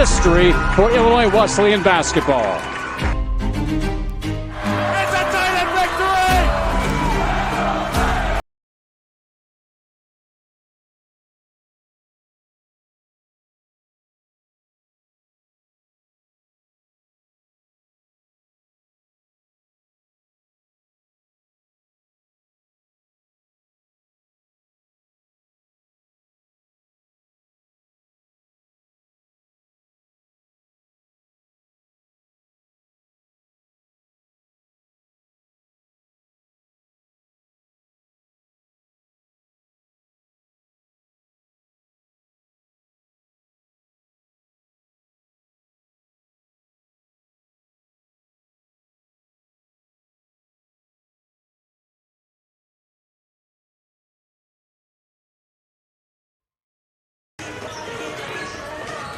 history for Illinois Wesleyan basketball.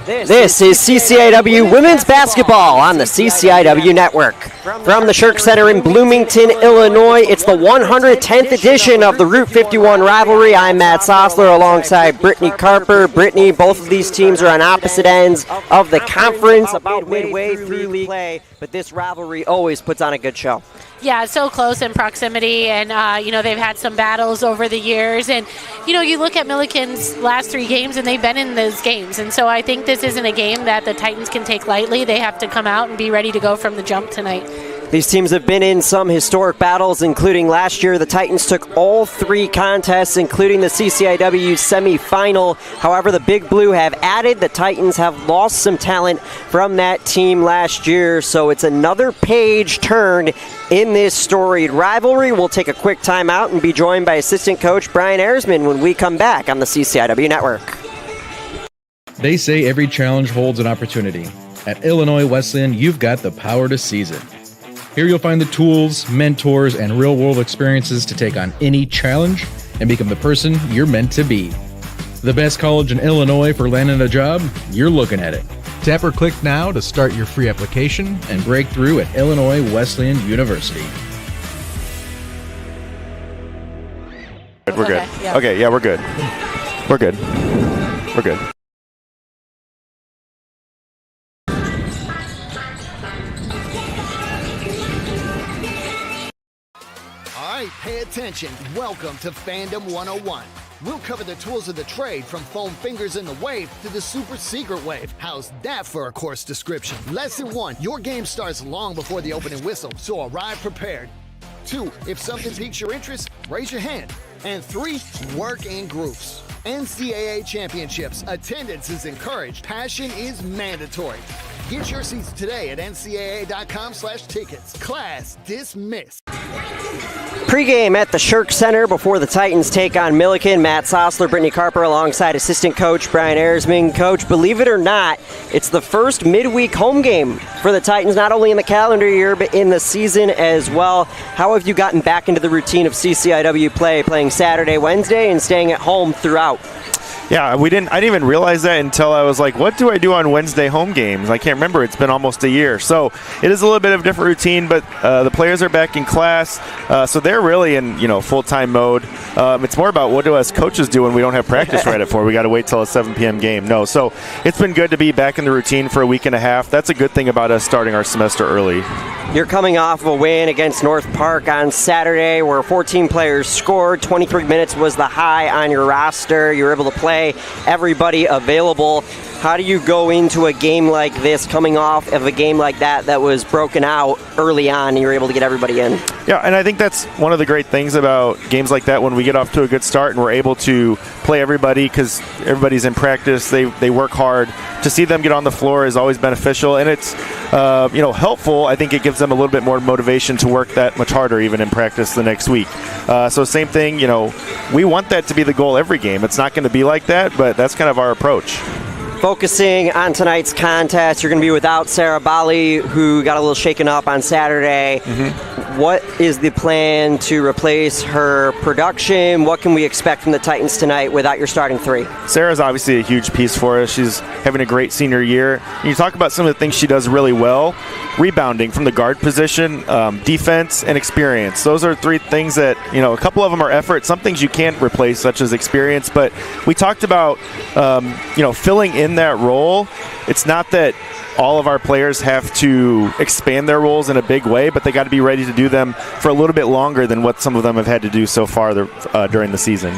This is CCIW Women's Basketball on the CCIW Network. From the Shirk Center in Bloomington, Illinois, it's the 110th edition of the Route 51 rivalry. I'm Matt Sosler alongside Brittany Carper. Brittany, both of these teams are on opposite ends of the conference, about midway through league play, but this rivalry always puts on a good show. Yeah, it's so close in proximity, and, they've had some battles over the years. And, you look at Millikin's last 3 games, and they've been in those games. And so I think this isn't a game that the Titans can take lightly. They have to come out and be ready to go from the jump tonight. These teams have been in some historic battles, including last year. The Titans took all 3 contests, including the CCIW semifinal. However, the Big Blue have added. The Titans have lost some talent from that team last year, so it's another page turned in this storied rivalry. We'll take a quick timeout and be joined by assistant coach Brian Erzman when we come back on the CCIW Network. They say every challenge holds an opportunity. At Illinois Wesleyan, you've got the power to seize it. Here you'll find the tools, mentors, and real-world experiences to take on any challenge and become the person you're meant to be. The best college in Illinois for landing a job? You're looking at it. Tap or click now to start your free application and break through at Illinois Wesleyan University. We're good. Yeah. Okay, yeah, we're good. We're good. We're good. Pay attention. Welcome to Fandom 101. We'll cover the tools of the trade from foam fingers in the wave to the super secret wave. How's that for a course description? Lesson 1, your game starts long before the opening whistle, so arrive prepared. 2, if something piques your interest, raise your hand. And 3, work in groups. NCAA championships. Attendance is encouraged. Passion is mandatory. Get your seats today at ncaa.com/tickets. Class dismissed. Pre-game at the Shirk Center before the Titans take on Millikin. Matt Sosler, Brittany Carper alongside assistant coach Brian Erzman. Coach, believe it or not, it's the first midweek home game for the Titans, not only in the calendar year, but in the season as well. How have you gotten back into the routine of CCIW play, playing Saturday, Wednesday, and staying at home throughout? Yeah, I didn't even realize that until I was like, what do I do on Wednesday home games? I can't remember. It's been almost a year. So it is a little bit of a different routine, but the players are back in class, so they're really in full-time mode. It's more about what do us coaches do when we don't have practice right at 4. We got to wait till a 7 p.m. game. No, so it's been good to be back in the routine for a week and a half. That's a good thing about us starting our semester early. You're coming off of a win against North Park on Saturday where 14 players scored. 23 minutes was the high on your roster. You were able to play everybody available. How do you go into a game like this, coming off of a game like that was broken out early on, and you were able to get everybody in? Yeah, and I think that's one of the great things about games like that, when we get off to a good start and we're able to play everybody because everybody's in practice, they work hard. To see them get on the floor is always beneficial, and it's helpful. I think it gives them a little bit more motivation to work that much harder even in practice the next week. So same thing, we want that to be the goal every game. It's not going to be like that, but that's kind of our approach. Focusing on tonight's contest, you're going to be without Sarah Bali, who got a little shaken up on Saturday. what is the plan to replace her production? What can we expect from the Titans tonight without your starting three? Sarah's obviously a huge piece for us. She's having a great senior year. And you talk about some of the things she does really well: rebounding from the guard position, defense, and experience. Those are three things that, a couple of them are effort. Some things you can't replace, such as experience. But we talked about, filling in that role. It's not that all of our players have to expand their roles in a big way, but they got to be ready to do them for a little bit longer than what some of them have had to do so far during the season.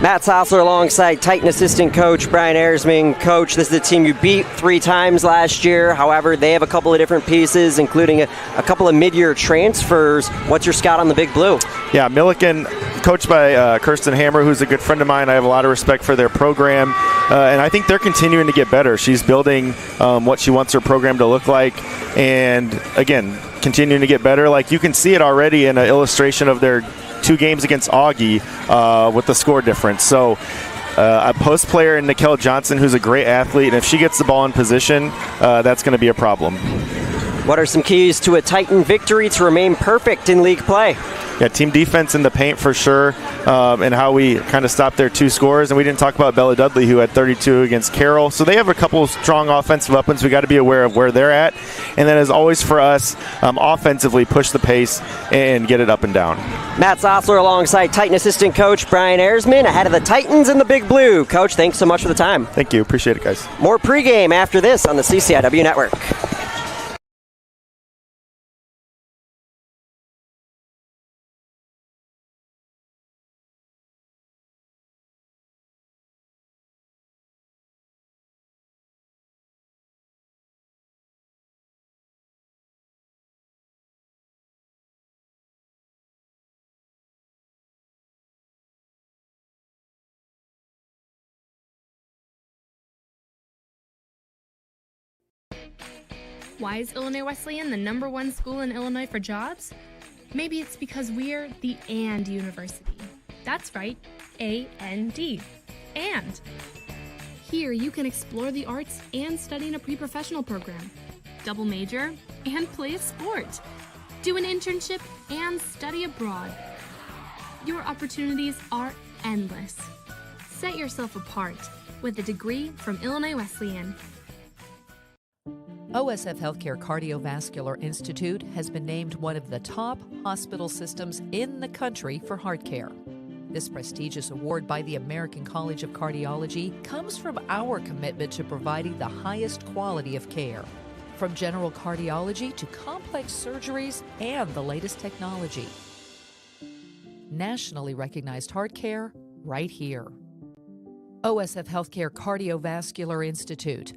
Matt Sosler alongside Titan assistant coach Brian Ersman. Coach, this is the team you beat 3 times last year. However, they have a couple of different pieces, including a couple of mid-year transfers. What's your scout on the Big Blue? Yeah, Millikin, coached by Kirsten Hammer, who's a good friend of mine. I have a lot of respect for their program, and I think they're continuing to get better. She's building what she wants her program to look like, and again, continuing to get better. Like, you can see it already in an illustration of their 2 games against Augie with the score difference. So a post player in Nikel Johnson, who's a great athlete, and if she gets the ball in position, that's going to be a problem. What are some keys to a Titan victory to remain perfect in league play? Yeah, team defense in the paint for sure, and how we kind of stopped their 2 scores. And we didn't talk about Bella Dudley, who had 32 against Carroll. So they have a couple of strong offensive weapons. We got to be aware of where they're at. And then, as always for us, offensively push the pace and get it up and down. Matt Sosler alongside Titan assistant coach Brian Ersman, ahead of the Titans in the Big Blue. Coach, thanks so much for the time. Thank you. Appreciate it, guys. More pregame after this on the CCIW Network. Why is Illinois Wesleyan the #1 school in Illinois for jobs? Maybe it's because we're the AND University. That's right, A-N-D. And. Here you can explore the arts and study in a pre-professional program, double major, and play a sport, do an internship, and study abroad. Your opportunities are endless. Set yourself apart with a degree from Illinois Wesleyan. OSF Healthcare Cardiovascular Institute has been named one of the top hospital systems in the country for heart care. This prestigious award by the American College of Cardiology comes from our commitment to providing the highest quality of care, from general cardiology to complex surgeries and the latest technology. Nationally recognized heart care right here. OSF Healthcare Cardiovascular Institute.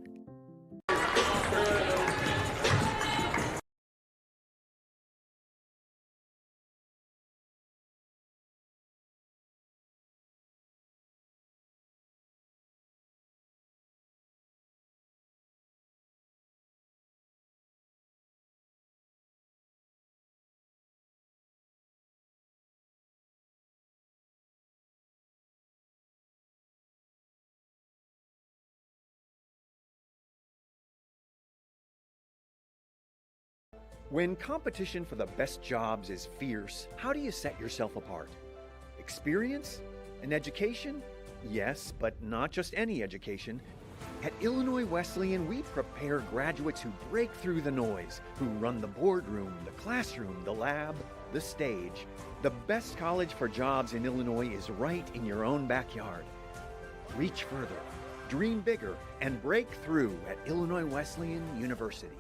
When competition for the best jobs is fierce, how do you set yourself apart? Experience? An education? Yes, but not just any education. At Illinois Wesleyan, we prepare graduates who break through the noise, who run the boardroom, the classroom, the lab, the stage. The best college for jobs in Illinois is right in your own backyard. Reach further, dream bigger, and break through at Illinois Wesleyan University.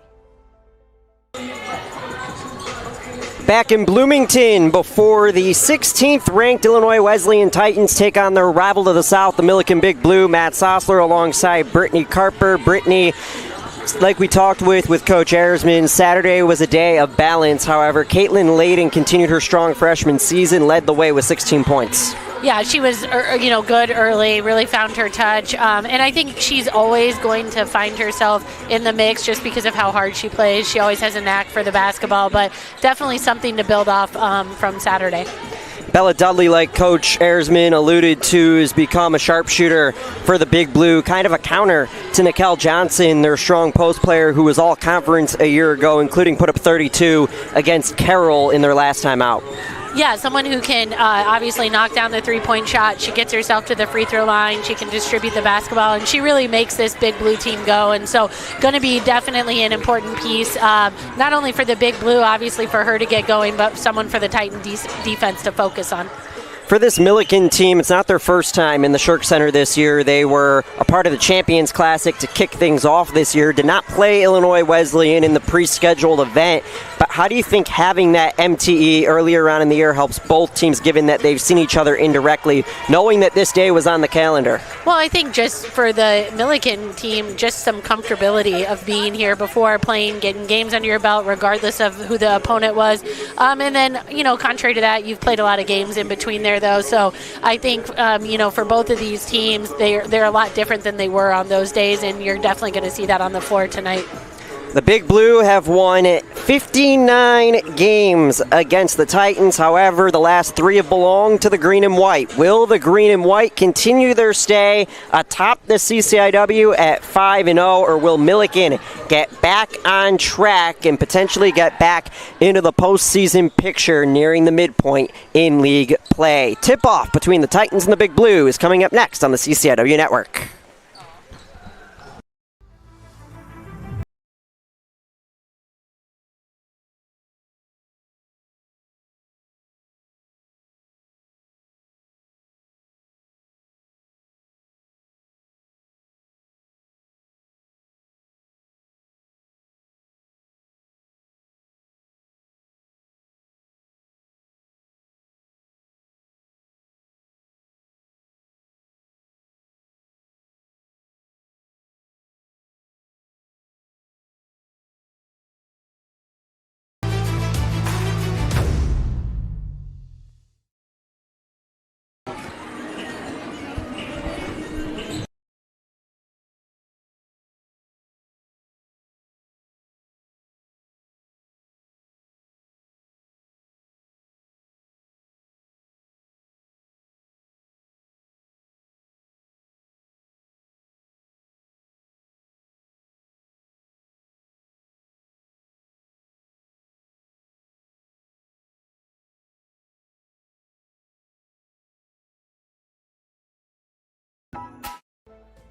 Back in Bloomington before the 16th ranked Illinois Wesleyan Titans take on their rival to the south, the Millikin Big Blue. Matt Sosler alongside Brittany Carper. Brittany, like we talked with Coach Ersman, Saturday was a day of balance. However, Caitlin Layden continued her strong freshman season, led the way with 16 points. Yeah, she was, good early, really found her touch. And I think she's always going to find herself in the mix just because of how hard she plays. She always has a knack for the basketball, but definitely something to build off from Saturday. Bella Dudley, like Coach Ayersman alluded to, has become a sharpshooter for the Big Blue, kind of a counter to Nickel Johnson, their strong post player who was all conference a year ago, including put up 32 against Carroll in their last time out. Yeah, someone who can obviously knock down the three-point shot. She gets herself to the free throw line. She can distribute the basketball, and she really makes this Big Blue team go. And so going to be definitely an important piece, not only for the Big Blue, obviously for her to get going, but someone for the Titan defense to focus on. For this Millikin team, it's not their first time in the Shirk Center this year. They were a part of the Champions Classic to kick things off this year. Did not play Illinois Wesleyan in the pre-scheduled event. But how do you think having that MTE earlier on in the year helps both teams, given that they've seen each other indirectly, knowing that this day was on the calendar? Well, I think just for the Millikin team, just some comfortability of being here before playing, getting games under your belt, regardless of who the opponent was. And then, contrary to that, you've played a lot of games in between there, though. So I think, for both of these teams, they're a lot different than they were on those days, and you're definitely going to see that on the floor tonight. The Big Blue have won 59 games against the Titans. However, the last 3 have belonged to the Green and White. Will the Green and White continue their stay atop the CCIW at 5-0, or will Millikin get back on track and potentially get back into the postseason picture nearing the midpoint in league play? Tip-off between the Titans and the Big Blue is coming up next on the CCIW Network.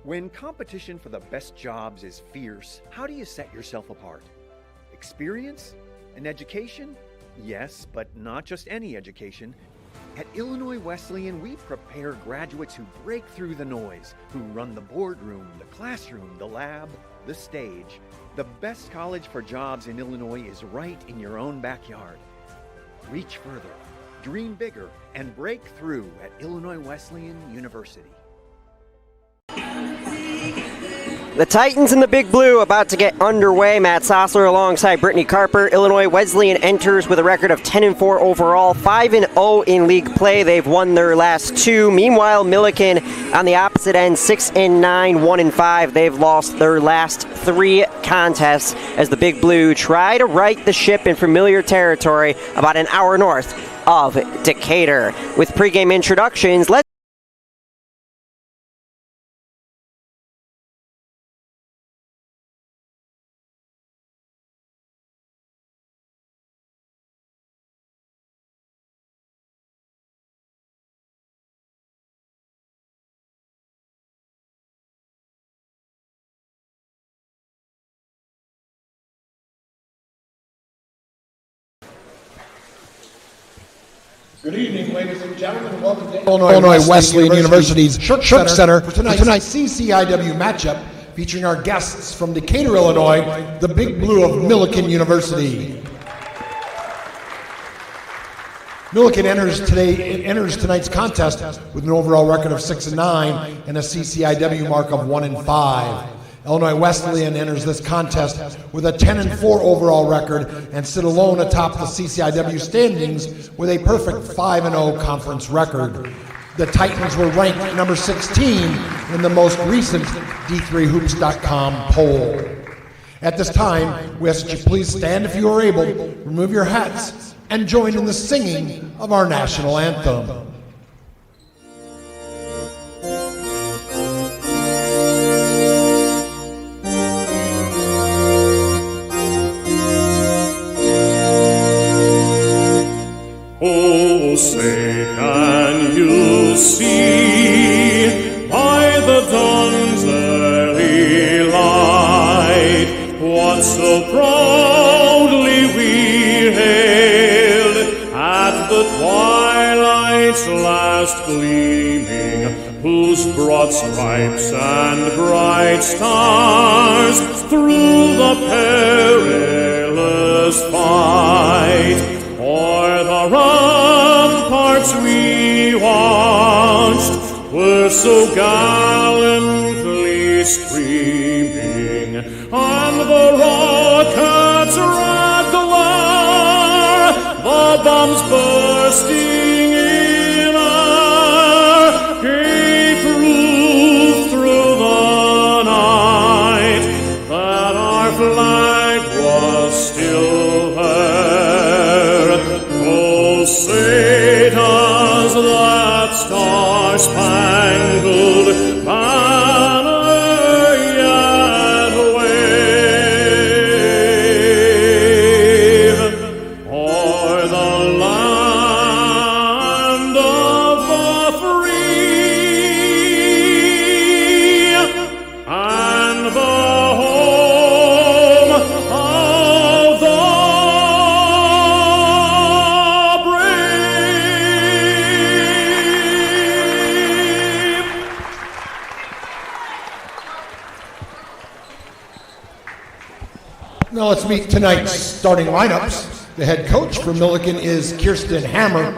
When competition for the best jobs is fierce, how do you set yourself apart? Experience? An education? Yes, but not just any education. At Illinois Wesleyan, we prepare graduates who break through the noise, who run the boardroom, the classroom, the lab, the stage. The best college for jobs in Illinois is right in your own backyard. Reach further, dream bigger, and break through at Illinois Wesleyan University. The Titans and the Big Blue about to get underway. Matt Sosler alongside Brittany Carper. Illinois Wesleyan enters with a record of 10-4 overall, 5-0 in league play. They've won their last 2. Meanwhile, Millikin on the opposite end, 6-9, 1-5. They've lost their last 3 contests as the Big Blue try to right the ship in familiar territory about an hour north of Decatur. With pregame introductions, let's Good evening, ladies and gentlemen. Welcome to Illinois Wesleyan University's Shirk Center for tonight's CCIW matchup featuring our guests from Decatur, Illinois, the Big Blue of Millikin University. Millikin enters tonight's contest with an overall record of 6-9 and a CCIW mark of 1-5. Illinois Wesleyan enters this contest with a 10-4 overall record and sit alone atop the CCIW standings with a perfect 5-0 conference record. The Titans were ranked number 16 in the most recent D3Hoops.com poll. At this time, we ask that you please stand if you are able, remove your hats, and join in the singing of our national anthem. Oh, say can you see by the dawn's early light what so proudly we hailed at the twilight's last gleaming, whose broad stripes and bright stars through the perilous fight o'er the ramparts we watched were so gallantly streaming, and the rockets' red glare, the bombs bursting in air, gave proof through the night that our flag was still there. Oh, say does that star-spangled banner yet wave o'er the land of the free and the home of the Now let's meet tonight's starting lineups. The head coach for Millikin is Kirsten Hammer.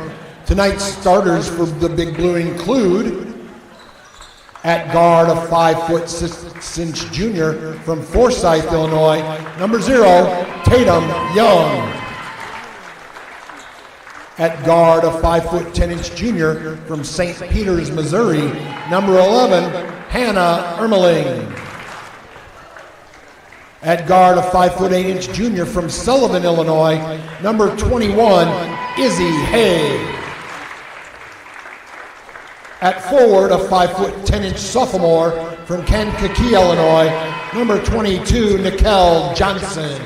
Tonight's starters for the Big Blue include at guard a 5'6" junior from Forsyth, Illinois, number 0, Tatum Young. At guard a 5'10" junior from St. Peters, Missouri, number 11, Hannah Ermeling. At guard, a 5'8" junior from Sullivan, Illinois, number 21, Izzy Hay. At forward, a 5'10" sophomore from Kankakee, Illinois, number 22, Nicole Johnson.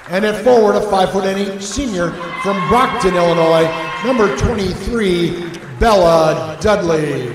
And at forward, a 5'8" senior from Brockton, Illinois, number 23, Bella Dudley.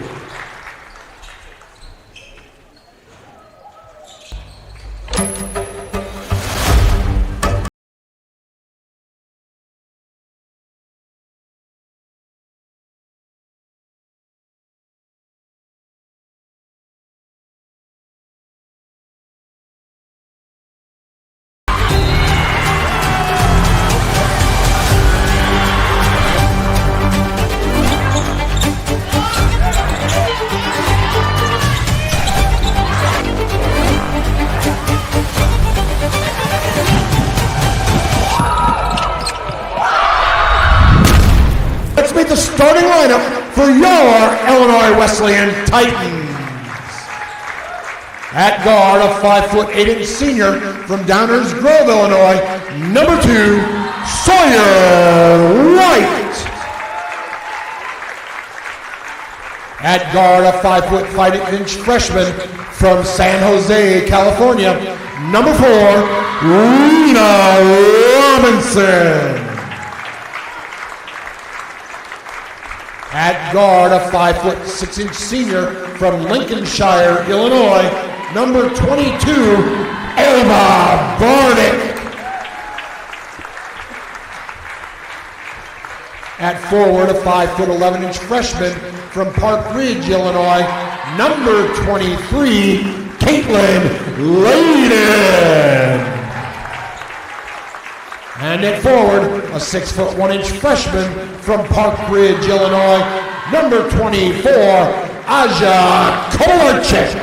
The starting lineup for your Illinois Wesleyan Titans. At guard, a 5'8" senior from Downers Grove, Illinois, number 2, Sawyer White. At guard, a 5'5" freshman from San Jose, California, number 4, Rena Robinson. At guard, a 5'6" senior from Lincolnshire, Illinois, number 22, Emma Barnick. At forward, a 5'11" freshman from Park Ridge, Illinois, number 23, Caitlin Layden. And at forward, a 6'1" freshman from Park Ridge, Illinois, number 24, Aja Kolarczyk.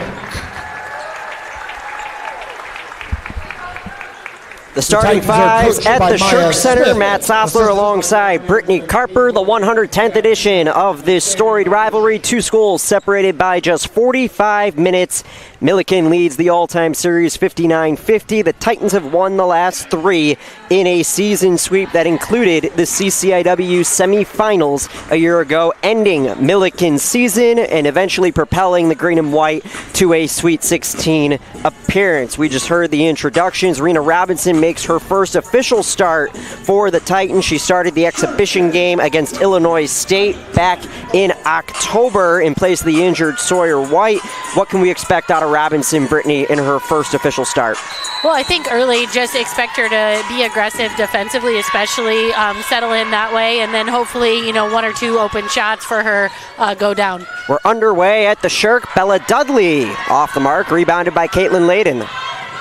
The starting fives at the Shirk Center. Matt Sosler alongside Brittany Carper. The 110th edition of this storied rivalry. Two schools separated by just 45 minutes. Millikin leads the all-time series 59-50. The Titans have won the last three in a season sweep that included the CCIW semifinals a year ago, ending Millikin's season and eventually propelling the Green and White to a Sweet 16 appearance. We just heard the introductions. Rena Robinson makes her first official start for the Titans. She started the exhibition game against Illinois State back in October in place of the injured Sawyer White. What can we expect out of Robinson, Brittany, in her first official start? Well, I think early, just expect her to be aggressive defensively, especially settle in that way, and then hopefully, one or two open shots for her go down. We're underway at the Shirk. Bella Dudley off the mark, rebounded by Caitlin Layden.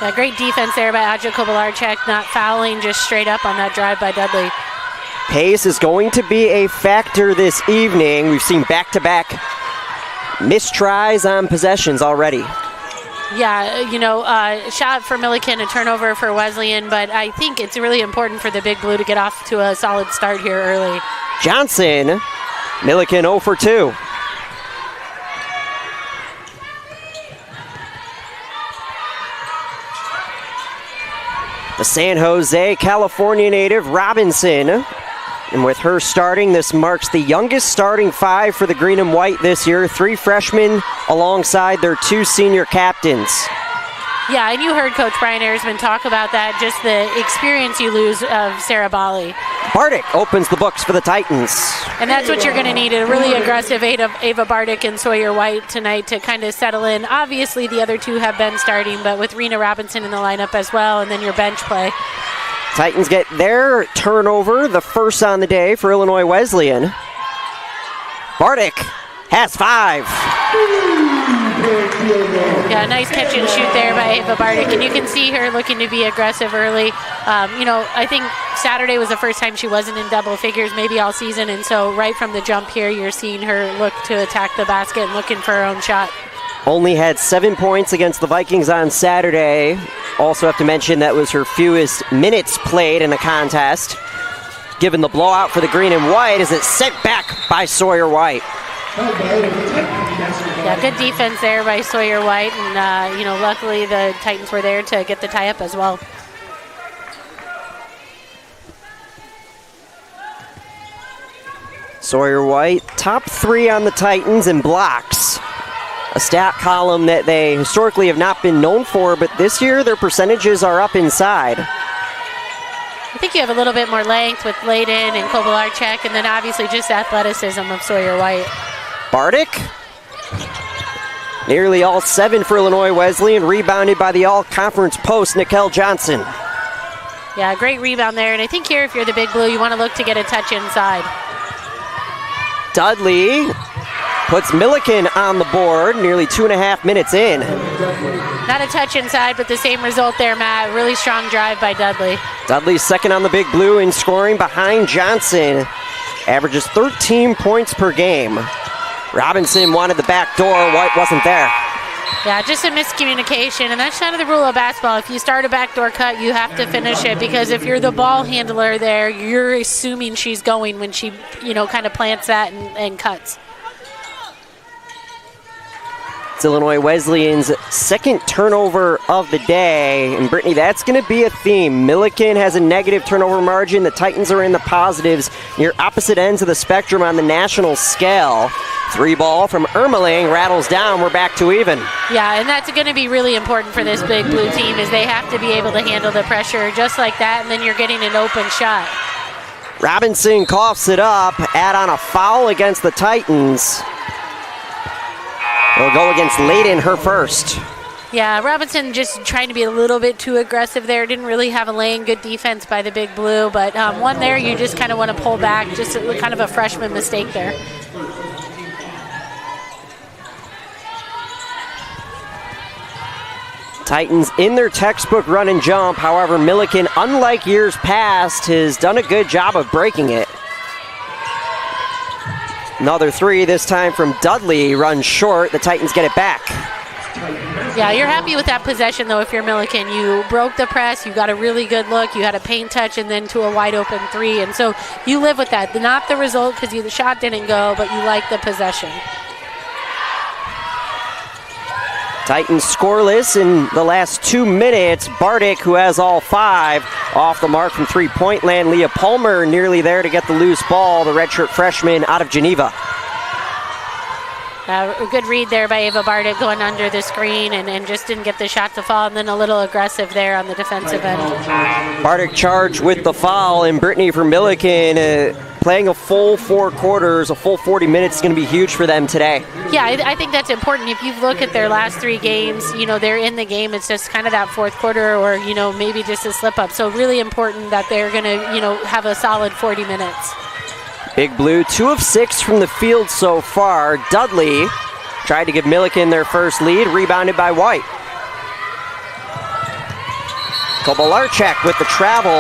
Yeah, great defense there by Aja Kovalarczyk, not fouling, just straight up on that drive by Dudley. Pace is going to be a factor this evening. We've seen back-to-back mistries on possessions already. Yeah, shot for Millikin, a turnover for Wesleyan, but I think it's really important for the Big Blue to get off to a solid start here early. Johnson, Millikin 0 for 2. The San Jose, California native, Robinson. And with her starting, this marks the youngest starting five for the Green and White this year. 3 freshmen alongside their 2 senior captains. Yeah, and you heard Coach Brian Erisman talk about that, just the experience you lose of Sarah Bali. Bardick opens the books for the Titans. And that's what you're going to need, a really aggressive Ava Bardick and Sawyer White tonight to kind of settle in. Obviously, the other two have been starting, but with Rena Robinson in the lineup as well, and then your bench play. Titans get their turnover, the first on the day for Illinois Wesleyan. Bardick has 5. Yeah, nice catch and shoot there by Ava Bardick, and you can see her looking to be aggressive early. I think Saturday was the first time she wasn't in double figures, maybe all season, and so right from the jump here, you're seeing her look to attack the basket and looking for her own shot. Only had 7 points against the Vikings on Saturday. Also have to mention that was her fewest minutes played in a contest. Given the blowout for the Green and White as it's sent back by Sawyer White. Yeah, good defense there by Sawyer White, and luckily the Titans were there to get the tie-up as well. Sawyer White, top 3 on the Titans in blocks. A stat column that they historically have not been known for, but this year their percentages are up inside. I think you have a little bit more length with Layden and Kovalarczyk, and then obviously just athleticism of Sawyer White. Bardick, nearly all 7 for Illinois Wesleyan, rebounded by the all-conference post, Nickel Johnson. Yeah, great rebound there, and I think here if you're the Big Blue, you want to look to get a touch inside. Dudley puts Millikin on the board, nearly 2.5 minutes in. Not a touch inside, but the same result there, Matt. Really strong drive by Dudley. Dudley's second on the Big Blue in scoring behind Johnson. Averages 13 points per game. Robinson wanted the back door. White wasn't there. Yeah, just a miscommunication, and that's kind of the rule of basketball. If you start a backdoor cut, you have to finish it, because if you're the ball handler there, you're assuming she's going when she, kind of plants that and cuts. It's Illinois Wesleyan's second turnover of the day. And Brittany, that's going to be a theme. Millikin has a negative turnover margin. The Titans are in the positives, near opposite ends of the spectrum on the national scale. 3 ball from Ermeling rattles down. We're back to even. Yeah, and that's going to be really important for this Big Blue team, is they have to be able to handle the pressure just like that, and then you're getting an open shot. Robinson coughs it up. Add on a foul against the Titans. It'll go against Layden, her first. Yeah, Robinson just trying to be a little bit too aggressive there. Didn't really have a lane. Good defense by the Big Blue, but one there you just kind of want to pull back. Just kind of a freshman mistake there. Titans in their textbook run and jump. However, Millikin, unlike years past, has done a good job of breaking it. Another 3, this time from Dudley, runs short. The Titans get it back. Yeah, you're happy with that possession, though, if you're Millikin. You broke the press, you got a really good look, you had a paint touch, and then to a wide-open three. And so you live with that. Not the result because the shot didn't go, but you like the possession. Titans scoreless in the last 2 minutes. Bardick, who has all 5, off the mark from three-point land. Leah Palmer nearly there to get the loose ball, the redshirt freshman out of Geneva. A good read there by Ava Bardick going under the screen and just didn't get the shot to fall, and then a little aggressive there on the defensive end. Bardick charged with the foul, and Brittany from Millikin playing a full 4 quarters, a full 40 minutes is going to be huge for them today. Yeah, I think that's important. If you look at their last 3 games, they're in the game. It's just kind of that fourth quarter or, maybe just a slip-up. So really important that they're going to, have a solid 40 minutes. Big Blue, 2 of 6 from the field so far. Dudley tried to give Millikin their first lead, rebounded by White. Kobalarczyk with the travel.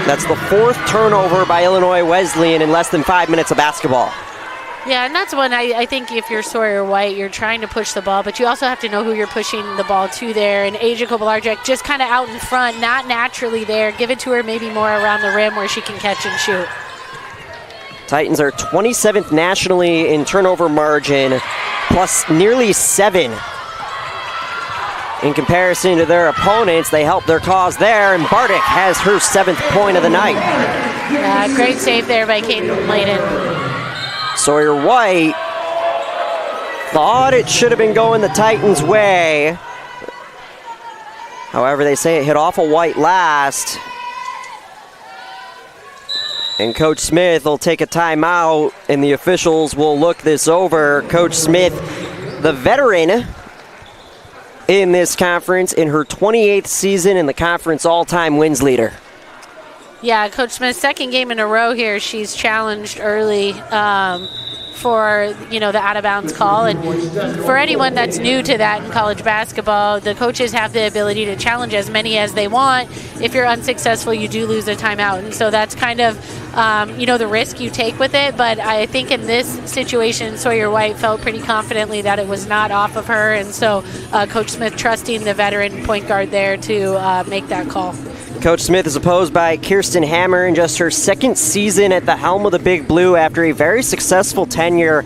That's the 4th turnover by Illinois Wesleyan in less than 5 minutes of basketball. Yeah, and that's when I think if you're Sawyer White, you're trying to push the ball, but you also have to know who you're pushing the ball to there. And Asia Kobalarczyk just kind of out in front, not naturally there. Give it to her maybe more around the rim where she can catch and shoot. Titans are 27th nationally in turnover margin, plus nearly 7. In comparison to their opponents, they help their cause there, and Bardick has her 7th point of the night. Great save there by Kaden Layden. Sawyer White thought it should have been going the Titans' way. However, they say it hit off of White last. And Coach Smith will take a timeout, and the officials will look this over. Coach Smith, the veteran in this conference, in her 28th season, and the conference all-time wins leader. Yeah, Coach Smith's 2nd game in a row here. She's challenged early for, the out-of-bounds call. And for anyone that's new to that in college basketball, the coaches have the ability to challenge as many as they want. If you're unsuccessful, you do lose a timeout. And so that's kind of, the risk you take with it. But I think in this situation, Sawyer White felt pretty confidently that it was not off of her. And so Coach Smith trusting the veteran point guard there to make that call. Coach Smith is opposed by Kirsten Hammer in just her 2nd season at the helm of the Big Blue after a very successful tenure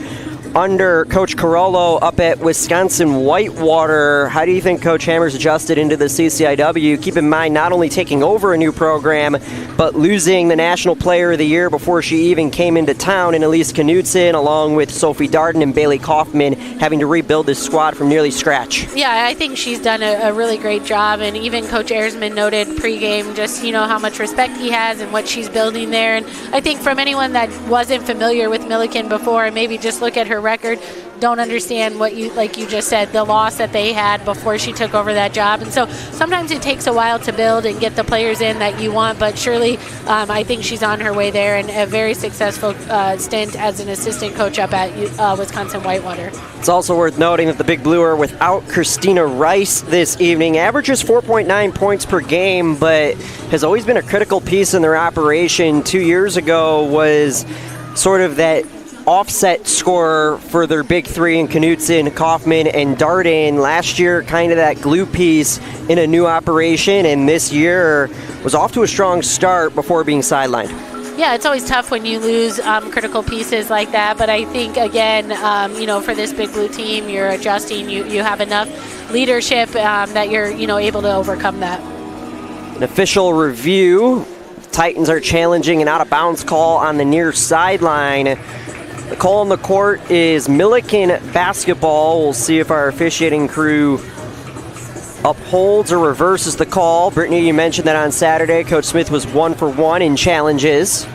under Coach Carollo up at Wisconsin Whitewater. How do you think Coach Hammer's adjusted into the CCIW? Keep in mind, not only taking over a new program, but losing the National Player of the Year before she even came into town in Elise Knudsen, along with Sophie Darden and Bailey Kaufman, having to rebuild this squad from nearly scratch. Yeah, I think she's done a really great job, and even Coach Ersman noted pregame just, how much respect he has and what she's building there. And I think from anyone that wasn't familiar with Millikin before and maybe just look at her record, don't understand what like you just said, the loss that they had before she took over that job. And so sometimes it takes a while to build and get the players in that you want, but surely I think she's on her way there, and a very successful stint as an assistant coach up at Wisconsin Whitewater. It's also worth noting that the Big Blue are without Christina Rice this evening. Averages 4.9 points per game, but has always been a critical piece in their operation. 2 years ago was sort of that offset scorer for their big 3 in Knudsen, Kaufman, and Darden. Last year, kind of that glue piece in a new operation, and this year was off to a strong start before being sidelined. Yeah, it's always tough when you lose critical pieces like that, but I think, again, for this Big Blue team, you're adjusting. You have enough leadership that you're, able to overcome that. An official review. Titans are challenging an out-of-bounds call on the near sideline. The call on the court is Millikin basketball. We'll see if our officiating crew upholds or reverses the call. Brittany, you mentioned that on Saturday, Coach Smith was 1 for 1 in challenges.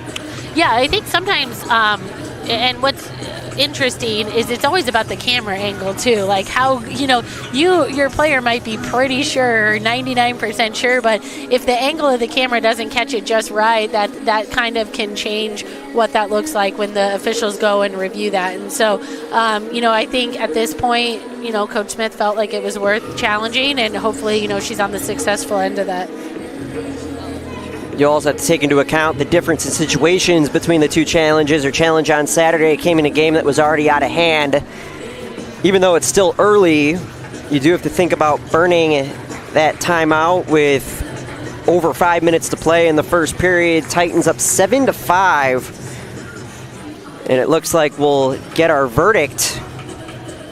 Yeah, I think sometimes, and what's interesting is it's always about the camera angle too, like how your player might be pretty sure, 99% sure, but if the angle of the camera doesn't catch it just right, that kind of can change what that looks like when the officials go and review that. And so I think at this point, Coach Smith felt like it was worth challenging, and hopefully she's on the successful end of that. You also have to take into account the difference in situations between the two challenges. Her challenge on Saturday came in a game that was already out of hand. Even though it's still early, you do have to think about burning that timeout with over 5 minutes to play in the first period. Titans up 7-5. And it looks like we'll get our verdict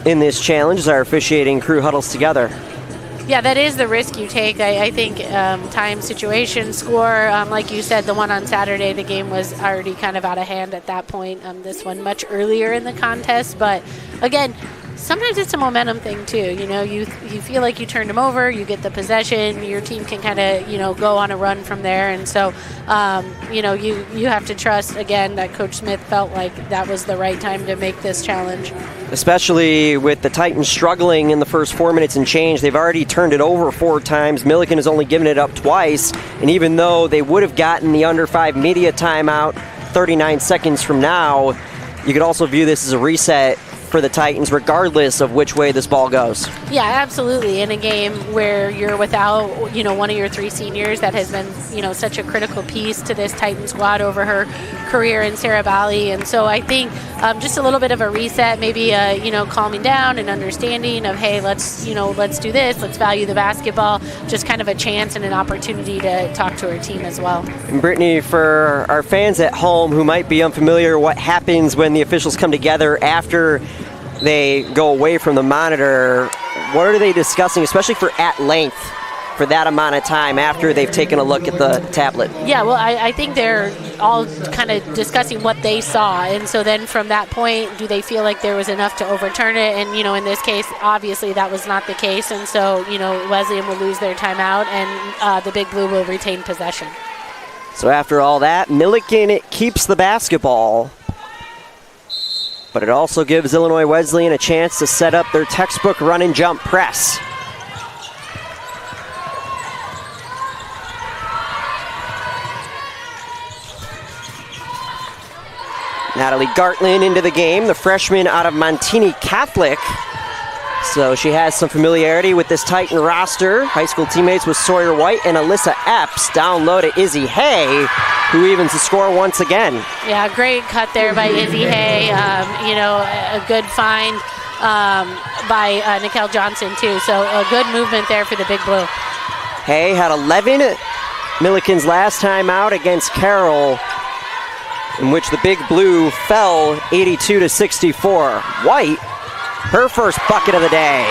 in this challenge as our officiating crew huddles together. Yeah, that is the risk you take. I think time, situation, score, like you said, the one on Saturday, the game was already kind of out of hand at that point. This one much earlier in the contest. But again, sometimes it's a momentum thing too. You know, you feel like you turned them over, you get the possession, your team can kind of, you know, go on a run from there. And so, you know, you have to trust, again, that Coach Smith felt like that was the right time to make this challenge. Especially with the Titans struggling in the first 4 minutes and change. They've already turned it over 4 times. Millikin has only given it up twice. And even though they would have gotten the under 5 media timeout 39 seconds from now, you could also view this as a reset for the Titans, regardless of which way this ball goes. Yeah, absolutely. In a game where you're without, you know, one of your 3 seniors that has been, you know, such a critical piece to this Titan squad over her career in Sarah Valley. And so I think just a little bit of a reset, maybe, you know, calming down and understanding of, hey, let's do this. Let's value the basketball. Just kind of a chance and an opportunity to talk to her team as well. And Brittany, for our fans at home who might be unfamiliar, what happens when the officials come together after they go away from the monitor? What are they discussing, especially for at length, for that amount of time after they've taken a look at the tablet? Yeah, well, I think they're all kind of discussing what they saw. And so then from that point, do they feel like there was enough to overturn it? And, you know, in this case, obviously that was not the case. And so, you know, Wesleyan will lose their timeout and the Big Blue will retain possession. So after all that, Millikin keeps the basketball. But it also gives Illinois Wesleyan a chance to set up their textbook run and jump press. Natalie Gartland into the game, the freshman out of Montini Catholic. So she has some familiarity with this Titan roster. High school teammates with Sawyer White and Alyssa Epps. Down low to Izzy Hay, who evens the score once again. Yeah, great cut there by Izzy Hay. You know, a good find by Nikel Johnson, too. So a good movement there for the Big Blue. Hay had 11 Millikin's last time out against Carroll, in which the Big Blue fell 82-64. White, her first bucket of the day.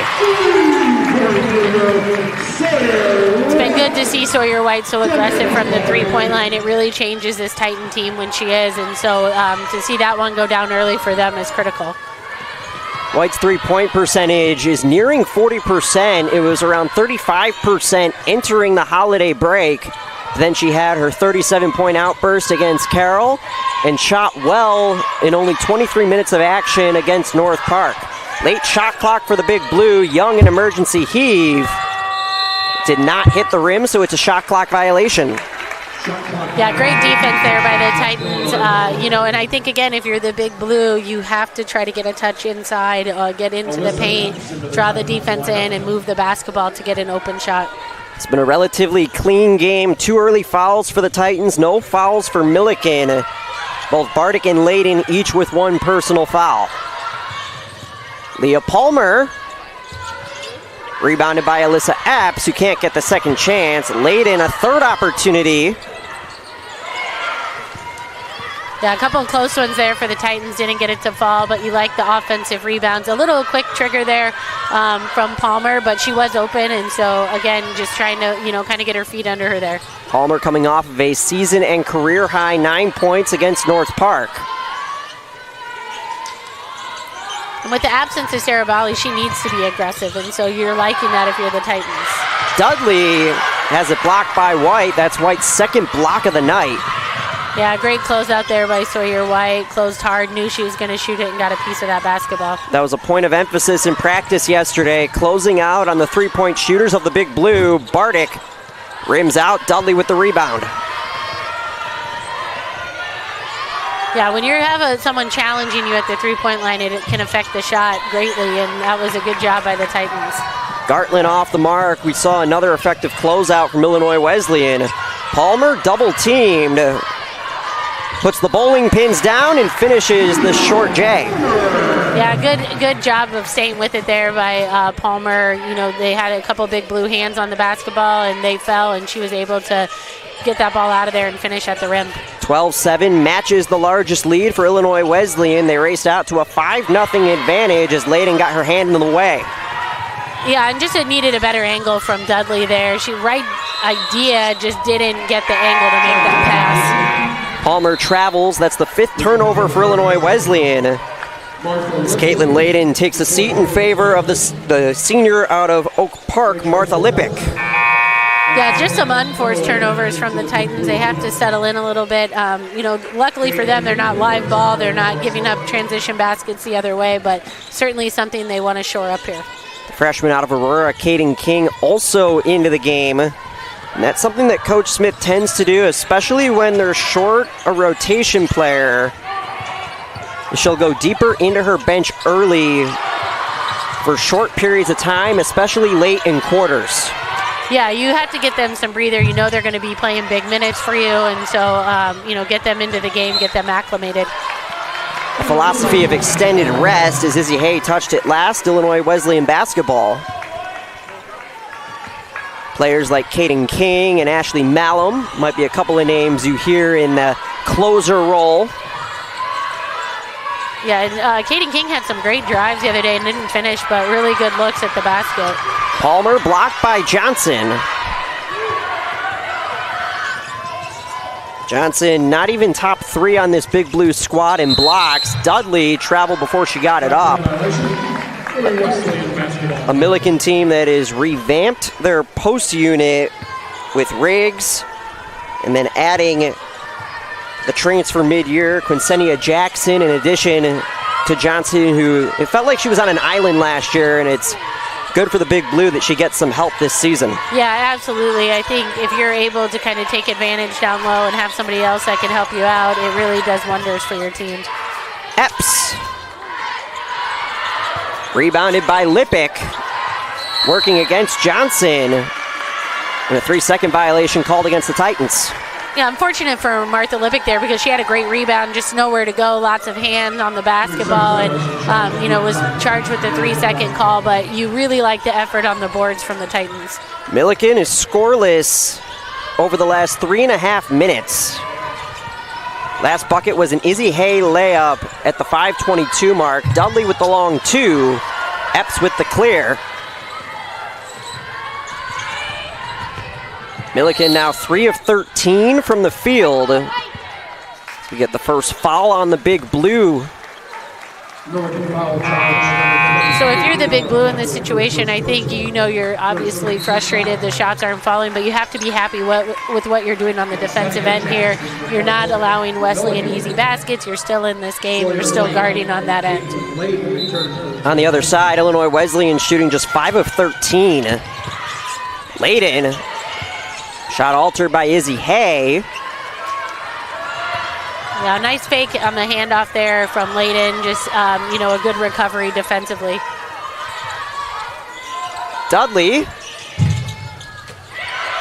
It's been good to see Sawyer White so aggressive from the three-point line. It really changes this Titan team when she is, and so to see that one go down early for them is critical. White's three-point percentage is nearing 40%. It was around 35% entering the holiday break. Then she had her 37-point outburst against Carroll and shot well in only 23 minutes of action against North Park. Late shot clock for the Big Blue. Young an emergency heave. Did not hit the rim, so it's a shot clock violation. Yeah, great defense there by the Titans. You know, and I think, again, if you're the Big Blue, you have to try to get a touch inside, get into the paint, draw the defense in, and move the basketball to get an open shot. It's been a relatively clean game. 2 early fouls for the Titans, no fouls for Millikin. Both Bardick and Layden each with 1 personal foul. Leah Palmer, rebounded by Alyssa Epps, who can't get the second chance. Layden, a third opportunity. Yeah, a couple of close ones there for the Titans. Didn't get it to fall, but you like the offensive rebounds. A little quick trigger there from Palmer, but she was open, and so, again, just trying to, you know, kind of get her feet under her there. Palmer coming off of a season and career high 9 points against North Park. And with the absence of Sarah Bally, she needs to be aggressive, and so you're liking that if you're the Titans. Dudley has it blocked by White. That's White's second block of the night. Yeah, great closeout there by Sawyer White. Closed hard, knew she was going to shoot it, and got a piece of that basketball. That was a point of emphasis in practice yesterday. Closing out on the three-point shooters of the Big Blue. Bardick rims out, Dudley with the rebound. Yeah, when you have someone challenging you at the three-point line, it can affect the shot greatly, and that was a good job by the Titans. Gartland off the mark. We saw another effective closeout from Illinois Wesleyan. Palmer double-teamed. Puts the bowling pins down and finishes the short J. Yeah, good job of staying with it there by Palmer. You know, they had a couple big blue hands on the basketball, and they fell, and she was able to get that ball out of there and finish at the rim. 12-7 matches the largest lead for Illinois Wesleyan. They raced out to a 5-0 advantage as Layden got her hand in the way. Yeah, and just it needed a better angle from Dudley there. Right idea, just didn't get the angle to make that pass. Palmer travels. That's the 5th turnover for Illinois Wesleyan. As Caitlin Layden takes a seat in favor of the senior out of Oak Park, Martha Lippick. Yeah, just some unforced turnovers from the Titans. They have to settle in a little bit. You know, luckily for them, they're not live ball. They're not giving up transition baskets the other way, but certainly something they want to shore up here. The freshman out of Aurora, Caden King, also into the game. And that's something that Coach Smith tends to do, especially when they're short a rotation player. She'll go deeper into her bench early for short periods of time, especially late in quarters. Yeah, you have to get them some breather. You know they're going to be playing big minutes for you, and so, you know, get them into the game, get them acclimated. The philosophy of extended rest, as Izzy Hay touched it last, Illinois Wesleyan basketball. Players like Caden King and Ashley Malum might be a couple of names you hear in the closer role. Yeah, and Caden King had some great drives the other day and didn't finish, but really good looks at the basket. Palmer blocked by Johnson. Johnson not even top 3 on this Big Blue squad in blocks. Dudley traveled before she got it up. A Millikin team that has revamped their post unit with Riggs and then adding the transfer mid-year, Quincenia Jackson, in addition to Johnson, who it felt like she was on an island last year, and it's good for the Big Blue that she gets some help this season. Yeah, absolutely. I think if you're able to kind of take advantage down low and have somebody else that can help you out, it really does wonders for your team. Epps. Rebounded by Lippick. Working against Johnson. And a 3-second violation called against the Titans. Yeah, unfortunate for Martha Lippick there because she had a great rebound, just nowhere to go, lots of hands on the basketball, and you know, was charged with the 3-second call, but you really like the effort on the boards from the Titans. Millikin is scoreless over the last 3.5 minutes. Last bucket was an Izzy Hay layup at the 5:22 mark. Dudley with the long 2, Epps with the clear. Millikin now 3 of 13 from the field. We get the first foul on the Big Blue. So if you're the Big Blue in this situation, I think you know you're obviously frustrated the shots aren't falling, but you have to be happy with what you're doing on the defensive end here. You're not allowing Wesleyan easy baskets. You're still in this game. You're still guarding on that end. On the other side, Illinois Wesleyan shooting just 5 of 13. Layden. Shot altered by Izzy Hay. Yeah, nice fake on the handoff there from Layden. Just, you know, a good recovery defensively. Dudley.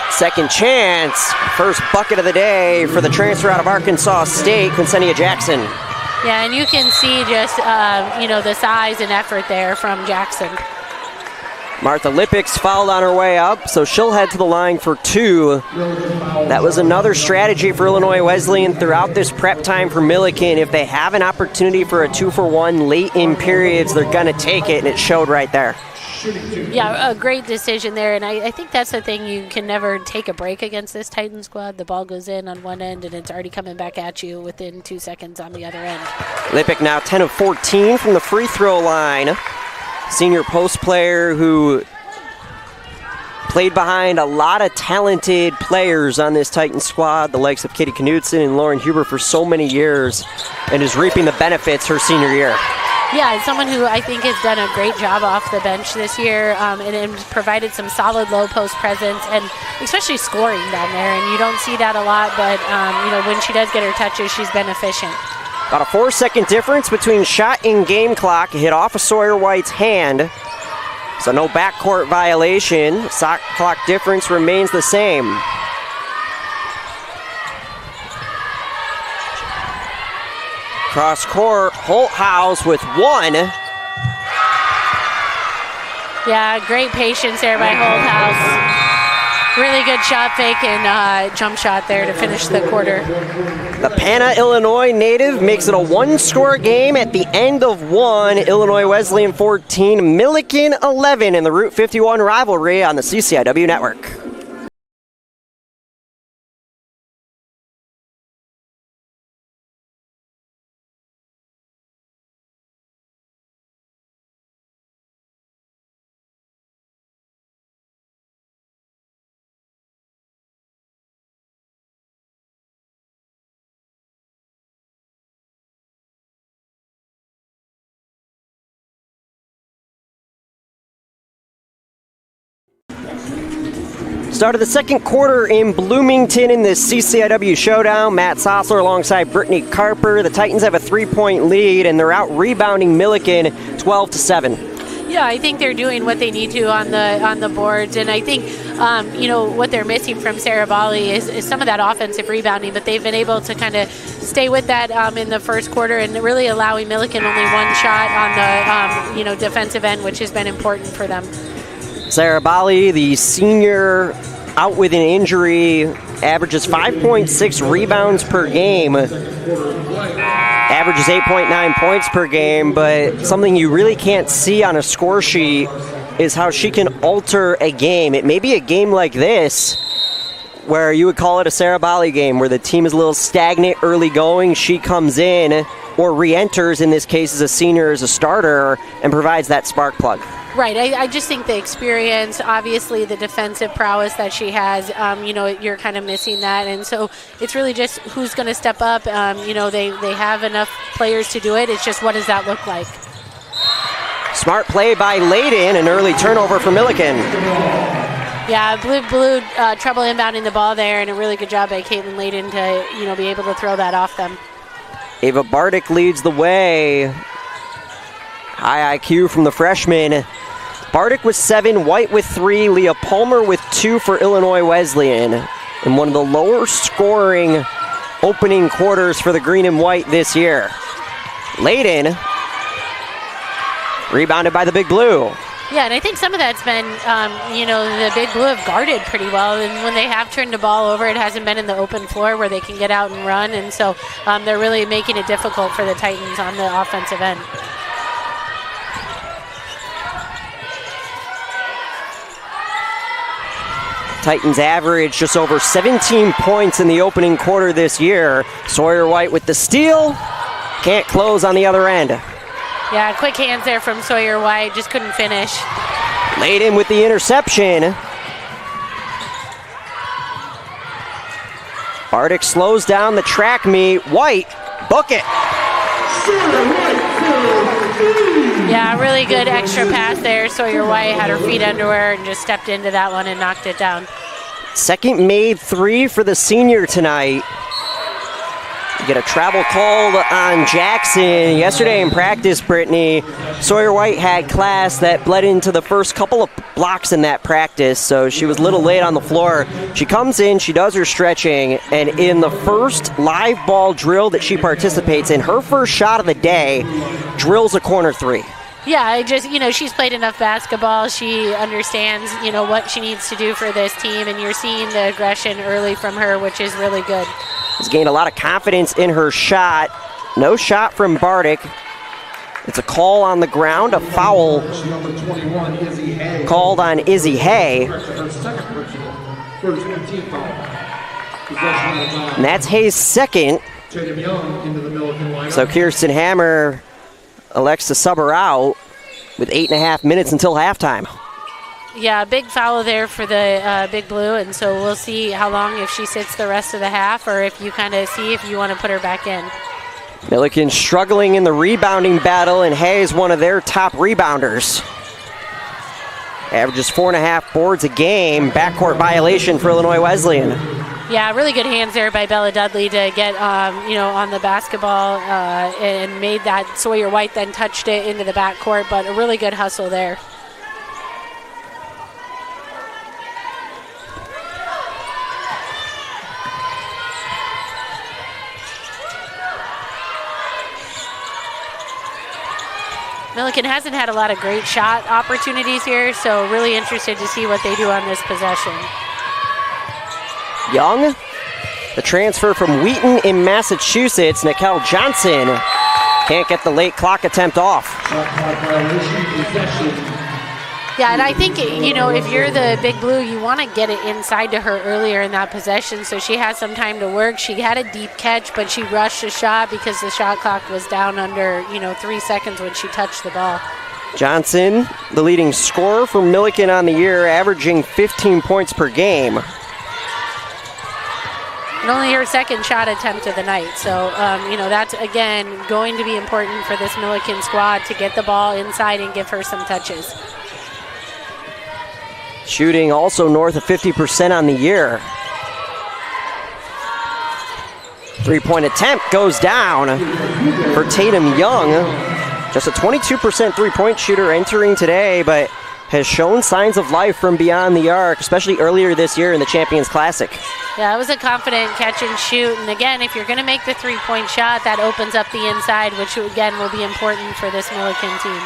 Second chance. First bucket of the day for the transfer out of Arkansas State, Quincenia Jackson. Yeah, and you can see just, you know, the size and effort there from Jackson. Martha Lippick's fouled on her way up, so she'll head to the line for 2. That was another strategy for Illinois Wesleyan throughout this prep time for Millikin. If they have an opportunity for a 2-for-1 late in periods, they're going to take it, and it showed right there. Yeah, a great decision there, and I think that's the thing. You can never take a break against this Titan squad. The ball goes in on one end, and it's already coming back at you within 2 seconds on the other end. Lippick now 10 of 14 from the free throw line. Senior post player who played behind a lot of talented players on this Titan squad, the likes of Katie Knudsen and Lauren Huber for so many years, and is reaping the benefits her senior year. Yeah, it's someone who I think has done a great job off the bench this year, and provided some solid low post presence, and especially scoring down there. And you don't see that a lot, but you know, when she does get her touches, she's been efficient. About a 4-second difference between shot and game clock. Hit off of Sawyer White's hand. So no backcourt violation. Shot clock difference remains the same. Cross court, Holthaus with 1. Yeah, great patience there by Holdhouse. Really good shot fake and jump shot there to finish the quarter. The Pana, Illinois native makes it a one-score game at the end of one. Illinois Wesleyan 14, Millikin 11 in the Route 51 rivalry on the CCIW network. Start of the second quarter in Bloomington in the CCIW showdown. Matt Sosler alongside Brittany Carper. The Titans have a 3-point lead, and they're out rebounding Millikin 12-7. Yeah, I think they're doing what they need to on the boards, and I think what they're missing from Sarah Bali is some of that offensive rebounding, but they've been able to kind of stay with that in the first quarter and really allowing Millikin only one shot on the defensive end, which has been important for them. Sarah Bali, the senior, out with an injury, averages 5.6 rebounds per game, averages 8.9 points per game, but something you really can't see on a score sheet is how she can alter a game. It may be a game like this, where you would call it a Sarah Bali game, where the team is a little stagnant early going. She comes in, or re-enters, in this case as a senior, as a starter, and provides that spark plug. Right. I just think the experience, obviously the defensive prowess that she has, you're kind of missing that. And so it's really just who's going to step up. They have enough players to do it. It's just what does that look like? Smart play by Layden, an early turnover for Millikin. Yeah, blue trouble inbounding the ball there, and a really good job by Caitlin Layden to be able to throw that off them. Ava Bardick leads the way. High IQ from the freshman. Bardick with 7, White with 3, Leah Palmer with 2 for Illinois Wesleyan. In one of the lower scoring opening quarters for the green and white this year. Layden, rebounded by the Big Blue. Yeah, and I think some of that's been, the Big Blue have guarded pretty well, and when they have turned the ball over, it hasn't been in the open floor where they can get out and run, and so they're really making it difficult for the Titans on the offensive end. Titans average just over 17 points in the opening quarter this year. Sawyer White with the steal. Can't close on the other end. Yeah, quick hands there from Sawyer White. Just couldn't finish. Layden with the interception. Bardick slows down the track meet. White, book it. Yeah, really good extra pass there. Sawyer White had her feet underwear and just stepped into that one and knocked it down. Second made 3 for the senior tonight. You get a travel call on Jackson. Yesterday in practice, Brittany, Sawyer White had class that bled into the first couple of blocks in that practice, so she was a little late on the floor. She comes in, she does her stretching, and in the first live ball drill that she participates in, her first shot of the day, drills a corner 3. Yeah, she's played enough basketball. She understands, what she needs to do for this team, and you're seeing the aggression early from her, which is really good. Has gained a lot of confidence in her shot. No shot from Bardick. It's a call on the ground, a foul called on Izzy Hay. And that's Hay's second. So Kirsten Hammer elects to sub her out with 8.5 minutes until halftime. Yeah, big foul there for the Big Blue, and so we'll see how long, if she sits the rest of the half, or if you kind of see if you want to put her back in. Millikin struggling in the rebounding battle, and Hayes one of their top rebounders. Averages 4.5 boards a game. Backcourt violation for Illinois Wesleyan. Yeah, really good hands there by Bella Dudley to get, on the basketball and made that. Sawyer White then touched it into the backcourt, but a really good hustle there. Millikin hasn't had a lot of great shot opportunities here, so really interested to see what they do on this possession. Young, the transfer from Wheaton in Massachusetts, Nickel Johnson can't get the late clock attempt off. Yeah, and I think, you know, if you're the Big Blue, you want to get it inside to her earlier in that possession so she has some time to work. She had a deep catch, but she rushed the shot because the shot clock was down under, 3 seconds when she touched the ball. Johnson, the leading scorer for Millikin on the year, averaging 15 points per game. And only her second shot attempt of the night. So, that's, again, going to be important for this Millikin squad to get the ball inside and give her some touches. Shooting also north of 50% on the year. Three-point attempt goes down for Tatum Young. Just a 22% three-point shooter entering today, but has shown signs of life from beyond the arc, especially earlier this year in the Champions Classic. Yeah, it was a confident catch and shoot. And again, if you're going to make the three-point shot, that opens up the inside, which again will be important for this Millikin team.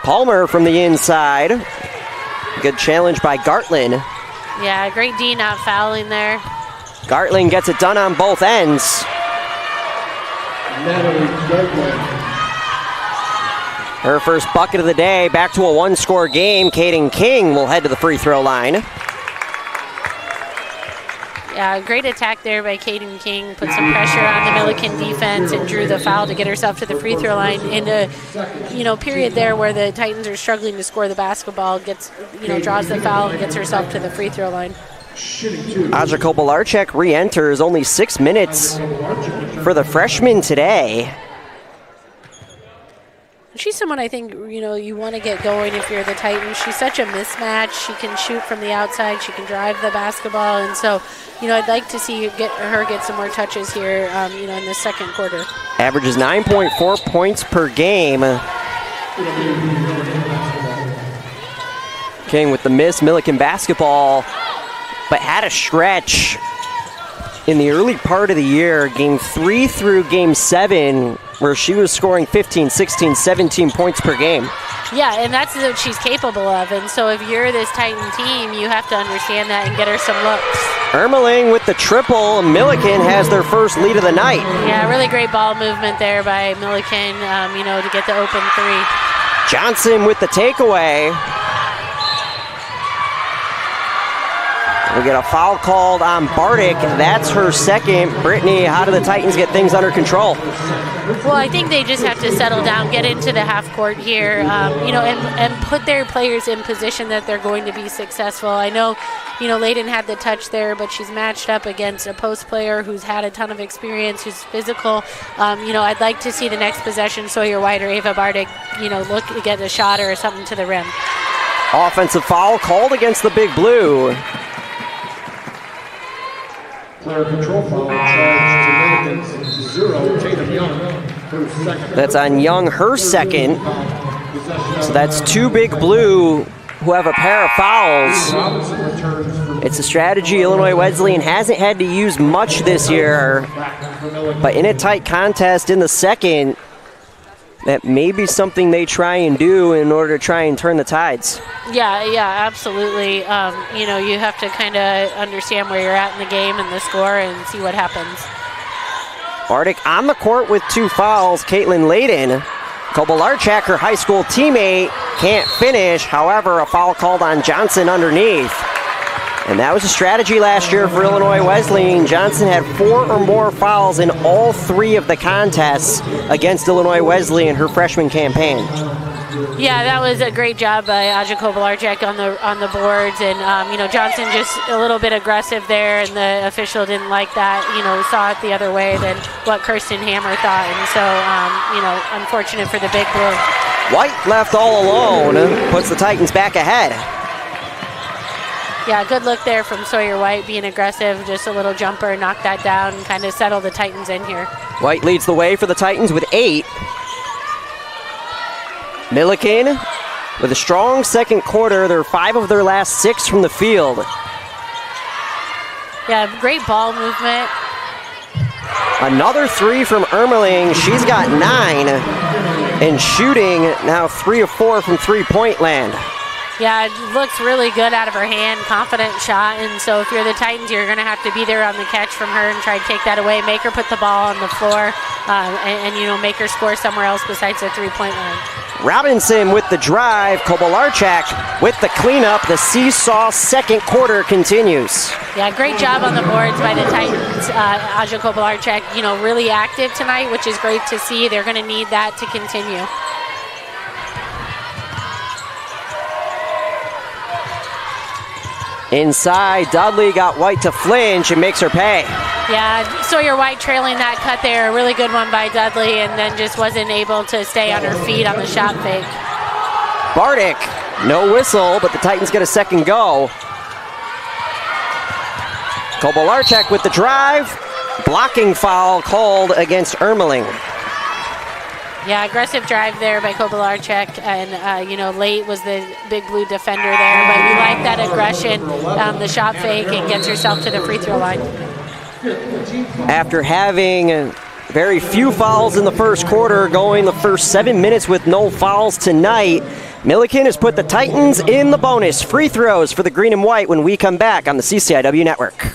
Palmer from the inside. Good challenge by Gartland. Yeah, great D not fouling there. Gartland gets it done on both ends. Her first bucket of the day, back to a one-score game. Kaden King will head to the free throw line. Yeah, great attack there by Kaden King. Put some pressure on the Millikin defense and drew the foul to get herself to the free throw line in a, period there where the Titans are struggling to score the basketball. Draws the foul and gets herself to the free throw line. Aja Kobalarczyk re-enters, only 6 minutes for the freshman today. She's someone I think, you want to get going if you're the Titans. She's such a mismatch. She can shoot from the outside. She can drive the basketball. And so, I'd like to see her get some more touches here, in the second quarter. Averages 9.4 points per game. King with the miss, Millikin basketball, but had a stretch in the early part of the year, game 3 through game 7, where she was scoring 15, 16, 17 points per game. Yeah, and that's what she's capable of. And so if you're this Titan team, you have to understand that and get her some looks. Ermeling with the triple. Millikin has their first lead of the night. Yeah, really great ball movement there by Millikin, to get the open three. Johnson with the takeaway. We get a foul called on Bardick. That's her second. Brittany, how do the Titans get things under control? Well, I think they just have to settle down, get into the half court here, and put their players in position that they're going to be successful. I know, Layden had the touch there, but she's matched up against a post player who's had a ton of experience, who's physical. I'd like to see the next possession, Sawyer White or Ava Bardick, look to get a shot or something to the rim. Offensive foul called against the Big Blue. Player control foul charged to Millikin, 0, Tatum Young, her second. That's on Young, her second. So that's 2 Big Blue who have a pair of fouls. It's a strategy Illinois Wesleyan hasn't had to use much this year, but in a tight contest in the second, that may be something they try and do in order to try and turn the tides. Yeah, absolutely. You have to kind of understand where you're at in the game and the score and see what happens. Bardick on the court with 2 fouls. Caitlin Layden. Kobalarczyk, her high school teammate, can't finish. However, a foul called on Johnson underneath. And that was a strategy last year for Illinois Wesleyan. Johnson had 4 or more fouls in all 3 of the contests against Illinois Wesleyan, her freshman campaign. Yeah, that was a great job by Aja Kobalarczyk on the boards, and Johnson just a little bit aggressive there, and the official didn't like that. Saw it the other way than what Kirsten Hammer thought, and so unfortunate for the Big Blue. White left all alone, puts the Titans back ahead. Yeah, good look there from Sawyer White, being aggressive, just a little jumper, knock that down, and kind of settle the Titans in here. White leads the way for the Titans with 8. Millikin with a strong second quarter. They're 5 of their last 6 from the field. Yeah, great ball movement. Another 3 from Ermeling. She's got 9. And shooting now 3 of 4 from three-point land. Yeah, it looks really good out of her hand, confident shot, and so if you're the Titans, you're going to have to be there on the catch from her and try to take that away, make her put the ball on the floor, and make her score somewhere else besides the three-point line. Robinson with the drive, Kobalarchak with the cleanup. The seesaw second quarter continues. Yeah, great job on the boards by the Titans. Aja Kobalarchak, really active tonight, which is great to see. They're going to need that to continue. Inside, Dudley got White to flinch and makes her pay. Yeah, Sawyer White trailing that cut there. A really good one by Dudley, and then just wasn't able to stay on her feet on the shot fake. Bardick, no whistle, but the Titans get a second go. Kobalarchak with the drive. Blocking foul called against Ermeling. Yeah, aggressive drive there by Kobalarchak, and Late was the big blue defender there, but we like that aggression, the shot fake, and gets herself to the free throw line. After having very few fouls in the first quarter, going the first 7 minutes with no fouls tonight, Millikin has put the Titans in the bonus. Free throws for the green and white when we come back on the CCIW Network.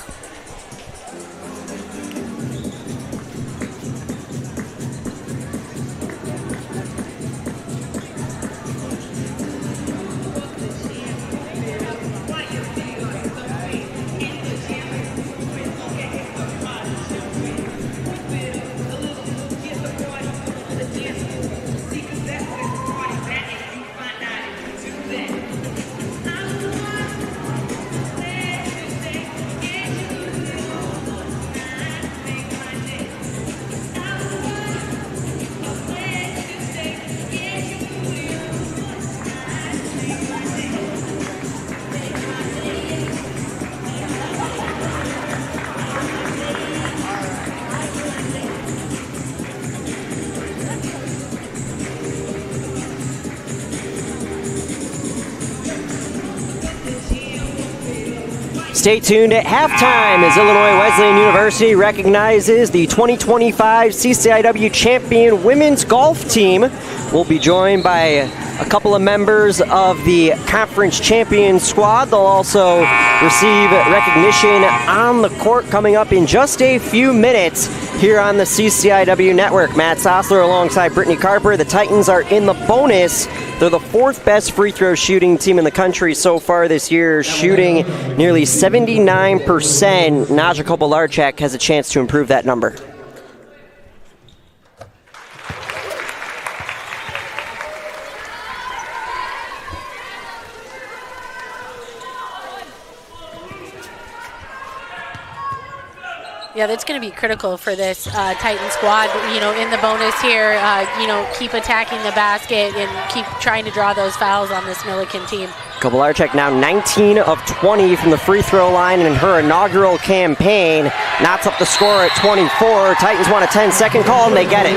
Stay tuned at halftime as Illinois Wesleyan University recognizes the 2025 CCIW champion women's golf team. We'll be joined by a couple of members of the conference champion squad. They'll also receive recognition on the court coming up in just a few minutes here on the CCIW Network. Matt Sosler alongside Brittany Carper. The Titans are in the bonus. They're the fourth best free throw shooting team in the country so far this year, shooting nearly 79%. Naja Kobalarchak has a chance to improve that number. Yeah, that's going to be critical for this Titan squad, in the bonus here, keep attacking the basket and keep trying to draw those fouls on this Millikin team. Kobalarchak now 19 of 20 from the free throw line in her inaugural campaign. Knots up the score at 24. Titans want a 10-second call, and they get it.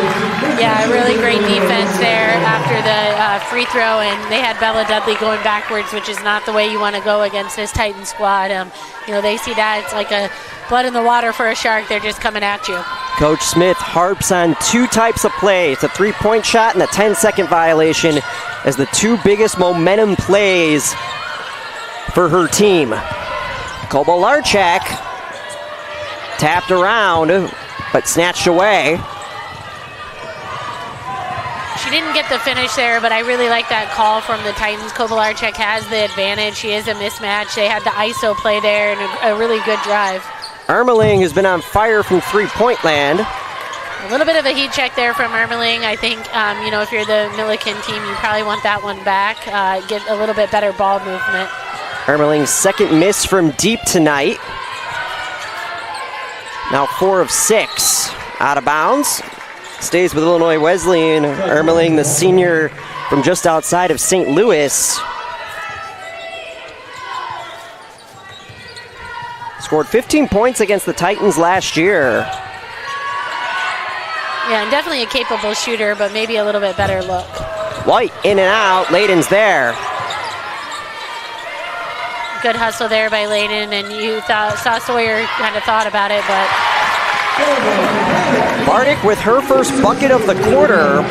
Yeah, really great defense there after the free throw, and they had Bella Dudley going backwards, which is not the way you want to go against this Titan squad. They see that. It's like a blood in the water for a shark. They're just coming at you. Coach Smith harps on two types of plays, a three-point shot and a 10-second violation, as the two biggest momentum plays for her team. Kobalarchak tapped around, but snatched away. She didn't get the finish there, but I really like that call from the Titans. Kobalarchak has the advantage. She is a mismatch. They had the ISO play there and a really good drive. Ermeling has been on fire from three-point land. A little bit of a heat check there from Ermeling. I think, if you're the Millikin team, you probably want that one back, get a little bit better ball movement. Ermeling's second miss from deep tonight. Now 4 of 6 out of bounds. Stays with Illinois Wesleyan. Ermeling, the senior from just outside of St. Louis. Scored 15 points against the Titans last year. Yeah, and definitely a capable shooter, but maybe a little bit better look. White in and out. Layden's there. Good hustle there by Layden, and you saw Sawyer kind of thought about it, but... Bardick with her first bucket of the quarter.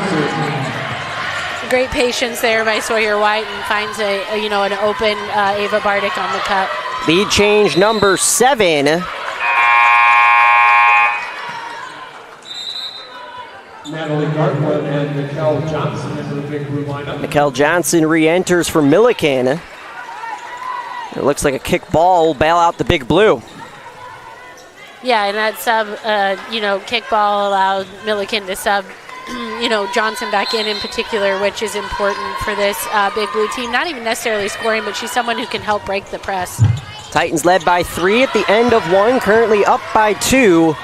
great patience there by Sawyer White and finds an open Ava Bardick on the cut. Lead change number 7. Natalie Gartwood and Mikkel Johnson into the big blue lineup. Mikkel Johnson re-enters for Millikin. It looks like a kick ball will bail out the big blue. Yeah, and that sub, kickball allowed Millikin to sub, Johnson back in particular, which is important for this big blue team. Not even necessarily scoring, but she's someone who can help break the press. Titans led by 3 at the end of 1, currently up by 2.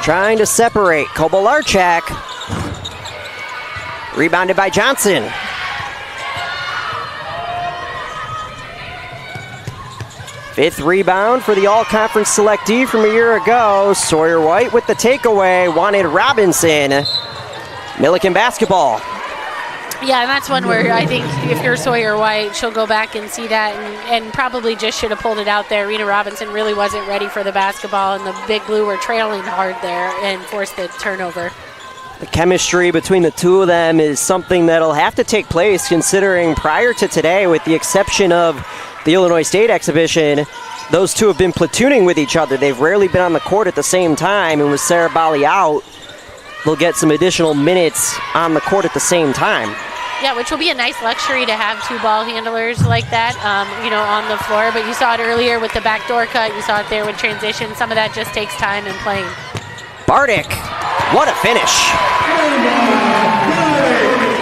Trying to separate. Kobolarchak. Rebounded by Johnson. Fifth rebound for the all-conference selectee from a year ago. Sawyer White with the takeaway. Wanted Robinson. Millikin basketball. Yeah, and that's one where I think if you're Sawyer White, she'll go back and see that and probably just should have pulled it out there. Rena Robinson really wasn't ready for the basketball, and the Big Blue were trailing hard there and forced the turnover. The chemistry between the two of them is something that'll have to take place, considering prior to today, with the exception of the Illinois State exhibition, those two have been platooning with each other. They've rarely been on the court at the same time, and with Sarah Bali out, they'll get some additional minutes on the court at the same time. Yeah, which will be a nice luxury to have 2 ball handlers like that, on the floor. But you saw it earlier with the backdoor cut. You saw it there with transition. Some of that just takes time and playing. Bardick, what a finish.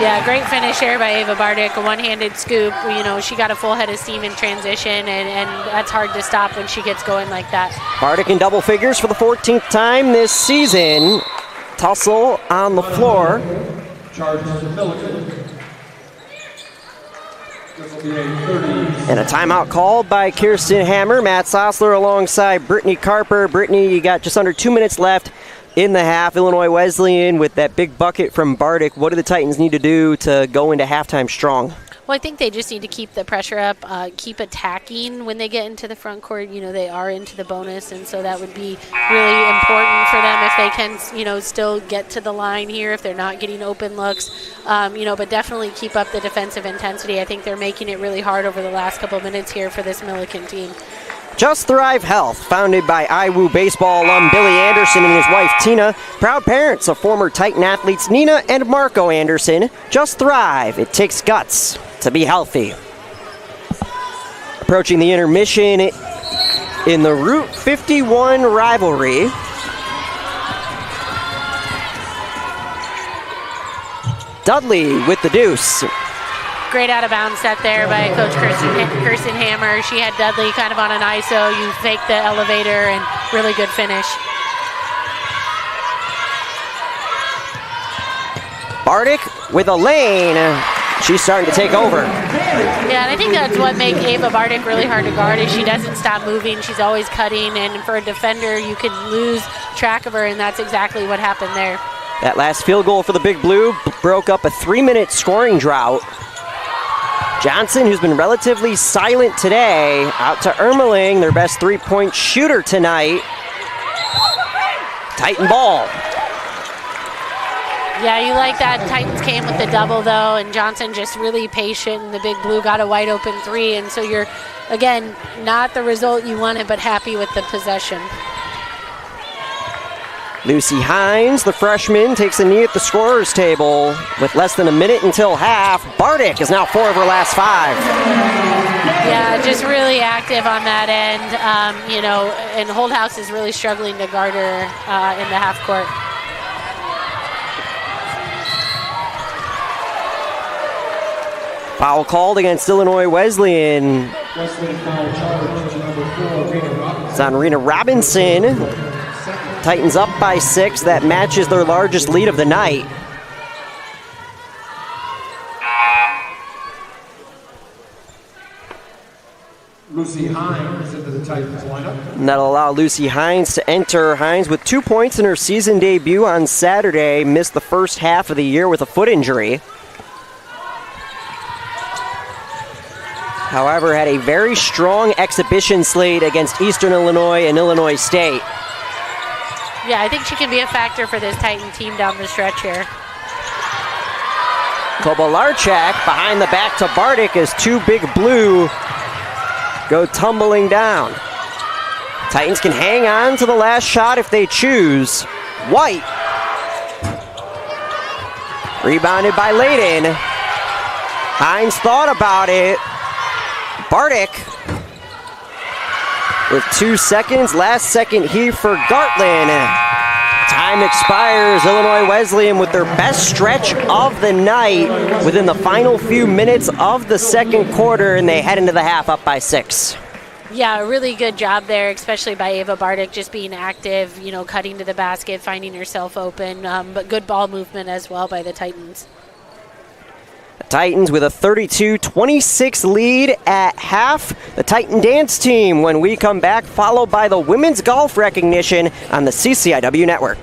Yeah, great finish there by Ava Bardick. A one-handed scoop. She got a full head of steam in transition, and that's hard to stop when she gets going like that. Bardick in double figures for the 14th time this season. Tussle on the floor. Charges to Millikin. And a timeout called by Kirsten Hammer. Matt Sosler alongside Brittany Carper. Brittany, you got just under 2 minutes left in the half. Illinois Wesleyan with that big bucket from Bardick. What do the Titans need to do to go into halftime strong? Well, I think they just need to keep the pressure up, keep attacking when they get into the front court. They are into the bonus, and so that would be really important for them if they can, still get to the line here if they're not getting open looks. But definitely keep up the defensive intensity. I think they're making it really hard over the last couple minutes here for this Millikin team. Just Thrive Health, founded by IWU baseball alum Billy Anderson and his wife Tina, proud parents of former Titan athletes Nina and Marco Anderson. Just Thrive, it takes guts to be healthy. Approaching the intermission in the Route 51 rivalry. Dudley with the deuce. Great out-of-bounds set there by Coach Kirsten Hammer. She had Dudley kind of on an ISO. You fake the elevator, and really good finish. Bardick with a lane. She's starting to take over. Yeah, and I think that's what makes Ava Bardick really hard to guard is she doesn't stop moving. She's always cutting, and for a defender, you can lose track of her, and that's exactly what happened there. That last field goal for the Big Blue broke up a 3-minute scoring drought. Johnson, who's been relatively silent today, out to Ermeling, their best three-point shooter tonight. Titan ball. Yeah, you like that. Titans came with the double, though, and Johnson just really patient, and the Big Blue got a wide-open 3, and so you're, again, not the result you wanted, but happy with the possession. Lucy Hines, the freshman, takes a knee at the scorer's table with less than a minute until half. Bardick is now 4 of her last 5. Yeah, just really active on that end, and Holdhouse is really struggling to guard her in the half court. Foul called against Illinois Wesleyan. Wesleyan foul charge to number 4, Rena Robinson. It's on Rena Robinson. Titans up by 6. That matches their largest lead of the night. Lucy Hines into the Titans lineup. And that'll allow Lucy Hines to enter. Hines with 2 points in her season debut on Saturday. Missed the first half of the year with a foot injury. However, had a very strong exhibition slate against Eastern Illinois and Illinois State. Yeah, I think she can be a factor for this Titan team down the stretch here. Kobalarchak behind the back to Bardick as two big blue go tumbling down. Titans can hang on to the last shot if they choose. White. Rebounded by Layden. Hines thought about it. Bardick with 2 seconds. Last second here for Gartland. Time expires. Illinois Wesleyan with their best stretch of the night within the final few minutes of the second quarter, and they head into the half up by 6. Yeah, a really good job there, especially by Ava Bardick, just being active, cutting to the basket, finding herself open, but good ball movement as well by the Titans. The Titans with a 32-26 lead at half. The Titan dance team when we come back, followed by the women's golf recognition on the CCIW network.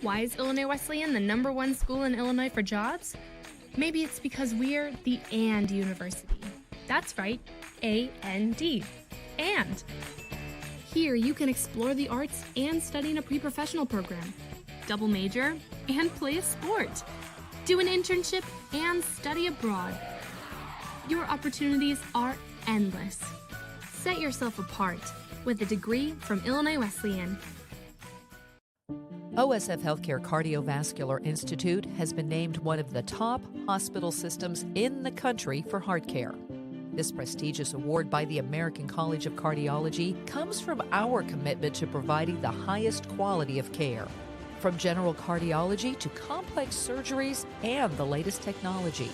Why is Illinois Wesleyan the #1 school in Illinois for jobs? Maybe it's because we're the AND University. That's right, A-N-D. And here you can explore the arts and study in a pre-professional program, double major, and play a sport, do an internship, and study abroad. Your opportunities are endless. Set yourself apart with a degree from Illinois Wesleyan. OSF Healthcare Cardiovascular Institute has been named one of the top hospital systems in the country for heart care. This prestigious award by the American College of Cardiology comes from our commitment to providing the highest quality of care, from general cardiology to complex surgeries and the latest technology.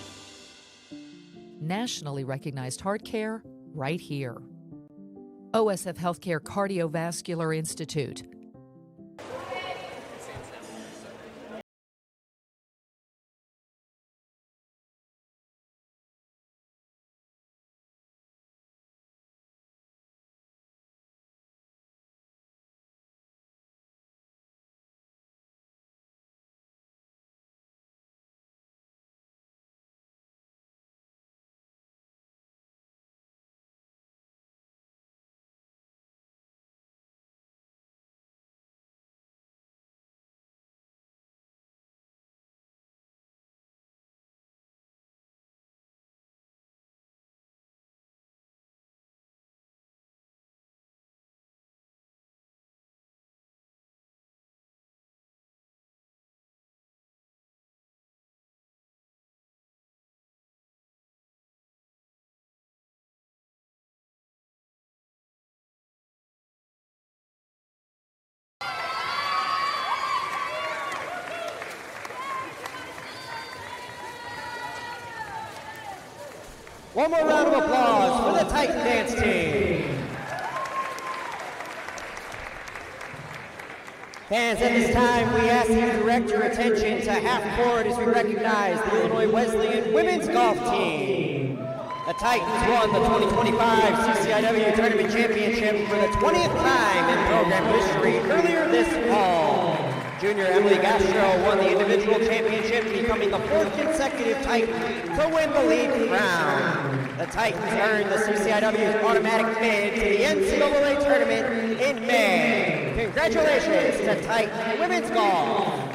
Nationally recognized heart care right here. OSF Healthcare Cardiovascular Institute. One more round of applause for the Titan dance team. Fans, at this time, we ask you to direct your attention to half court as we recognize the Illinois Wesleyan women's golf team. The Titans won the 2025 CCIW Tournament Championship for the 20th time in program history earlier this fall. Junior Emily Gastro won the individual championship, becoming the 4th consecutive Titan to win the league crown. The Titans earned the CCIW's automatic bid to the NCAA tournament in May. Congratulations to Titan Women's Golf.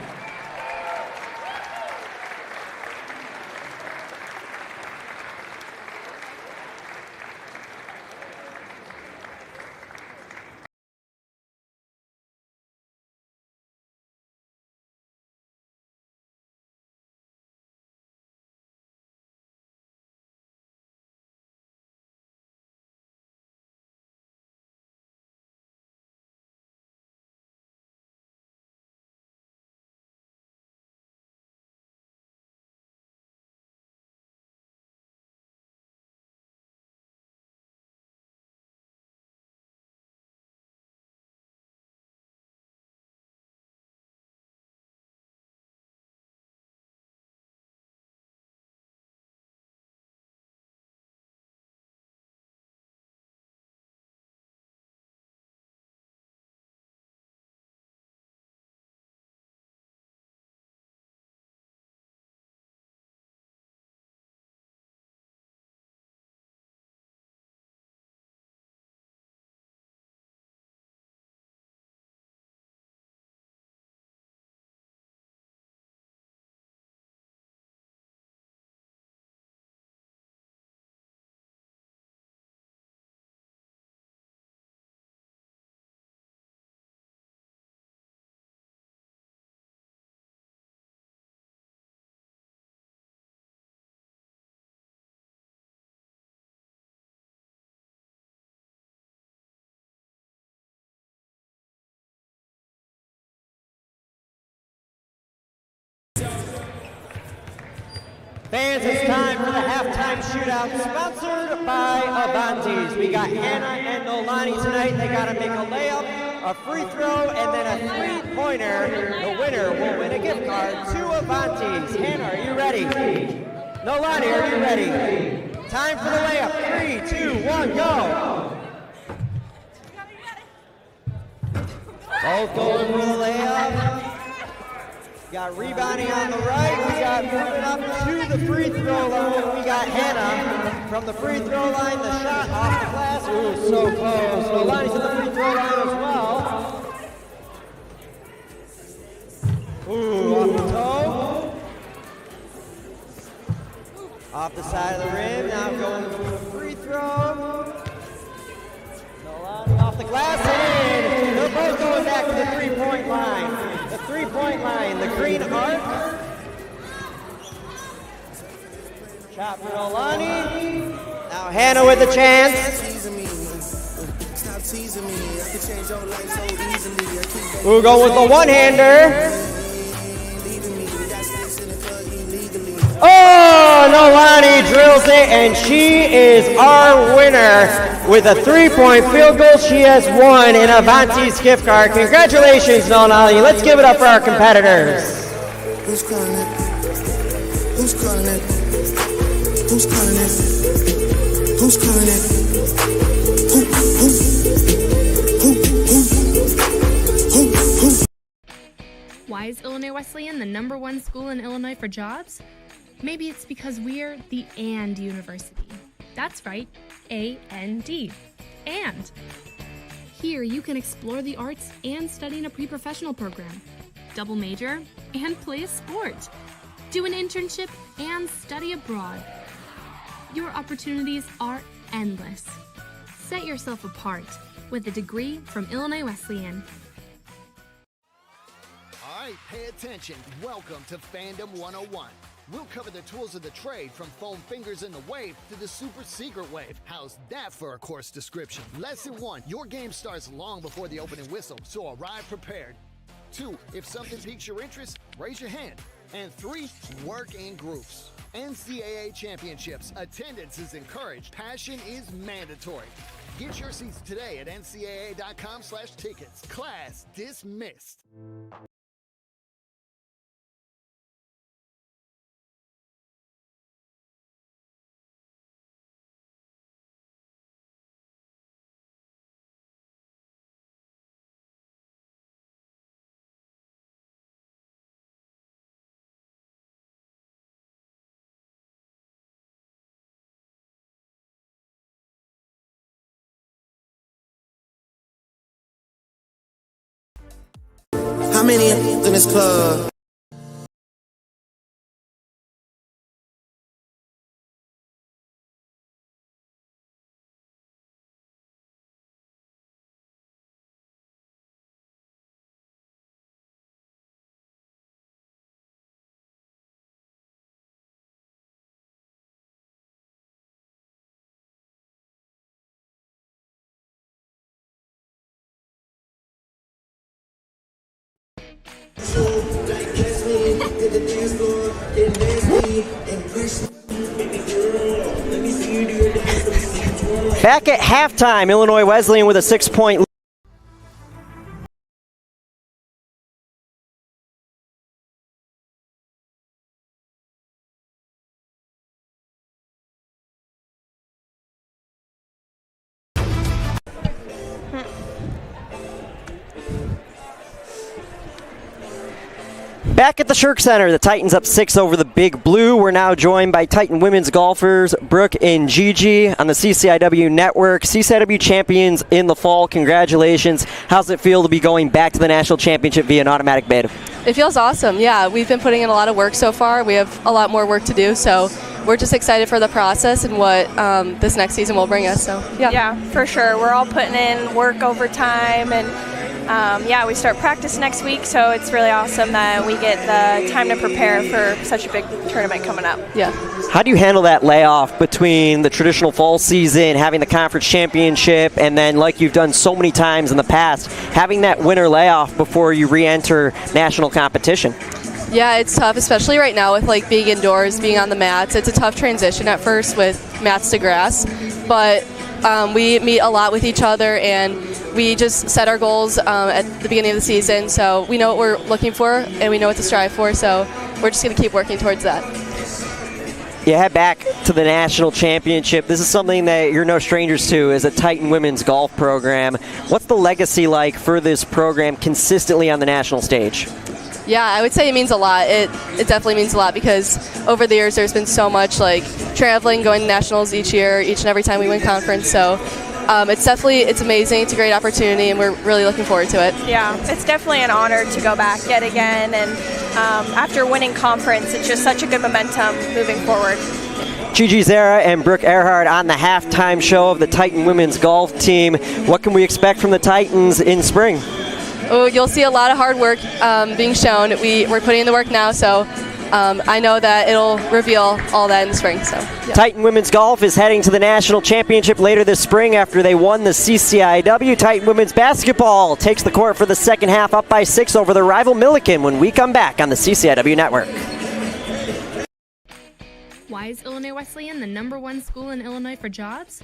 Fans, it's time for the halftime shootout sponsored by Avanti's. We got Hannah and Nolani tonight. They got to make a layup, a free throw, and then a three-pointer. The winner will win a gift card to Avanti's. Hannah, are you ready? Nolani, are you ready? Time for the layup. 3, 2, 1, go. Both going for the layup. Got rebounding on the right. We got moving up to the free throw line. We got Hannah from the free throw line. The shot off the glass. Ooh, so close. Nolani's at the free throw line as well. Ooh, off the toe. Off the side of the rim. Now going for the free throw. Nolani off the glass and in. They're both going back to the three-point line. The three-point line, the green arc. Shot for Nolani. Now Hannah with the chance. We'll go with the one-hander. Oh, Nolani drills it, and she is our winner. With a three-point field goal, she has won an Avanti's gift card. Congratulations, Nolani. Let's give it up for our competitors. Who's calling it? Who's calling it? Who's calling it? Who's calling it? Who? Why is Illinois Wesleyan the #1 school in Illinois for jobs? Maybe it's because we're the AND University. That's right, A-N-D. And here you can explore the arts and study in a pre-professional program, double major, and play a sport, do an internship, and study abroad. Your opportunities are endless. Set yourself apart with a degree from Illinois Wesleyan. All right, pay attention. Welcome to Fandom 101. We'll cover the tools of the trade from foam fingers in the wave to the super secret wave. How's that for a course description? Lesson 1, your game starts long before the opening whistle, so arrive prepared. 2, if something piques your interest, raise your hand. And 3, work in groups. NCAA championships, attendance is encouraged, passion is mandatory. Get your seats today at ncaa.com/tickets. Class dismissed. How many in this club? Back at halftime, Illinois Wesleyan with a 6-point lead. Back at the Shirk Center, the Titans up 6 over the Big Blue. We're now joined by Titan women's golfers Brooke and Gigi on the CCIW network. CCIW champions in the fall. Congratulations. How's it feel to be going back to the national championship via an automatic bid? It feels awesome. Yeah, we've been putting in a lot of work so far. We have a lot more work to do, so we're just excited for the process and what this next season will bring us. So yeah, for sure. We're all putting in work overtime, and we start practice next week, so it's really awesome that we get the time to prepare for such a big tournament coming up. Yeah. How do you handle that layoff between the traditional fall season, having the conference championship, and then, like you've done so many times in the past, having that winter layoff before you re-enter national competition? Yeah, it's tough, especially right now with like being indoors, being on the mats. It's a tough transition at first with mats to grass, but we meet a lot with each other and we just set our goals at the beginning of the season, so we know what we're looking for and we know what to strive for, so we're just going to keep working towards that. You head back to the national championship. This is something that you're no strangers to as a Titan women's golf program. What's the legacy like for this program consistently on the national stage? Yeah, I would say it means a lot. It definitely means a lot because over the years there's been so much like traveling, going to nationals each year, each and every time we win conference. So it's amazing. It's a great opportunity, and we're really looking forward to it. Yeah, it's definitely an honor to go back yet again. And after winning conference, it's just such a good momentum moving forward. Gigi Zara and Brooke Earhart on the halftime show of the Titan women's golf team. What can we expect from the Titans in spring? Oh, you'll see a lot of hard work being shown. We're putting in the work now, so I know that it'll reveal all that in the spring. So, yeah. Titan women's golf is heading to the national championship later this spring after they won the CCIW. Titan women's basketball takes the court for the second half, up by 6 over their rival Millikin when we come back on the CCIW network. Why is Illinois Wesleyan the #1 school in Illinois for jobs?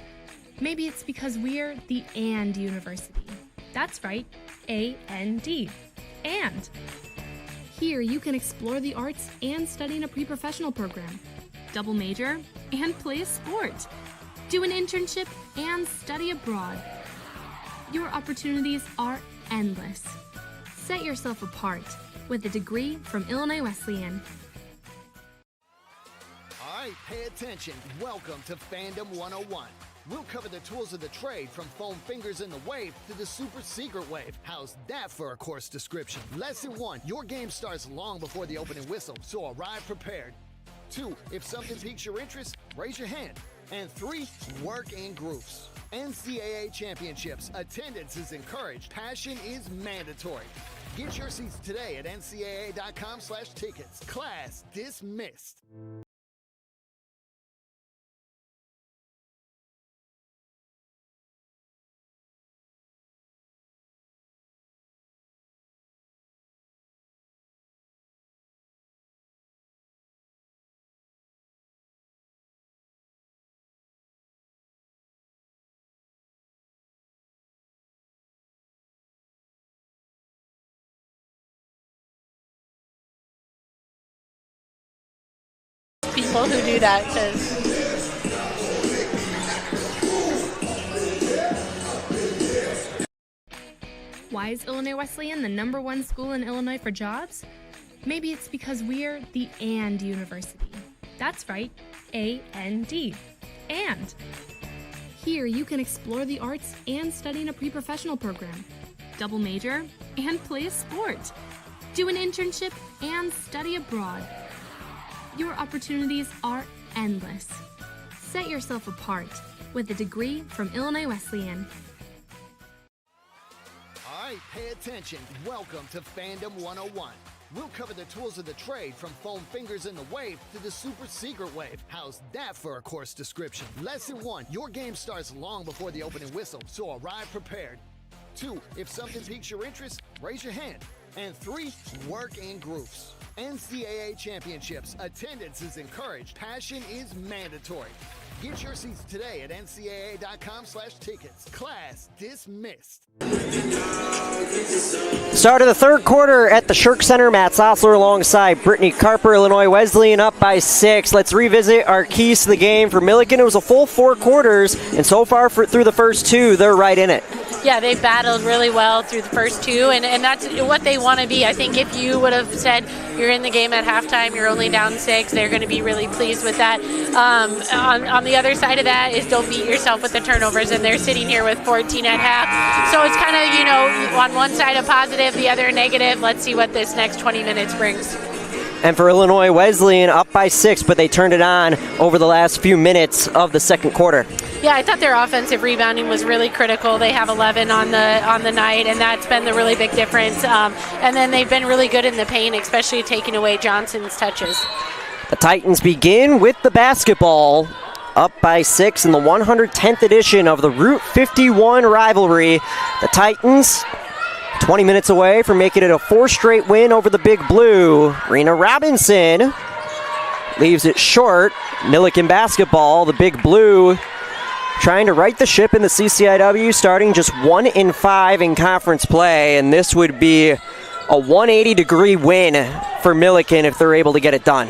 Maybe it's because we're the AND University. That's right, A-N-D. And here you can explore the arts and study in a pre-professional program, double major, and play a sport, do an internship, and study abroad. Your opportunities are endless. Set yourself apart with a degree from Illinois Wesleyan. All right, pay attention. Welcome to Fandom 101. We'll cover the tools of the trade from foam fingers in the wave to the super secret wave. How's that for a course description? Lesson 1, your game starts long before the opening whistle, so arrive prepared. 2, if something piques your interest, raise your hand. And 3, work in groups. NCAA championships, attendance is encouraged, passion is mandatory. Get your seats today at ncaa.com/tickets. Class dismissed. People who do that, because why is Illinois Wesleyan the #1 school in Illinois for jobs? Maybe it's because we're the AND University. That's right, A-N-D. And here you can explore the arts and study in a pre-professional program, double major, and play a sport, do an internship, and study abroad. Your opportunities are endless. Set yourself apart with a degree from Illinois Wesleyan. All right, pay attention. Welcome to Fandom 101. We'll cover the tools of the trade from foam fingers in the wave to the super secret wave. How's that for a course description? Lesson 1, your game starts long before the opening whistle, so arrive prepared. 2, if something piques your interest, raise your hand. And 3, work in groups. NCAA championships, attendance is encouraged, passion is mandatory. Get your seats today at ncaa.com/tickets. Class dismissed. Start of the third quarter at the Shirk Center. Matt Sosler alongside Brittany Carper. Illinois Wesleyan up by 6. Let's revisit our keys to the game for Millikin. It was a full 4 quarters, and so far through the first 2, they're right in it. Yeah, they battled really well through the first 2, and that's what they want to be. I think if you would have said you're in the game at halftime, you're only down 6, they're going to be really pleased with that. On the other side of that is don't beat yourself with the turnovers, and they're sitting here with 14 at half. So it's kind of, on one side a positive, the other a negative. Let's see what this next 20 minutes brings. And for Illinois Wesleyan, up by 6, but they turned it on over the last few minutes of the second quarter. Yeah, I thought their offensive rebounding was really critical. They have 11 on the night, and that's been the really big difference. And then they've been really good in the paint, especially taking away Johnson's touches. The Titans begin with the basketball, up by 6 in the 110th edition of the Route 51 rivalry. The Titans 20 minutes away from making it a 4th straight win over the Big Blue. Rena Robinson leaves it short. Millikin basketball, the Big Blue trying to right the ship in the CCIW, starting just 1-5 in conference play, and this would be a 180-degree win for Millikin if they're able to get it done.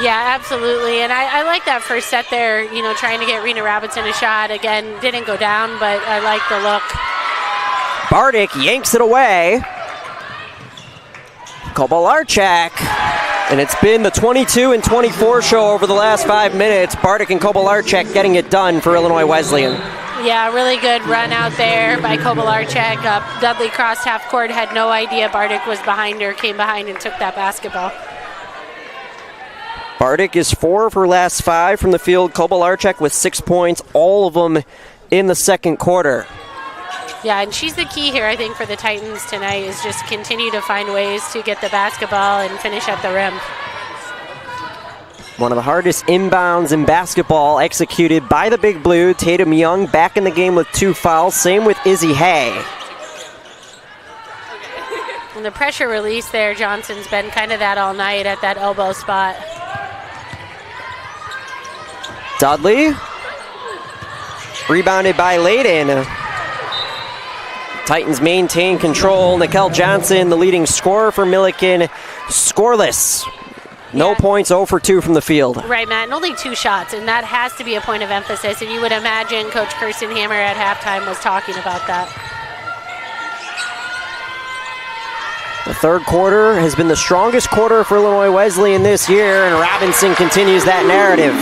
Yeah, absolutely, and I like that first set there, trying to get Rena Robinson a shot. Again, didn't go down, but I like the look. Bardick yanks it away. Kobalarchak. And it's been the 22 and 24 show over the last 5 minutes. Bardick and Kobalarchak getting it done for Illinois Wesleyan. Yeah, really good run out there by Kobalarchak. Dudley crossed half court, had no idea Bardick was behind her, came behind and took that basketball. Bardick is 4 for last 5 from the field. Kobalarchak with 6 points, all of them in the second quarter. Yeah, and she's the key here, I think, for the Titans tonight, is just continue to find ways to get the basketball and finish at the rim. One of the hardest inbounds in basketball executed by the Big Blue. Tatum Young back in the game with 2 fouls. Same with Izzy Hay. And the pressure release there, Johnson's been kind of that all night at that elbow spot. Dudley. Rebounded by Layden. Titans maintain control. Nickel Johnson, the leading scorer for Millikin, scoreless. No points, 0 for 2 from the field. Right, Matt, and only 2 shots, and that has to be a point of emphasis. And you would imagine Coach Kirsten Hammer at halftime was talking about that. The third quarter has been the strongest quarter for Illinois Wesleyan this year, and Robinson continues that narrative.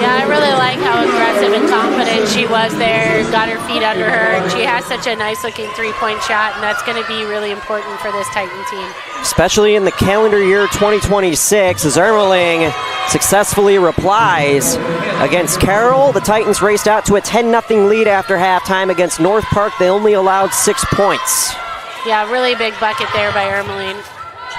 Yeah, I really like how aggressive and confident she was there, got her feet under her, and she has such a nice-looking three-point shot, and that's going to be really important for this Titan team. Especially in the calendar year 2026, as Ermeling successfully replies against Carroll. The Titans raced out to a 10-0 lead after halftime against North Park. They only allowed 6 points. Yeah, really big bucket there by Ermeling.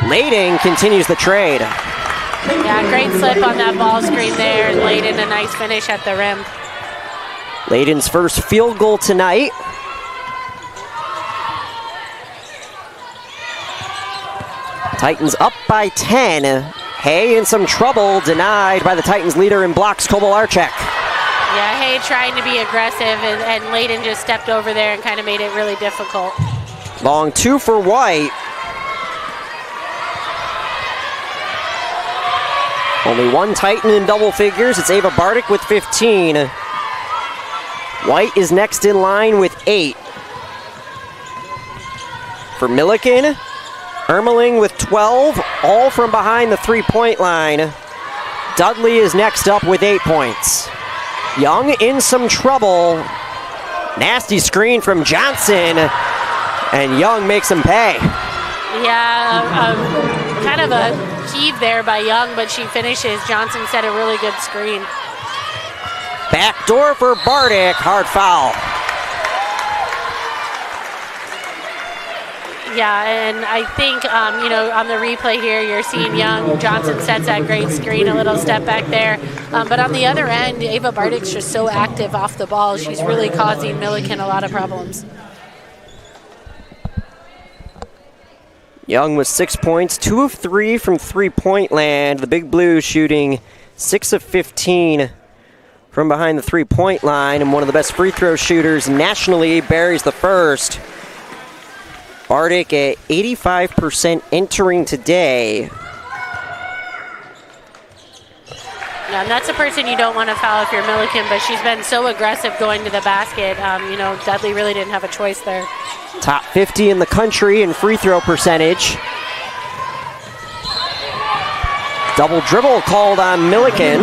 Layden continues the trade. Yeah, great slip on that ball screen there, and Layden a nice finish at the rim. Layden's first field goal tonight. Titans up by 10. Hay in some trouble, denied by the Titans leader in blocks, Kobalarchak. Yeah, Hay trying to be aggressive, and Layden just stepped over there and kind of made it really difficult. Long 2 for White. Only one Titan in double figures. It's Ava Bardick with 15. White is next in line with 8. For Millikin, Ermeling with 12, all from behind the three-point line. Dudley is next up with 8 points. Young in some trouble. Nasty screen from Johnson, and Young makes him pay. Yeah, kind of a heave there by Young, but she finishes. Johnson set a really good screen. Backdoor for Bardick, hard foul. Yeah, and I think, on the replay here, you're seeing Young. Johnson sets that great screen, a little step back there. But on the other end, Ava Bardick's just so active off the ball. She's really causing Millikin a lot of problems. Young with 6 points, 2 of 3 from three-point land. The Big Blue shooting 6 of 15 from behind the three-point line, and one of the best free throw shooters nationally buries the first. Bardick at 85% entering today. Yeah, and that's a person you don't want to foul if you're Millikin, but she's been so aggressive going to the basket. Dudley really didn't have a choice there. Top 50 in the country in free throw percentage. Double dribble called on Millikin.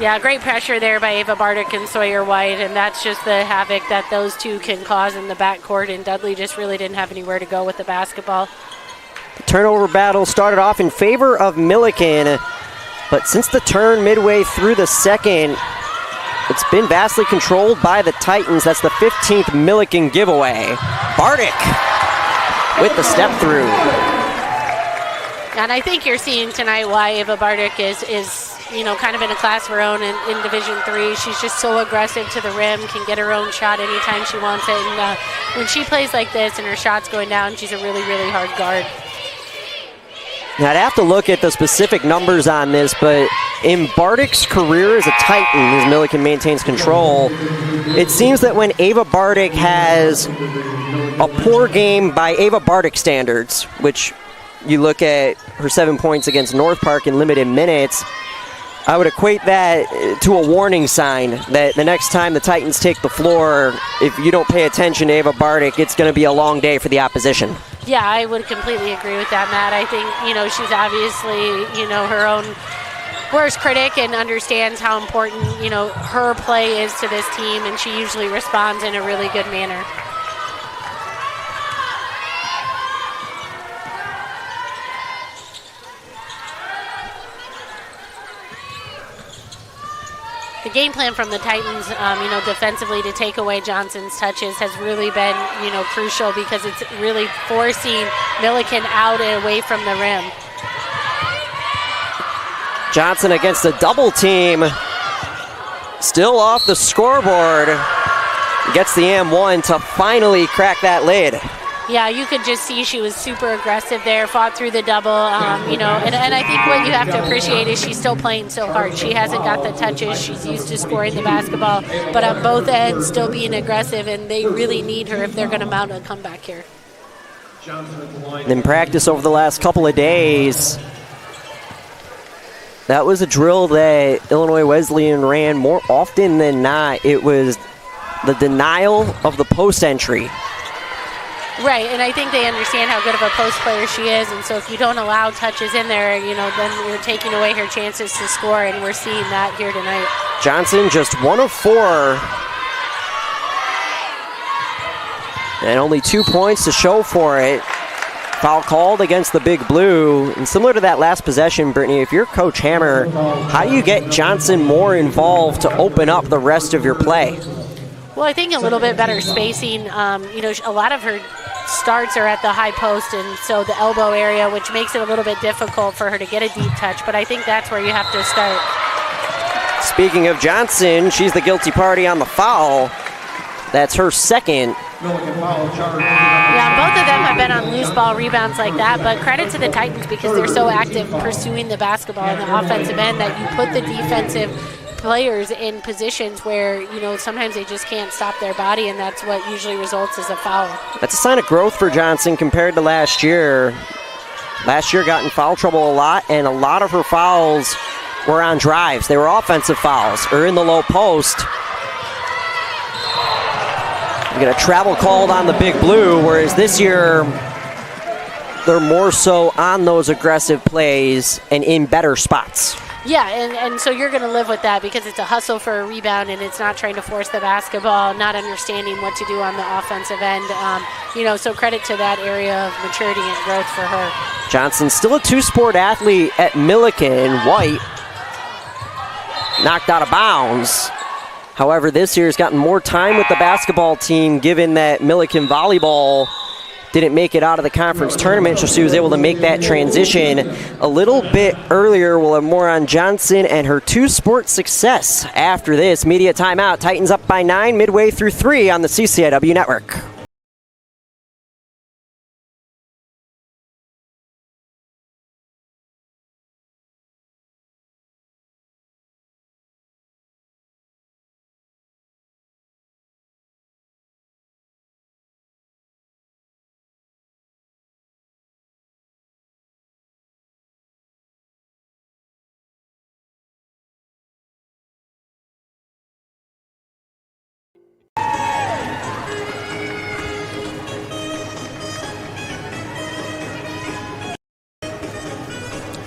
Yeah, great pressure there by Ava Bardick and Sawyer White, and that's just the havoc that those two can cause in the backcourt, and Dudley just really didn't have anywhere to go with the basketball. The turnover battle started off in favor of Millikin, but since the turn midway through the second, it's been vastly controlled by the Titans. That's the 15th Millikin giveaway. Bardick with the step through. And I think you're seeing tonight why Ava Bardick is kind of in a class of her own in Division III. She's just so aggressive to the rim, can get her own shot anytime she wants it. And when she plays like this and her shot's going down, she's a really, really hard guard. Now, I'd have to look at the specific numbers on this, but in Bardick's career as a Titan, as Millikin maintains control, it seems that when Ava Bardick has a poor game by Ava Bardick standards, which you look at her 7 points against North Park in limited minutes, I would equate that to a warning sign that the next time the Titans take the floor, if you don't pay attention to Ava Bardick, it's going to be a long day for the opposition. Yeah, I would completely agree with that, Matt. I think, she's obviously, her own worst critic and understands how important, her play is to this team, and she usually responds in a really good manner. The game plan from the Titans, defensively to take away Johnson's touches has really been, crucial because it's really forcing Millikin out and away from the rim. Johnson against a double team. Still off the scoreboard. Gets the M1 to finally crack that lid. Yeah, you could just see she was super aggressive there, fought through the double, and I think what you have to appreciate is she's still playing so hard. She hasn't got the touches. She's used to scoring the basketball, but on both ends still being aggressive, and they really need her if they're going to mount a comeback here. In practice over the last couple of days, that was a drill that Illinois Wesleyan ran more often than not. It was the denial of the post entry. Right, and I think they understand how good of a post player she is, and so if you don't allow touches in there, then you're taking away her chances to score, and we're seeing that here tonight. Johnson just 1 of 4. And only 2 points to show for it. Foul called against the Big Blue. And similar to that last possession, Brittany, if you're Coach Hammer, how do you get Johnson more involved to open up the rest of your play? Well, I think a little bit better spacing. A lot of her starts are at the high post, and so the elbow area, which makes it a little bit difficult for her to get a deep touch, but I think that's where you have to start. Speaking of Johnson, she's the guilty party on the foul. That's her second. Yeah, both of them have been on loose ball rebounds like that, but credit to the Titans because they're so active pursuing the basketball in the offensive end that you put the defensive players in positions where, sometimes they just can't stop their body, and that's what usually results as a foul. That's a sign of growth for Johnson compared to last year. Last year got in foul trouble a lot, and a lot of her fouls were on drives. They were offensive fouls or in the low post. You get a travel called on the Big Blue, whereas this year they're more so on those aggressive plays and in better spots. Yeah, and so you're going to live with that because it's a hustle for a rebound, and it's not trying to force the basketball, not understanding what to do on the offensive end. So credit to that area of maturity and growth for her. Johnson still a two-sport athlete at Millikin. White knocked out of bounds. However, this year has gotten more time with the basketball team, given that Millikin volleyball didn't make it out of the conference tournament, so she was able to make that transition a little bit earlier. We'll have more on Johnson and her two-sport success after this media timeout. Titans up by 9 midway through 3 on the CCIW Network.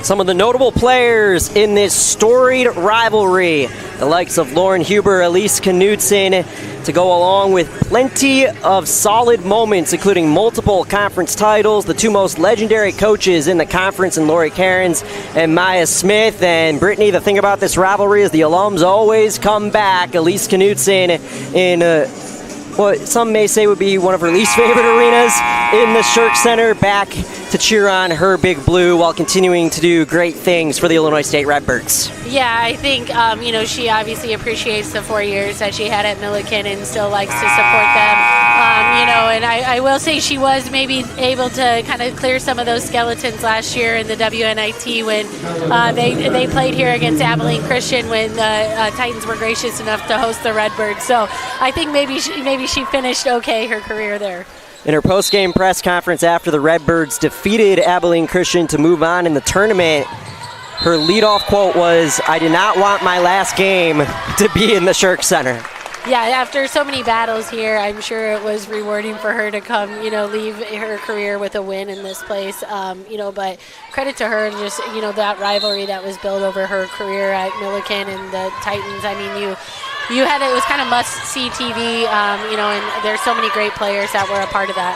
Some of the notable players in this storied rivalry, the likes of Lauren Huber, Elise Knudsen, to go along with plenty of solid moments, including multiple conference titles, the two most legendary coaches in the conference in Lori Cairns and Maya Smith. And Brittany, the thing about this rivalry is the alums always come back. Elise Knudsen in what some may say would be one of her least favorite arenas in the Shirk Center, back to cheer on her Big Blue while continuing to do great things for the Illinois State Redbirds. Yeah, I think, she obviously appreciates the 4 years that she had at Millikin and still likes to support them. And I will say she was maybe able to kind of clear some of those skeletons last year in the WNIT when they played here against Abilene Christian when the Titans were gracious enough to host the Redbirds. So I think maybe she finished okay her career there. In her post-game press conference after the Redbirds defeated Abilene Christian to move on in the tournament, her leadoff quote was, "I did not want my last game to be in the Shirk Center." Yeah, after so many battles here, I'm sure it was rewarding for her to come, leave her career with a win in this place. But credit to her, just, that rivalry that was built over her career at Millikin and the Titans. I mean, you had it was kind of must-see TV, and there's so many great players that were a part of that.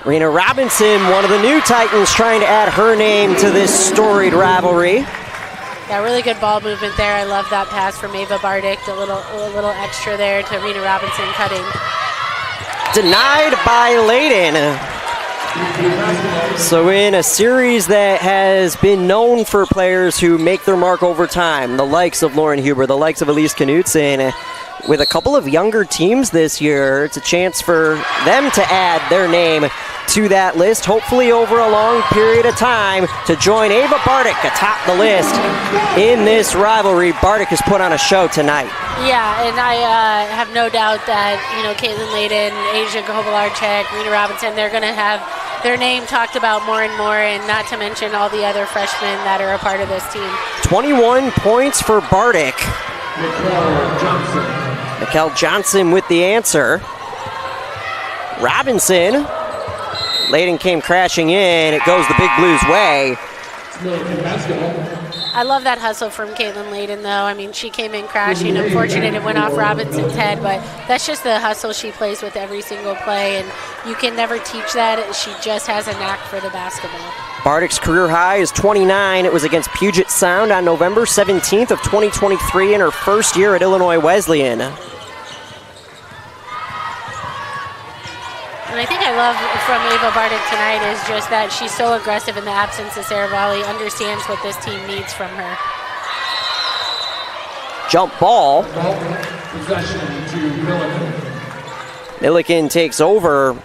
Rena Robinson, one of the new Titans, trying to add her name to this storied rivalry. Yeah, really good ball movement there. I love that pass from Ava Bardick, a little extra there to Rena Robinson cutting. Denied by Layden. So in a series that has been known for players who make their mark over time, the likes of Lauren Huber, the likes of Elise Knudsen, with a couple of younger teams this year, it's a chance for them to add their name to that list, hopefully over a long period of time, to join Ava Bardick atop the list in this rivalry. Bardick has put on a show tonight. Yeah, and I have no doubt that, Caitlin Layden, Asia Kovalarczyk, Rena Robinson, they're going to have their name talked about more and more, and not to mention all the other freshmen that are a part of this team. 21 points for Bardick. Mikkel Johnson with the answer. Robinson. Layden came crashing in. It goes the Big Blues' way. I love that hustle from Caitlin Layden, though. I mean, she came in crashing. Unfortunate it went off Robinson's head, but that's just the hustle she plays with every single play, and you can never teach that. She just has a knack for the basketball. Bardick's career high is 29. It was against Puget Sound on November 17th of 2023 in her first year at Illinois Wesleyan. And I think I love from Ava Bardick tonight is just that she's so aggressive in the absence of Sarah Volley, understands what this team needs from her. Jump ball. Possession to Millikin. Millikin takes over,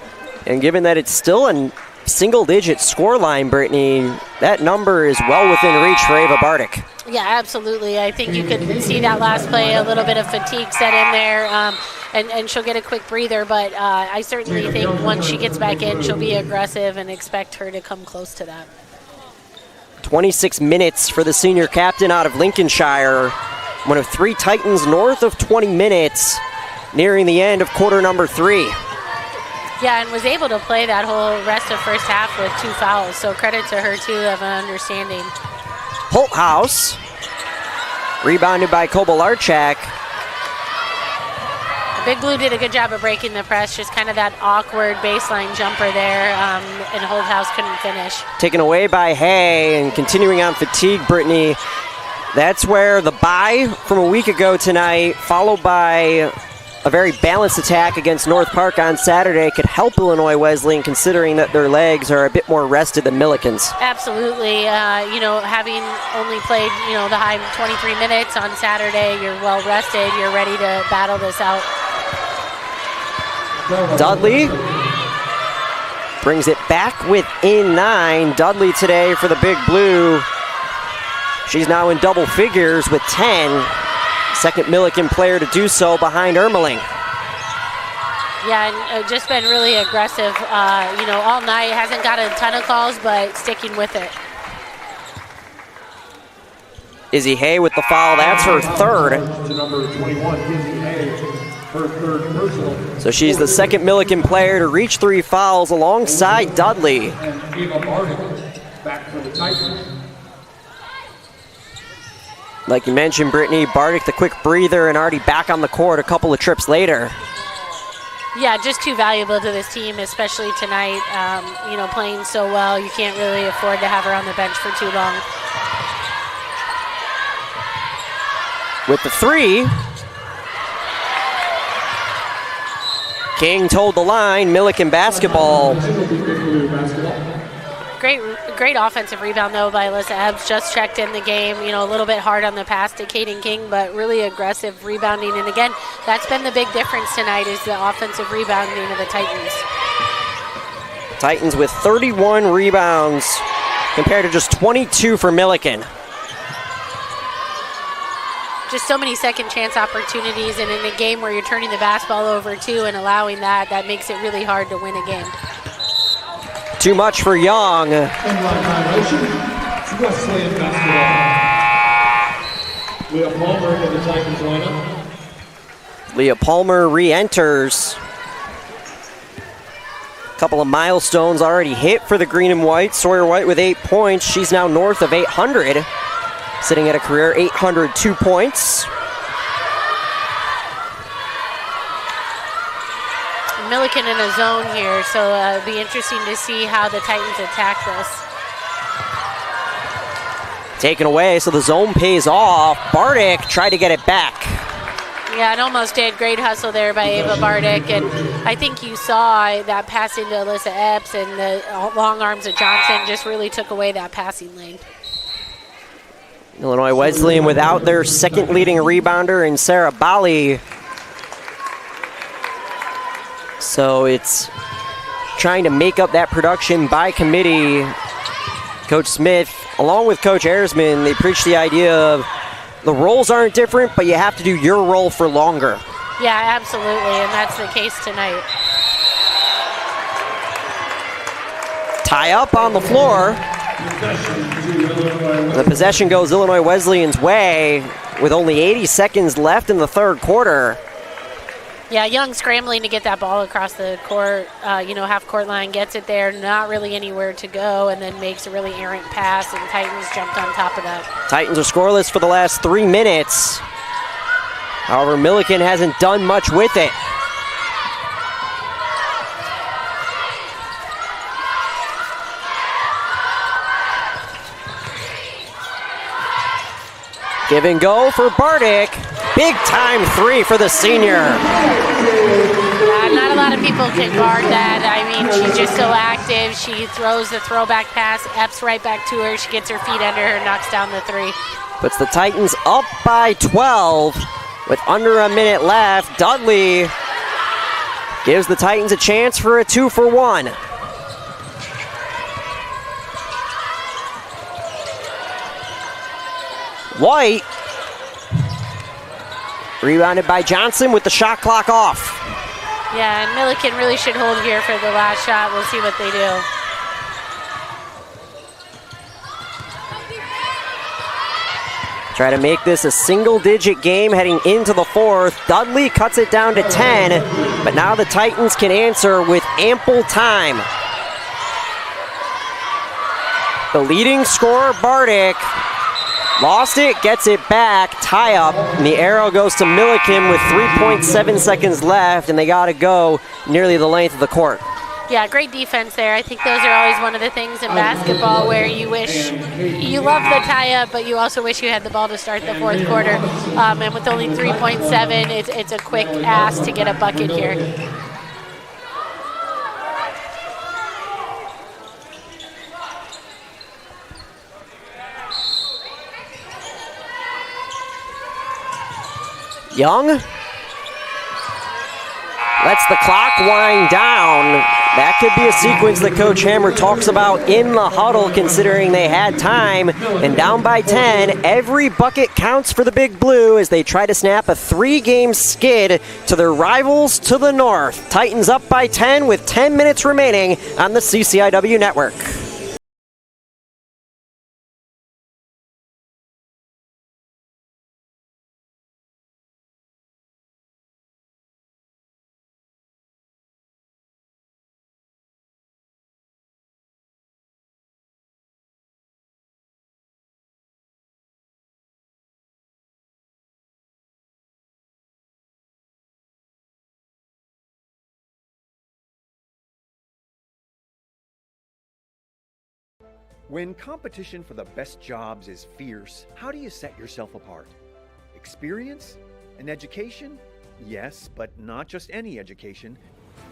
and given that it's still a single-digit scoreline, Brittany, that number is well within reach for Ava Bardick. Yeah, absolutely. I think you could see that last play, a little bit of fatigue set in there, and she'll get a quick breather, but I certainly think once she gets back in, she'll be aggressive and expect her to come close to that. 26 minutes for the senior captain out of Lincolnshire. One of three Titans north of 20 minutes, nearing the end of quarter number 3. Yeah, and was able to play that whole rest of first half with 2 fouls, so credit to her, too, of an understanding. Holthouse, rebounded by Kovalarczyk. Big Blue did a good job of breaking the press, just kind of that awkward baseline jumper there, and Holthouse couldn't finish. Taken away by Hay, and continuing on fatigue, Brittany. That's where the bye from a week ago tonight, followed by a very balanced attack against North Park on Saturday, could help Illinois Wesleyan, considering that their legs are a bit more rested than Millikin's. Absolutely. Having only played, the high 23 minutes on Saturday, you're well rested, you're ready to battle this out. Dudley brings it back within 9. Dudley today for the Big Blue. She's now in double figures with 10. Second Millikin player to do so behind Ermeling. Yeah, and just been really aggressive, all night. Hasn't got a ton of calls, but sticking with it. Izzy Hay with the foul. That's her third. Number 21, Izzy Hay, her third personal. So she's the second Millikin player to reach 3 fouls alongside Dudley. And Ava Bardick back for the Titans. Like you mentioned, Brittany, Bardick the quick breather and already back on the court a couple of trips later. Yeah, just too valuable to this team, especially tonight. Playing so well, you can't really afford to have her on the bench for too long. With the 3, King told the line, Millikin basketball. Great offensive rebound, though, by Alyssa Ebbs. Just checked in the game, a little bit hard on the pass to Kaden King, but really aggressive rebounding. And again, that's been the big difference tonight is the offensive rebounding of the Titans. Titans with 31 rebounds compared to just 22 for Millikin. Just so many second chance opportunities, and in a game where you're turning the basketball over too and allowing that makes it really hard to win a game. Too much for Young. Wesleyan basketball. Leah Palmer into the Titans lineup. Leah Palmer re-enters. Couple of milestones already hit for the green and white. Sawyer White with 8 points. She's now north of 800, sitting at a career 802 points. Millikin in a zone here, so it'll be interesting to see how the Titans attack this. Taken away, so the zone pays off. Bardick tried to get it back. Yeah, it almost did. Great hustle there by Ava Bardick, and I think you saw that pass into Alyssa Epps, and the long arms of Johnson just really took away that passing lane. Illinois Wesleyan without their second leading rebounder in Sarah Bali. So it's trying to make up that production by committee. Coach Smith, along with Coach Ersman, they preach the idea of the roles aren't different, but you have to do your role for longer. Yeah, absolutely, and that's the case tonight. Tie up on the floor. The possession goes Illinois Wesleyan's way with only 80 seconds left in the third quarter. Yeah, Young scrambling to get that ball across the court, half-court line, gets it there, not really anywhere to go, and then makes a really errant pass, and Titans jumped on top of that. Titans are scoreless for the last 3 minutes. However, Millikin hasn't done much with it. Give and go for Bardick. Big time 3 for the senior. Yeah, not a lot of people can guard that. I mean, she's just so active. She throws the throwback pass, Epps right back to her. She gets her feet under her, knocks down the 3. Puts the Titans up by 12 with under a minute left. Dudley gives the Titans a chance for a 2-for-1. White, rebounded by Johnson with the shot clock off. Yeah, and Millikin really should hold here for the last shot. We'll see what they do. Try to make this a single-digit game heading into the fourth. Dudley cuts it down to 10, but now the Titans can answer with ample time. The leading scorer, Bardick, lost it, gets it back, tie up, and the arrow goes to Millikin with 3.7 seconds left, and they got to go nearly the length of the court. Yeah, great defense there. I think those are always one of the things in basketball where you wish, you love the tie-up, but you also wish you had the ball to start the fourth quarter. And with only 3.7, it's a quick ask to get a bucket here. Young lets the clock wind down. That could be a sequence that Coach Hammer talks about in the huddle, considering they had time. And down by 10, every bucket counts for the Big Blue as they try to snap a 3-game skid to their rivals to the north. Titans up by 10 with 10 minutes remaining on the CCIW network. When competition for the best jobs is fierce, how do you set yourself apart? Experience and education? Yes, but not just any education.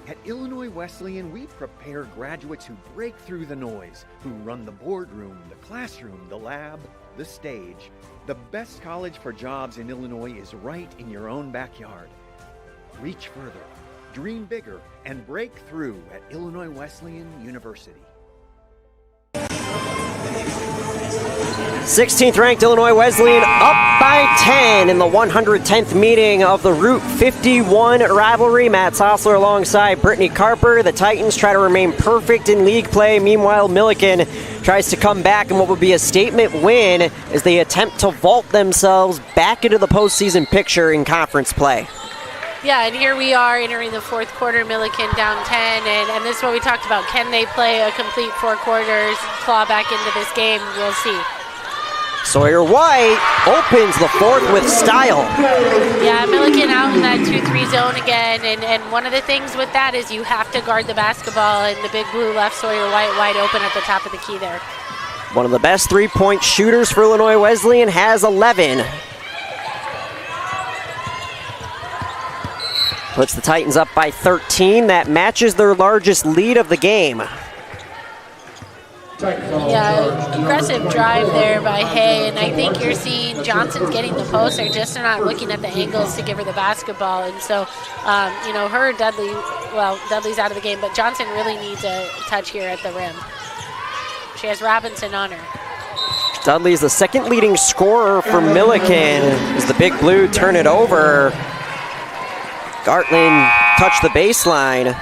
At Illinois Wesleyan, we prepare graduates who break through the noise, who run the boardroom, the classroom, the lab, the stage. The best college for jobs in Illinois is right in your own backyard. Reach further, dream bigger, and break through at Illinois Wesleyan University. 16th ranked Illinois Wesleyan up by 10 in the 110th meeting of the Route 51 rivalry. Matt Sosler alongside Brittany Carper. The Titans try to remain perfect in league play. Meanwhile, Millikin tries to come back in what would be a statement win as they attempt to vault themselves back into the postseason picture in conference play. Yeah, and here we are entering the fourth quarter, Millikin down 10, and this is what we talked about. Can they play a complete 4 quarters, claw back into this game? We'll see. Sawyer White opens the fourth with style. Yeah, Millikin out in that 2-3 zone again, and one of the things with that is you have to guard the basketball, and the big blue left Sawyer White wide open at the top of the key there. One of the best three-point shooters for Illinois Wesleyan, has 11. Puts the Titans up by 13. That matches their largest lead of the game. Yeah, aggressive drive there by Hay, and I think you're seeing Johnson's getting the post. They're just not looking at the angles to give her the basketball, and so, Dudley's out of the game, but Johnson really needs a touch here at the rim. She has Robinson on her. Dudley is the second leading scorer for Millikin as the big blue turn it over. Gartland touched the baseline.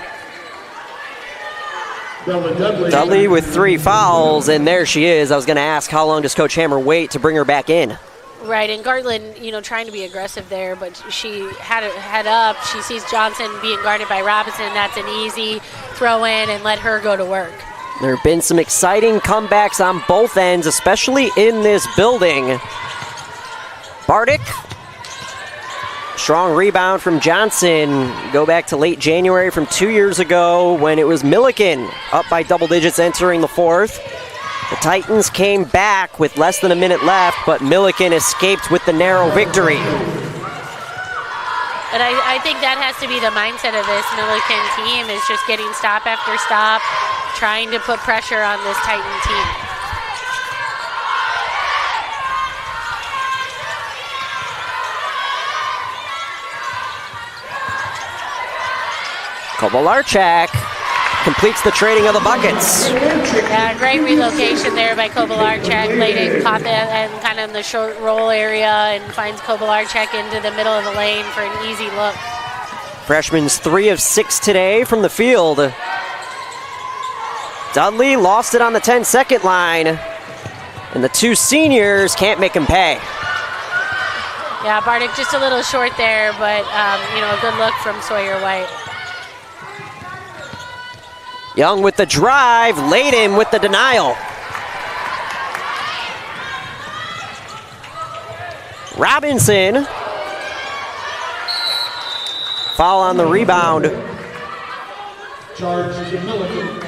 Dudley with 3 fouls, and there she is. I was going to ask, how long does Coach Hammer wait to bring her back in? Right, and Gartland, trying to be aggressive there, but she had it head up. She sees Johnson being guarded by Robinson. That's an easy throw in and let her go to work. There have been some exciting comebacks on both ends, especially in this building. Bardick. Strong rebound from Johnson. Go back to late January from 2 years ago when it was Millikin up by double digits entering the fourth. The Titans came back with less than a minute left, but Millikin escaped with the narrow victory. And I think that has to be the mindset of this Millikin team, is just getting stop after stop, trying to put pressure on this Titan team. Kovalarchak completes the trading of the buckets. Yeah, great relocation there by Kovalarchak. Layden caught that and kind of in the short roll area and finds Kovalarchak into the middle of the lane for an easy look. Freshman's 3 of 6 today from the field. Dudley lost it on the 10-second line, and the 2 seniors can't make him pay. Yeah, Bardick just a little short there, but a good look from Sawyer White. Young with the drive, Layden with the denial. Robinson. Foul on the rebound. Charge to Millikin.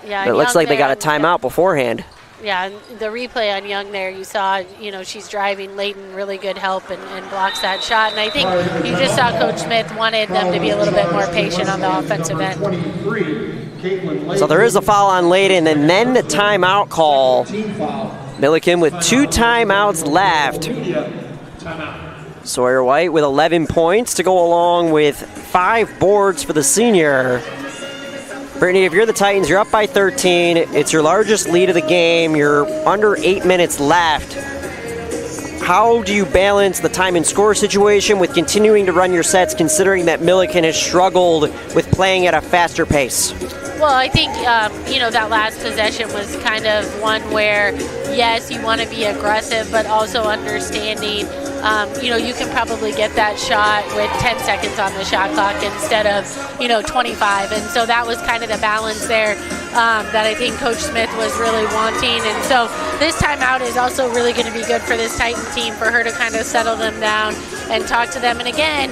Yeah, it looks like they got a timeout beforehand. Yeah, the replay on Young there, you saw, she's driving. Layden, really good help and blocks that shot. And I think you just saw Coach Smith wanted them to be a little bit more patient on the offensive end. So there is a foul on Layden, and then the timeout call. Millikin with 2 timeouts left. Sawyer White with 11 points to go along with 5 boards for the senior. Brittany, if you're the Titans, you're up by 13. It's your largest lead of the game. You're under 8 minutes left. How do you balance the time and score situation with continuing to run your sets, considering that Millikin has struggled with playing at a faster pace? Well, I think, that last possession was kind of one where, yes, you want to be aggressive, but also understanding, you can probably get that shot with 10 seconds on the shot clock instead of, 25. And so that was kind of the balance there that I think Coach Smith was really wanting. And so this timeout is also really going to be good for this Titan team, for her to kind of settle them down and talk to them. And again,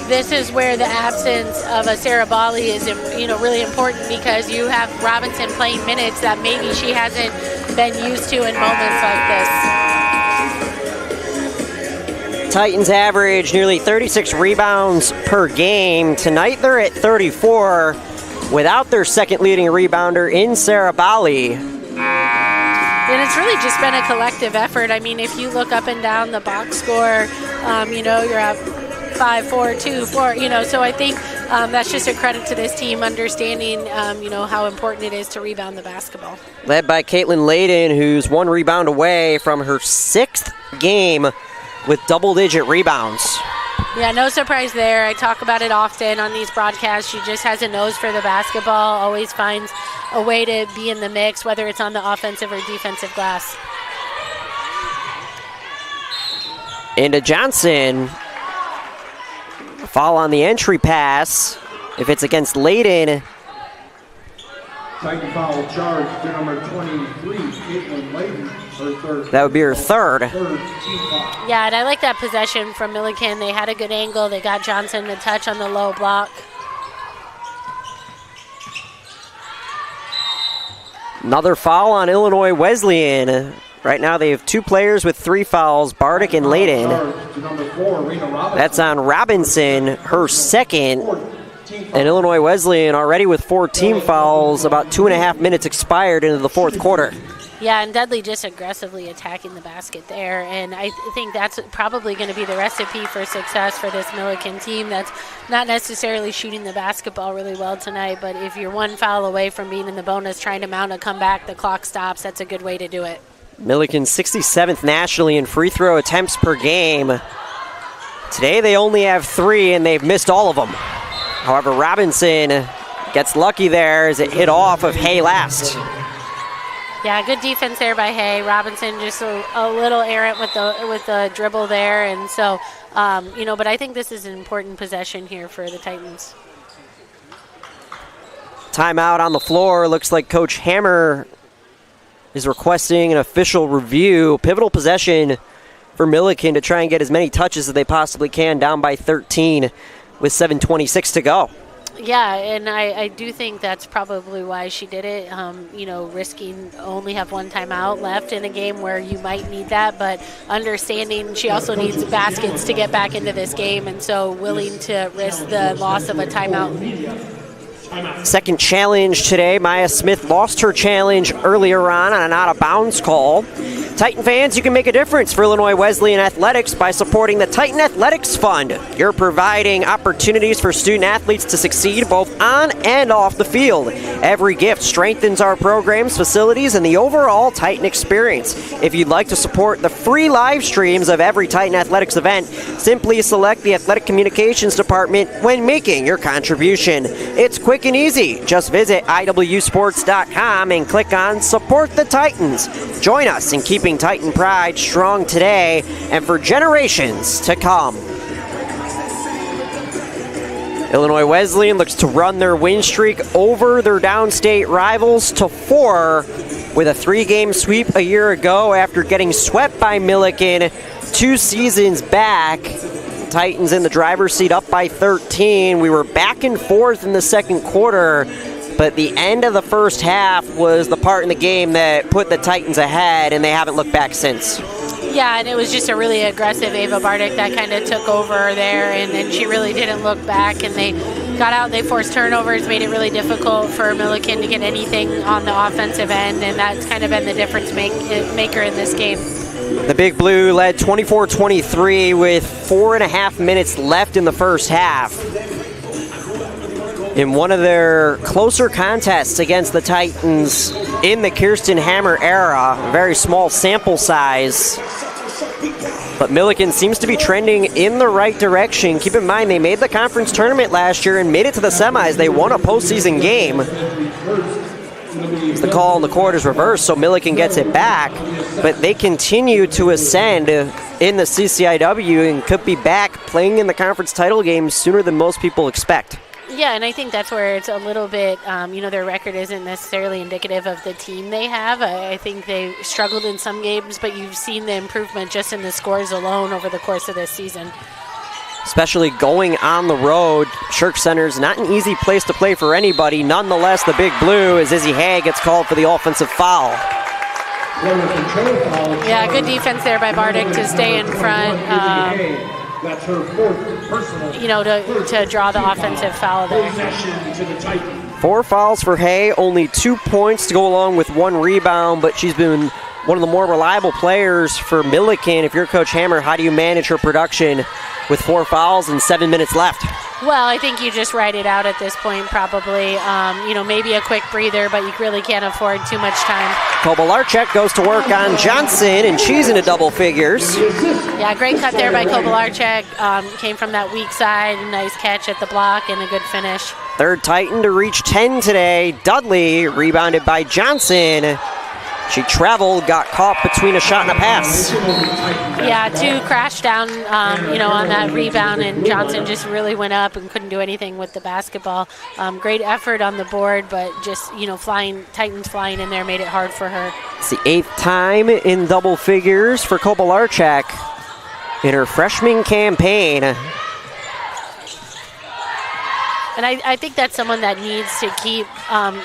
this is where the absence of a Sarah Bali is, really important, because you have Robinson playing minutes that maybe she hasn't been used to in moments like this. Titans average nearly 36 rebounds per game. Tonight they're at 34 without their second leading rebounder in Sarah Bali. And it's really just been a collective effort. I mean, if you look up and down the box score, you're at 5-4, 2-4, so I think that's just a credit to this team understanding, how important it is to rebound the basketball. Led by Caitlin Layden, who's one rebound away from her 6th game with double-digit rebounds. Yeah, no surprise there. I talk about it often on these broadcasts. She just has a nose for the basketball, always finds a way to be in the mix, whether it's on the offensive or defensive glass. Into Johnson. Foul on the entry pass. If it's against Layden. Titan foul charge to number 23, Caitlin Layden, her third. That would be her third. Yeah, and I like that possession from Millikin. They had a good angle. They got Johnson to touch on the low block. Another foul on Illinois Wesleyan. Right now they have 2 players with 3 fouls, Bardick and Layden. That's on Robinson, her second. And Illinois Wesleyan already with 4 team fouls, about 2.5 minutes expired into the fourth quarter. Yeah, and Dudley just aggressively attacking the basket there. And I think that's probably going to be the recipe for success for this Millikin team that's not necessarily shooting the basketball really well tonight. But if you're 1 foul away from being in the bonus, trying to mount a comeback, the clock stops, that's a good way to do it. Millikin 67th nationally in free throw attempts per game. Today they only have 3 and they've missed all of them. However, Robinson gets lucky there as it hit off of Hay last. Yeah, good defense there by Hay. Robinson just a little errant with the dribble there, and so but I think this is an important possession here for the Titans. Timeout on the floor. Looks like Coach Hammer is requesting an official review. Pivotal possession for Millikin to try and get as many touches as they possibly can, down by 13 with 7:26 to go. Yeah, and I do think that's probably why she did it, risking only have 1 timeout left in a game where you might need that, but understanding she also needs baskets to get back into this game, and so willing to risk the loss of a timeout. Second challenge today. Maya Smith lost her challenge earlier on an out-of-bounds call. Titan fans, you can make a difference for Illinois Wesleyan Athletics by supporting the Titan Athletics Fund. You're providing opportunities for student athletes to succeed both on and off the field. Every gift strengthens our programs, facilities, and the overall Titan experience. If you'd like to support the free live streams of every Titan Athletics event, simply select the Athletic Communications Department when making your contribution. It's quick and easy. Just visit iwsports.com and click on Support the Titans. Join us in keeping Titan pride strong today and for generations to come. Illinois Wesleyan looks to run their win streak over their downstate rivals to 4 with a 3-game sweep a year ago after getting swept by Millikin 2 seasons back. Titans in the driver's seat up by 13. We were back and forth in the second quarter, but the end of the first half was the part in the game that put the Titans ahead, and they haven't looked back since. Yeah, and it was just a really aggressive Ava Bardick that kind of took over there, and she really didn't look back, and they got out, they forced turnovers, made it really difficult for Millikin to get anything on the offensive end, and that's kind of been the difference maker in this game. The Big Blue led 24-23 with 4.5 minutes left in the first half. In one of their closer contests against the Titans in the Kirsten Hammer era, a very small sample size. But Millikin seems to be trending in the right direction. Keep in mind, they made the conference tournament last year and made it to the semis. They won a postseason game. The call in the court is reversed, so Millikin gets it back. But they continue to ascend in the CCIW and could be back playing in the conference title game sooner than most people expect. Yeah, and I think that's where it's a little bit, their record isn't necessarily indicative of the team they have. I think they struggled in some games, but you've seen the improvement just in the scores alone over the course of this season. Especially going on the road. Shirk Center is not an easy place to play for anybody. Nonetheless, the Big Blue, as Izzy Hay gets called for the offensive foul. Yeah, good defense there by Bardick to stay in front. That's her fourth personal. To draw the offensive foul there. 4 fouls for Hay, only 2 points to go along with 1 rebound, but she's been one of the more reliable players for Millikin. If you're Coach Hammer, how do you manage her production with 4 fouls and 7 minutes left? Well, I think you just ride it out at this point, probably. Maybe a quick breather, but you really can't afford too much time. Kobalarczyk goes to work on Johnson, and she's into double figures. Yeah, great cut there by Kobalarczyk. Came from that weak side, nice catch at the block, and a good finish. Third Titan to reach 10 today. Dudley rebounded by Johnson. She traveled, got caught between a shot and a pass. Yeah, 2 crashed down, on that rebound, and Johnson just really went up and couldn't do anything with the basketball. Great effort on the board, but just, Titans flying in there made it hard for her. It's the 8th time in double figures for Kobalarczyk in her freshman campaign. And I think that's someone that needs to keep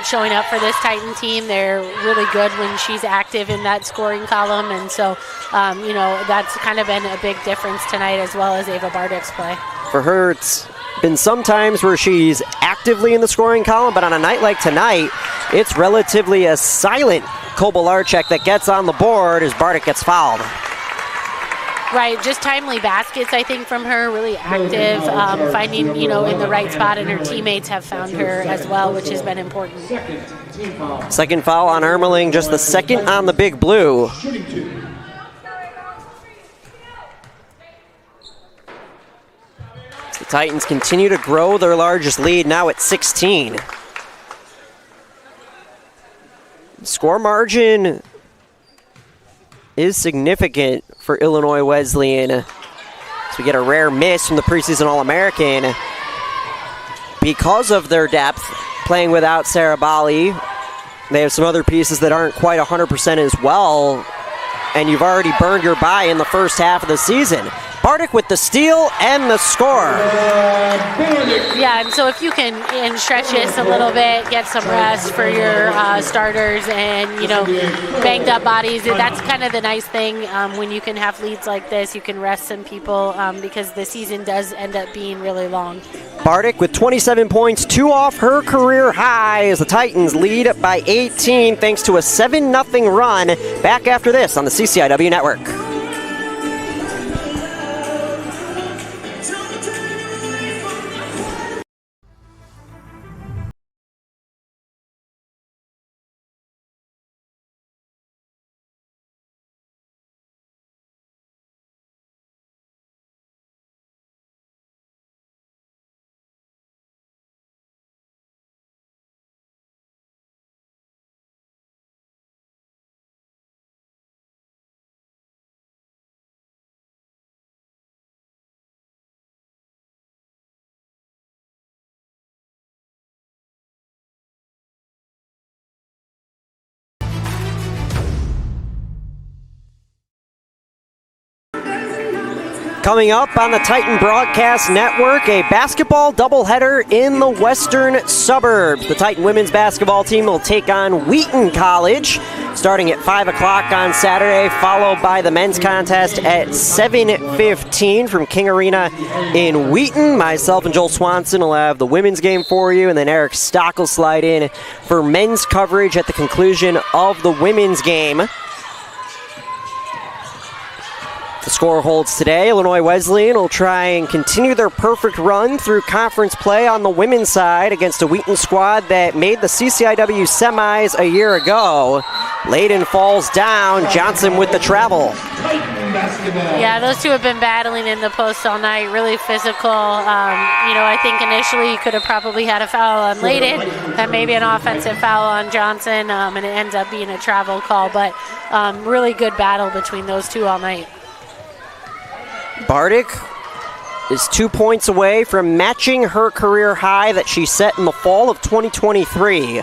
showing up for this Titan team. They're really good when she's active in that scoring column. And so, that's kind of been a big difference tonight, as well as Ava Bardick's play. For her, it's been some times where she's actively in the scoring column, but on a night like tonight, it's relatively a silent Kobalarczyk that gets on the board as Bardick gets fouled. Right, just timely baskets, I think, from her, really active, finding, in the right spot, and her teammates have found her as well, which has been important. Second foul on Ermeling, just the second on the Big Blue. The Titans continue to grow their largest lead, now at 16. Score margin is significant for Illinois Wesleyan. So we get a rare miss from the preseason All-American. Because of their depth, playing without Sarah Bali, they have some other pieces that aren't quite 100% as well, and you've already burned your bye in the first half of the season. Bardick with the steal and the score. Yeah, and so if you can stretch this a little bit, get some rest for your starters and, banged up bodies, that's kind of the nice thing when you can have leads like this. You can rest some people because the season does end up being really long. Bardick with 27 points, 2 off her career high as the Titans lead by 18 thanks to a 7-0 run. Back after this on the CCIW Network. Coming up on the Titan Broadcast Network, a basketball doubleheader in the western suburbs. The Titan women's basketball team will take on Wheaton College starting at 5 o'clock on Saturday, followed by the men's contest at 7:15 from King Arena in Wheaton. Myself and Joel Swanson will have the women's game for you, and then Eric Stock will slide in for men's coverage at the conclusion of the women's game. The score holds today. Illinois Wesleyan will try and continue their perfect run through conference play on the women's side against a Wheaton squad that made the CCIW semis a year ago. Layden falls down. Johnson with the travel. Yeah, those two have been battling in the post all night, really physical. I think initially you could have probably had a foul on Layden and maybe an offensive foul on Johnson, and it ends up being a travel call. But really good battle between those two all night. Bardick is 2 points away from matching her career high that she set in the fall of 2023.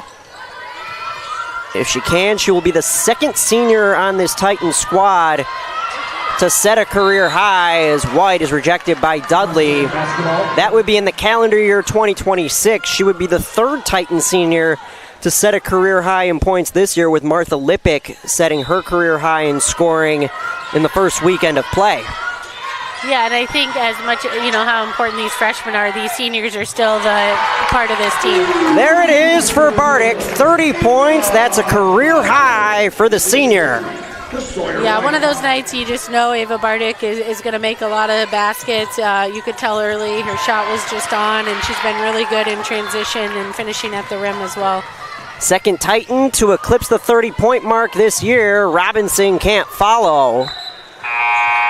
If she can, she will be the second senior on this Titan squad to set a career high, as White is rejected by Dudley. That would be in the calendar year 2026. She would be the third Titan senior to set a career high in points this year, with Martha Lippick setting her career high in scoring in the first weekend of play. Yeah, and I think as much, how important these freshmen are, these seniors are still the part of this team. There it is for Bardick, 30 points. That's a career high for the senior. Yeah, one of those nights you just know Ava Bardick is going to make a lot of baskets. You could tell early her shot was just on, and she's been really good in transition and finishing at the rim as well. Second Titan to eclipse the 30-point mark this year. Robinson can't follow.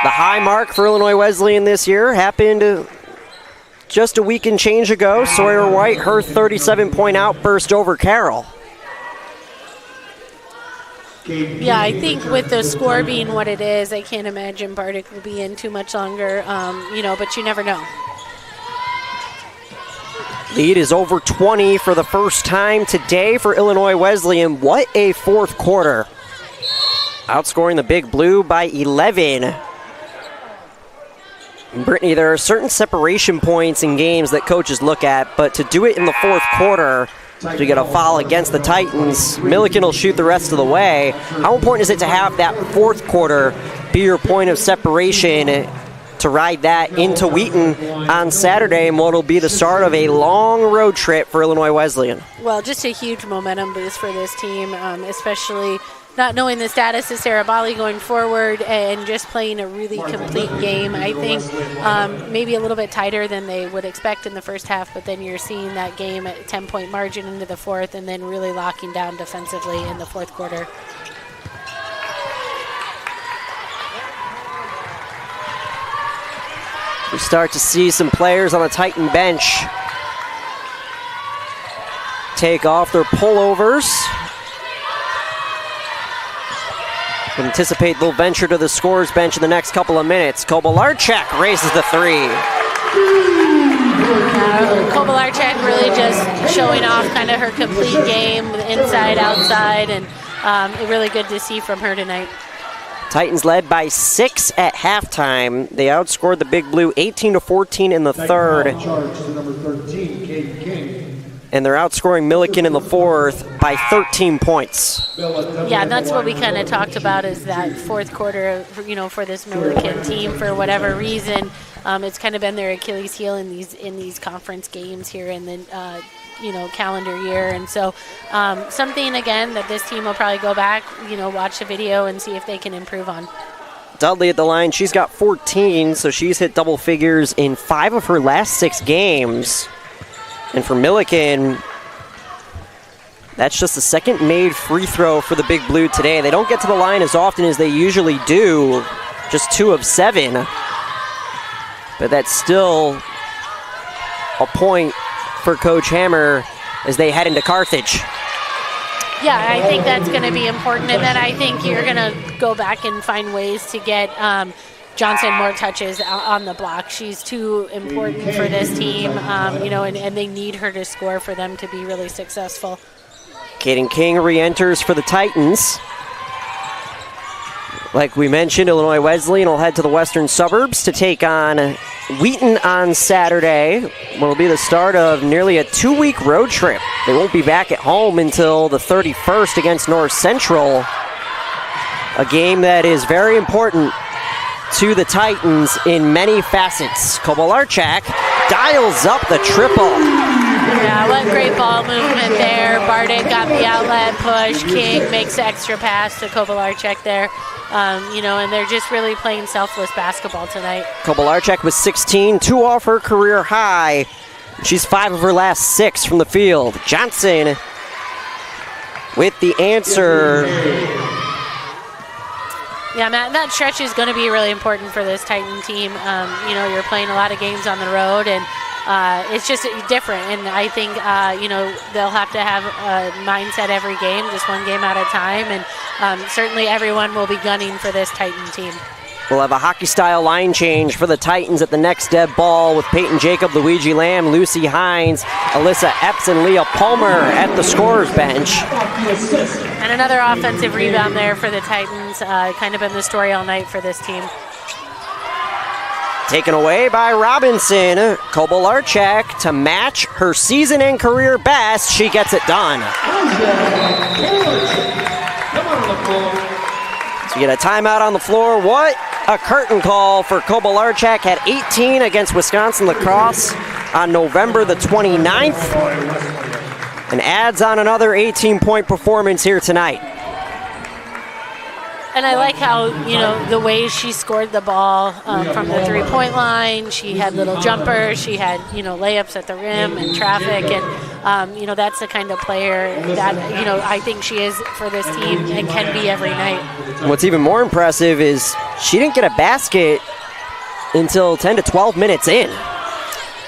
The high mark for Illinois Wesleyan this year happened just a week and change ago. Sawyer White, her 37-point outburst over Carroll. Yeah, I think with the score being what it is, I can't imagine Bardick will be in too much longer, but you never know. Lead is over 20 for the first time today for Illinois Wesleyan. What a fourth quarter. Outscoring the Big Blue by 11. Brittany, there are certain separation points in games that coaches look at, but to do it in the fourth quarter, to get a foul against the Titans, Millikin will shoot the rest of the way. How important is it to have that fourth quarter be your point of separation to ride that into Wheaton on Saturday, and what will be the start of a long road trip for Illinois Wesleyan? Well, just a huge momentum boost for this team, especially not knowing the status of Sarah Bali going forward and just playing a really complete game. I think maybe a little bit tighter than they would expect in the first half, but then you're seeing that game at 10-point margin into the fourth and then really locking down defensively in the fourth quarter. We start to see some players on the Titan bench take off their pullovers. Anticipate they'll venture to the scorer's bench in the next couple of minutes. Kobalarczyk raises the three. Kobalarczyk really just showing off kind of her complete game, inside, outside, and really good to see from her tonight. Titans led by 6 at halftime. They outscored the Big Blue 18-14 in the third. And they're outscoring Millikin in the fourth by 13 points. Yeah, and that's what we kind of talked about, is that fourth quarter, for this Millikin team, for whatever reason, it's kind of been their Achilles heel in these conference games here in the calendar year. And so something, again, that this team will probably go back, watch the video and see if they can improve on. Dudley at the line, she's got 14, so she's hit double figures in 5 of her last 6 games. And for Millikin, that's just the second made free throw for the Big Blue today. They don't get to the line as often as they usually do, just 2 of 7. But that's still a point for Coach Hammer as they head into Carthage. Yeah, I think that's going to be important. And then I think you're going to go back and find ways to get Johnson more touches on the block. She's too important for this team, and they need her to score for them to be really successful. Kaden King re-enters for the Titans. Like we mentioned, Illinois Wesleyan will head to the western suburbs to take on Wheaton on Saturday. What will be the start of nearly a 2-week road trip. They won't be back at home until the 31st against North Central. A game that is very important to the Titans in many facets. Kobalarczyk dials up the triple. Yeah, what great ball movement there. Bardick got the outlet push. King makes the extra pass to Kobalarczyk there. And they're just really playing selfless basketball tonight. Kobalarczyk was 16, 2 off her career high. She's 5 of her last 6 from the field. Johnson with the answer. Yeah, Matt, that stretch is going to be really important for this Titan team. You're playing a lot of games on the road, and it's just different. And I think, they'll have to have a mindset every game, just one game at a time. And certainly everyone will be gunning for this Titan team. We'll have a hockey-style line change for the Titans at the next dead ball with Peyton Jacob, Luigi Lamb, Lucy Hines, Alyssa Epps, and Leah Palmer at the scorer's bench. And another offensive rebound there for the Titans. Kind of been the story all night for this team. Taken away by Robinson. Kobalarchak to match her season and career best. She gets it done. So you get a timeout on the floor. What a curtain call for Kobalarchak. Had 18 against Wisconsin Lacrosse on November the 29th. And adds on another 18-point performance here tonight. And I like how, the way she scored the ball from the three-point line. She had little jumpers. She had, layups at the rim and traffic. And, that's the kind of player that, I think she is for this team and can be every night. What's even more impressive is she didn't get a basket until 10 to 12 minutes in.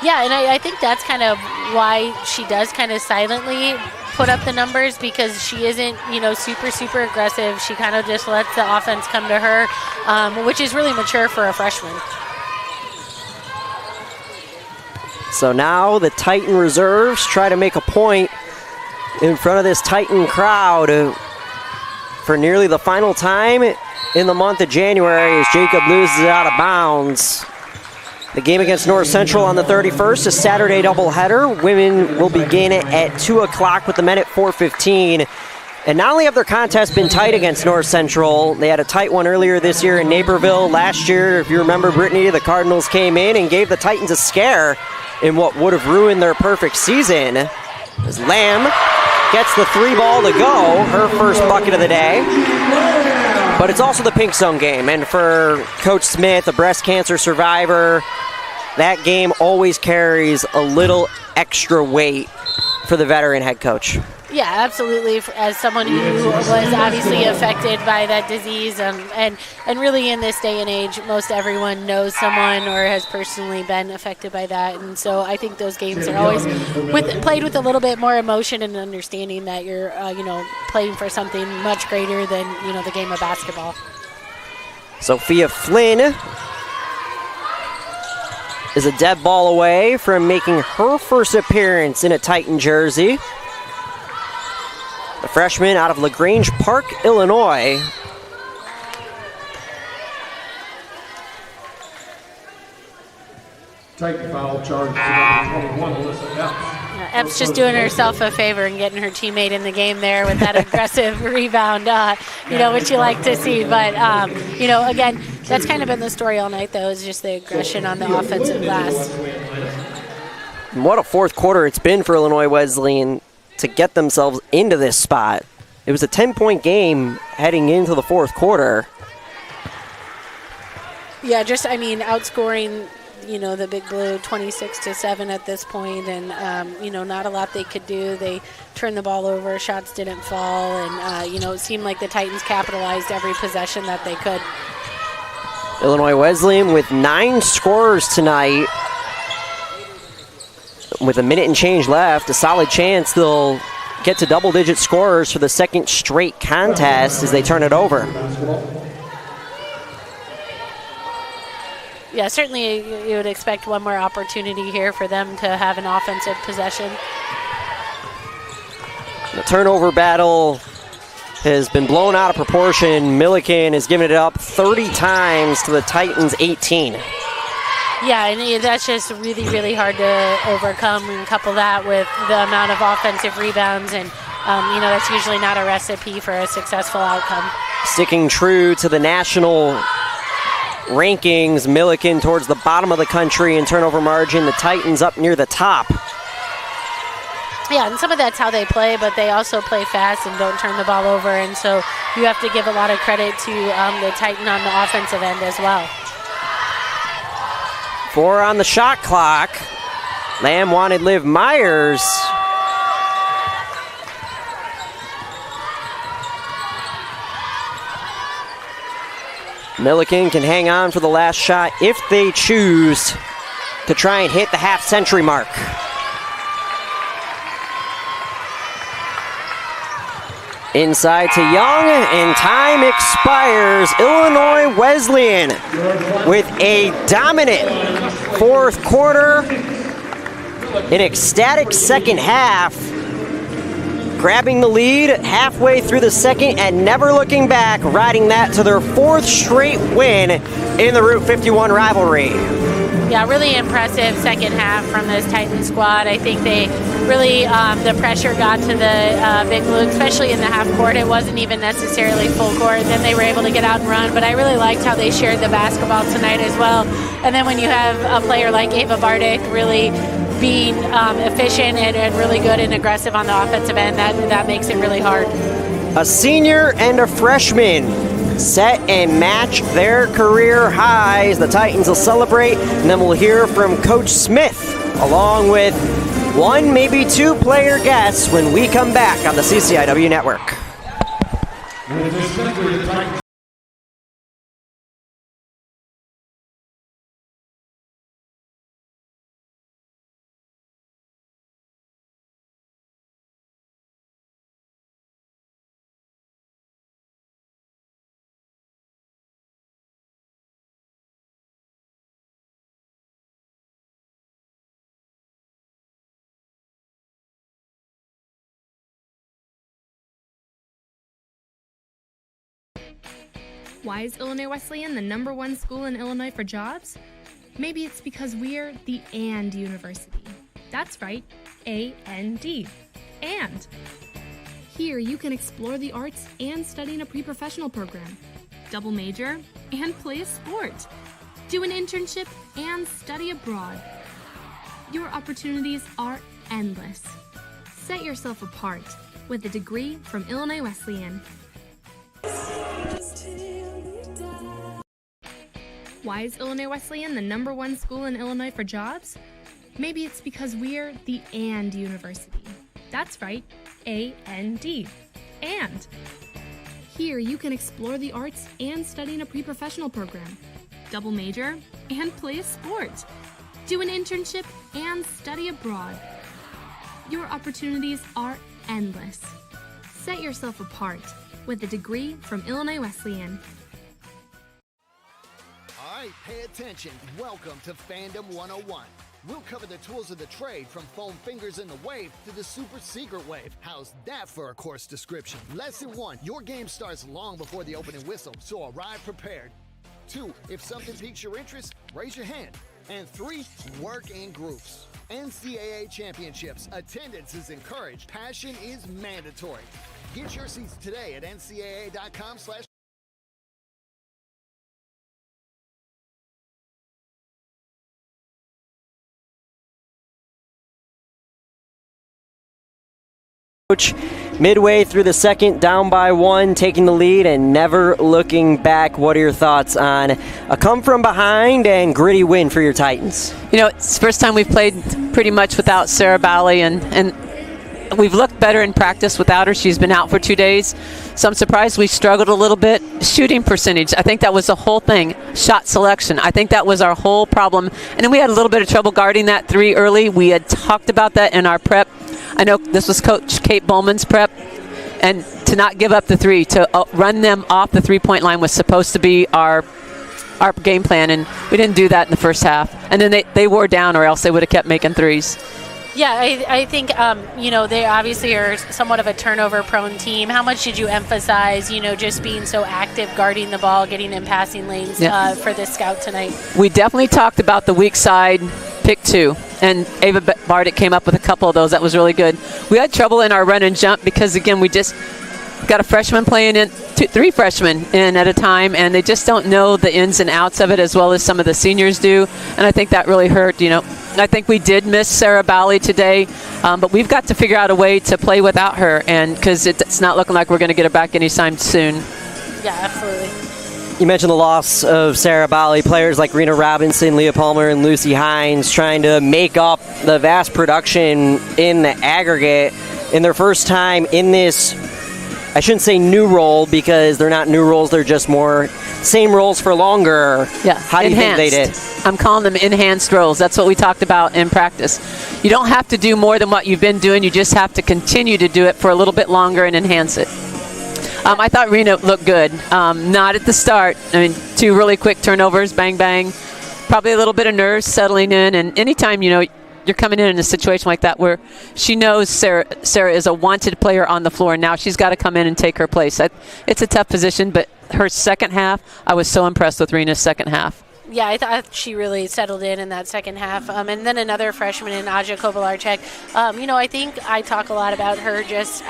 Yeah, and I think that's kind of why she does kind of silently put up the numbers, because she isn't, super aggressive. She kind of just lets the offense come to her, which is really mature for a freshman. So now the Titan reserves try to make a point in front of this Titan crowd for nearly the final time in the month of January as Jacob loses it out of bounds. The game against North Central on the 31st, a Saturday doubleheader. Women will begin at 2 o'clock with the men at 4:15. And not only have their contests been tight against North Central, they had a tight one earlier this year in Naperville. Last year, if you remember, Brittany, the Cardinals came in and gave the Titans a scare in what would have ruined their perfect season. As Lamb gets the three ball to go, her first bucket of the day. But it's also the pink zone game, and for Coach Smith, a breast cancer survivor, that game always carries a little extra weight for the veteran head coach. Yeah, absolutely. As someone who was obviously affected by that disease, and really in this day and age, most everyone knows someone or has personally been affected by that. And so I think those games are always played with a little bit more emotion and understanding that you're, playing for something much greater than, the game of basketball. Sophia Flynn is a dead ball away from making her first appearance in a Titan jersey. The freshman out of LaGrange Park, Illinois. Titan foul charge to number 21, Alyssa Epps. Epps just doing herself a favor and getting her teammate in the game there with that aggressive rebound, which you like to see. But, again, that's kind of been the story all night, though, is just the aggression on the offensive glass. And what a fourth quarter it's been for Illinois Wesleyan to get themselves into this spot. It was a 10-point game heading into the fourth quarter. Yeah, outscoring, the Big Blue 26-7 at this point, and, not a lot they could do. They turned the ball over, shots didn't fall, and, it seemed like the Titans capitalized every possession that they could. Illinois Wesleyan with 9 scorers tonight. With a minute and change left, a solid chance they'll get to double-digit scorers for the second straight contest as they turn it over. Yeah, certainly you would expect one more opportunity here for them to have an offensive possession. The turnover battle has been blown out of proportion. Millikin has given it up 30 times to the Titans' 18. Yeah, and that's just really, really hard to overcome, and couple that with the amount of offensive rebounds, and that's usually not a recipe for a successful outcome. Sticking true to the national rankings, Millikin towards the bottom of the country in turnover margin, the Titans up near the top. Yeah, and some of that's how they play, but they also play fast and don't turn the ball over, and so you have to give a lot of credit to the Titan on the offensive end as well. 4 on the shot clock. Lamb wanted Liv Myers. Millikin can hang on for the last shot if they choose to try and hit the half-century mark. Inside to Young, and time expires. Illinois Wesleyan with a dominant fourth quarter, an ecstatic second half, grabbing the lead halfway through the second and never looking back, riding that to their 4th straight win in the Route 51 rivalry. Yeah, really impressive second half from this Titan squad. I think they really, the pressure got to the Big Blue, especially in the half court. It wasn't even necessarily full court. Then they were able to get out and run, but I really liked how they shared the basketball tonight as well. And then when you have a player like Ava Bardick really being efficient and really good and aggressive on the offensive end, that makes it really hard. A senior and a freshman set and match their career highs. The Titans will celebrate, and then we'll hear from Coach Smith along with one, maybe two player guests when we come back on the CCIW Network. Why is Illinois Wesleyan the #1 school in Illinois for jobs? Maybe it's because we're the AND University. That's right, A-N-D. And here you can explore the arts and study in a pre-professional program, double major, and play a sport, do an internship, and study abroad. Your opportunities are endless. Set yourself apart with a degree from Illinois Wesleyan. Why is Illinois Wesleyan the #1 school in Illinois for jobs? Maybe it's because we're the AND University. That's right, A-N-D. And here you can explore the arts and study in a pre-professional program, double major, and play a sport, do an internship, and study abroad. Your opportunities are endless. Set yourself apart with a degree from Illinois Wesleyan. All right, pay attention. Welcome to Fandom 101. We'll cover the tools of the trade from foam fingers in the wave to the super secret wave. How's that for a course description? Lesson 1, your game starts long before the opening whistle, so arrive prepared. 2, if something piques your interest, raise your hand. And 3, work in groups. NCAA championships, attendance is encouraged, passion is mandatory. Get your seats today at ncaa.com/. Coach, midway through the second, down by 1, taking the lead and never looking back. What are your thoughts on a come from behind and gritty win for your Titans? You know, it's the first time we've played pretty much without Sarah Bally, and we've looked better in practice without her. She's been out for 2 days, so I'm surprised we struggled a little bit. Shooting percentage, I think that was the whole thing. Shot selection, I think that was our whole problem. And then we had a little bit of trouble guarding that 3 early. We had talked about that in our prep. I know this was Coach Kate Bowman's prep, and to not give up the 3, to run them off the three-point line was supposed to be our game plan, and we didn't do that in the first half. And then they wore down, or else they would have kept making threes. Yeah, I think, they obviously are somewhat of a turnover-prone team. How much did you emphasize, just being so active, guarding the ball, getting in passing lanes for this scout tonight? We definitely talked about the weak side pick 2, and Ava Bardick came up with a couple of those. That was really good. We had trouble in our run and jump because, again, we just got a freshman playing in, 3 freshmen in at a time, and they just don't know the ins and outs of it as well as some of the seniors do, and I think that really hurt. I think we did miss Sarah Bally today, but we've got to figure out a way to play without her, and because it's not looking like we're going to get her back anytime soon. Yeah, absolutely. You mentioned the loss of Sarah Bally. Players like Rena Robinson, Leah Palmer, and Lucy Hines trying to make up the vast production in the aggregate in their first time in this, I shouldn't say new role because they're not new roles, they're just more same roles for longer. Yeah, how do you think they did? I'm calling them enhanced roles. That's what we talked about in practice. You don't have to do more than what you've been doing. You just have to continue to do it for a little bit longer and enhance it. I thought Rena looked good. Not at the start. 2 really quick turnovers, bang, bang. Probably a little bit of nerves settling in. And anytime, you're coming in a situation like that where she knows Sarah is a wanted player on the floor, and now she's got to come in and take her place. It's a tough position, but her second half, I was so impressed with Rena's second half. Yeah, I thought she really settled in that second half. And then another freshman in Aja Kovalarczyk. I think I talk a lot about her just,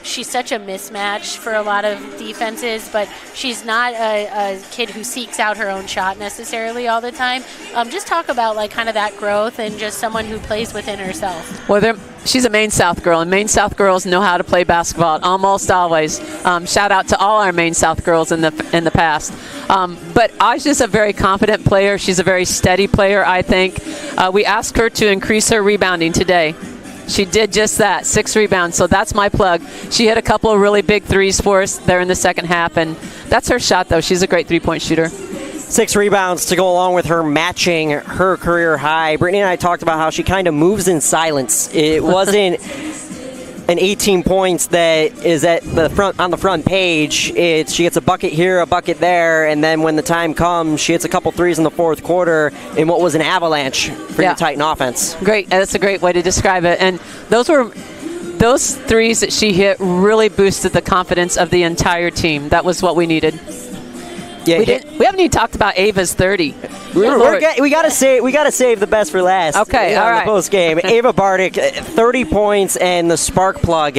she's such a mismatch for a lot of defenses, but she's not a kid who seeks out her own shot necessarily all the time. Just talk about like kind of that growth and just someone who plays within herself. Well, she's a Maine South girl, and Maine South girls know how to play basketball almost always. Shout out to all our Maine South girls in the past. But Aja's a very confident player. She's a very steady player, I think. We asked her to increase her rebounding today. She did just that, 6 rebounds, so that's my plug. She hit a couple of really big threes for us there in the second half, and that's her shot, though. She's a great three-point shooter. 6 rebounds to go along with her matching her career high. Brittany and I talked about how she kind of moves in silence. It wasn't an 18 points that is at the front on the front page. She gets a bucket here, a bucket there, and then when the time comes, she hits a couple threes in the fourth quarter in what was an avalanche for your Titan offense. Great, that's a great way to describe it. And those threes that she hit really boosted the confidence of the entire team. That was what we needed. Yeah, we haven't even talked about Ava's 30. We gotta save the best for last. Okay, all right. The post game, Ava Bardick, 30 points and the spark plug.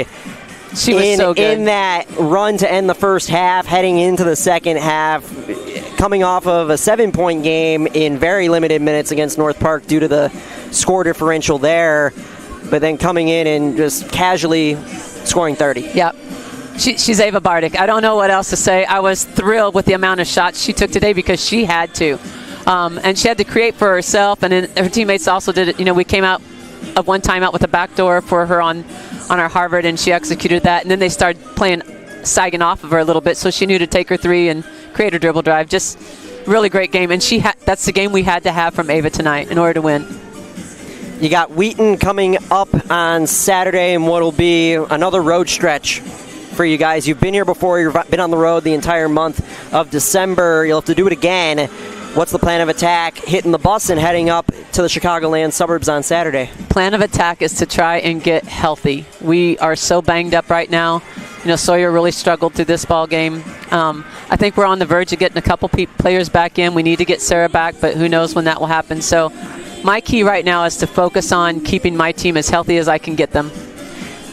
She was so good in that run to end the first half, heading into the second half, coming off of a 7-point game in very limited minutes against North Park due to the score differential there, but then coming in and just casually scoring 30. Yep. She's Ava Bardick. I don't know what else to say. I was thrilled with the amount of shots she took today because she had to. And she had to create for herself, and then her teammates also did it. We came out of one timeout with a backdoor for her on our Harvard, and she executed that. And then they started sagging off of her a little bit, so she knew to take her three and create her dribble drive. Just really great game. And that's the game we had to have from Ava tonight in order to win. You got Wheaton coming up on Saturday in what will be another road stretch for you guys. You've been here before. You've been on the road the entire month of December. You'll have to do it again. What's the plan of attack? Hitting the bus and heading up to the Chicagoland suburbs on Saturday. Plan of attack is to try and get healthy. We are so banged up right now. Sawyer really struggled through this ball game. I think we're on the verge of getting a couple players back in. We need to get Sarah back, but who knows when that will happen. So my key right now is to focus on keeping my team as healthy as I can get them.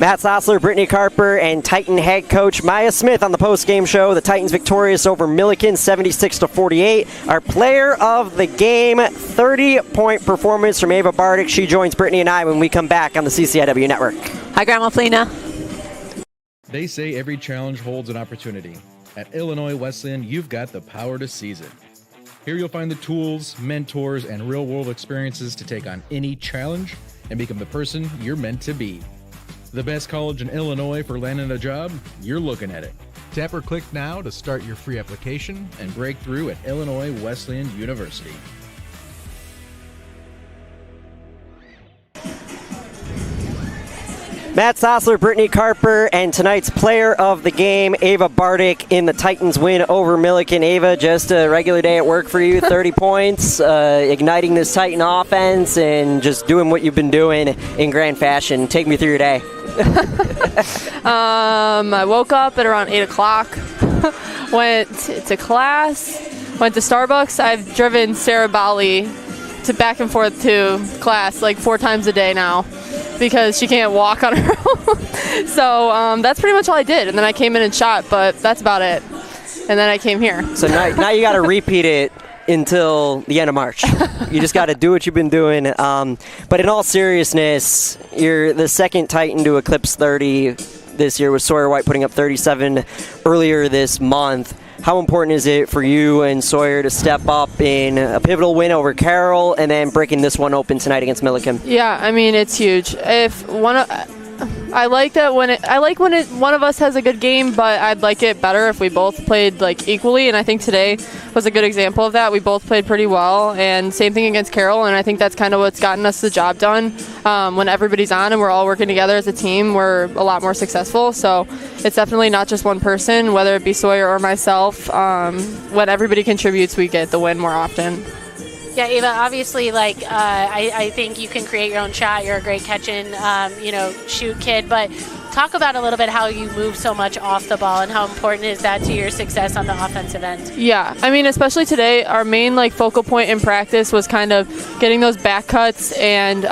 Matt Sosler, Brittany Carper, and Titan head coach Maya Smith on the post-game show. The Titans victorious over Millikin, 76-48. Our player of the game, 30-point performance from Ava Bardick. She joins Brittany and I when we come back on the CCIW Network. Hi, Grandma Felina. They say every challenge holds an opportunity. At Illinois Wesleyan, you've got the power to seize it. Here you'll find the tools, mentors, and real-world experiences to take on any challenge and become the person you're meant to be. The best college in Illinois for landing a job? You're looking at it. Tap or click now to start your free application and break through at Illinois Wesleyan University. Matt Sosler, Brittany Carper, and tonight's player of the game, Ava Bardick, in the Titans win over Millikin. Ava, just a regular day at work for you, 30 points, igniting this Titan offense, and just doing what you've been doing in grand fashion. Take me through your day. I woke up at around 8 o'clock, went to class, went to Starbucks. I've driven Sarah Bali back and forth to class like 4 times a day now because she can't walk on her own. So that's pretty much all I did. And then I came in and shot, but that's about it. And then I came here. So now you got to repeat it until the end of March. You just got to do what you've been doing. But in all seriousness, you're the second Titan to eclipse 30 this year, with Sawyer White putting up 37 earlier this month. How important is it for you and Sawyer to step up in a pivotal win over Carroll and then breaking this one open tonight against Millikin? Yeah, I mean, it's huge. I like that when one of us has a good game, but I'd like it better if we both played like equally, and I think today was a good example of that. We both played pretty well, and same thing against Carroll, and I think that's kind of what's gotten us the job done. When everybody's on and we're all working together as a team, we're a lot more successful. So it's definitely not just one person, whether it be Sawyer or myself. When everybody contributes, we get the win more often. Yeah, Ava, obviously, I think you can create your own shot. You're a great catching, shoot kid. But talk about a little bit how you move so much off the ball and how important is that to your success on the offensive end? Yeah, I mean, especially today, our main focal point in practice was kind of getting those back cuts and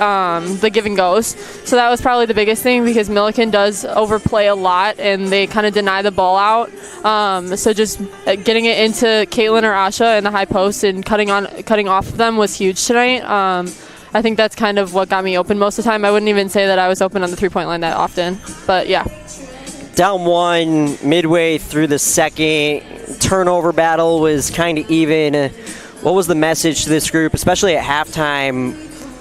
the give and goes. So that was probably the biggest thing because Millikin does overplay a lot and they kind of deny the ball out. So just getting it into Caitlin or Asha in the high post and cutting off of them was huge tonight. I think that's kind of what got me open most of the time. I wouldn't even say that I was open on the three-point line that often, but yeah. Down one midway through the second, turnover battle was kind of even. What was the message to this group, especially at halftime,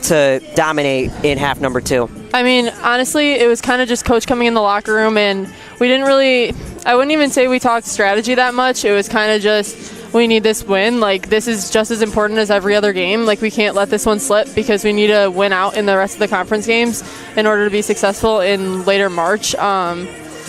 to dominate in half number 2? I mean, honestly, it was kind of just coach coming in the locker room, and we didn't really, I wouldn't even say we talked strategy that much. It was kind of just, we need this win. This is just as important as every other game. We can't let this one slip because we need to win out in the rest of the conference games in order to be successful in later March.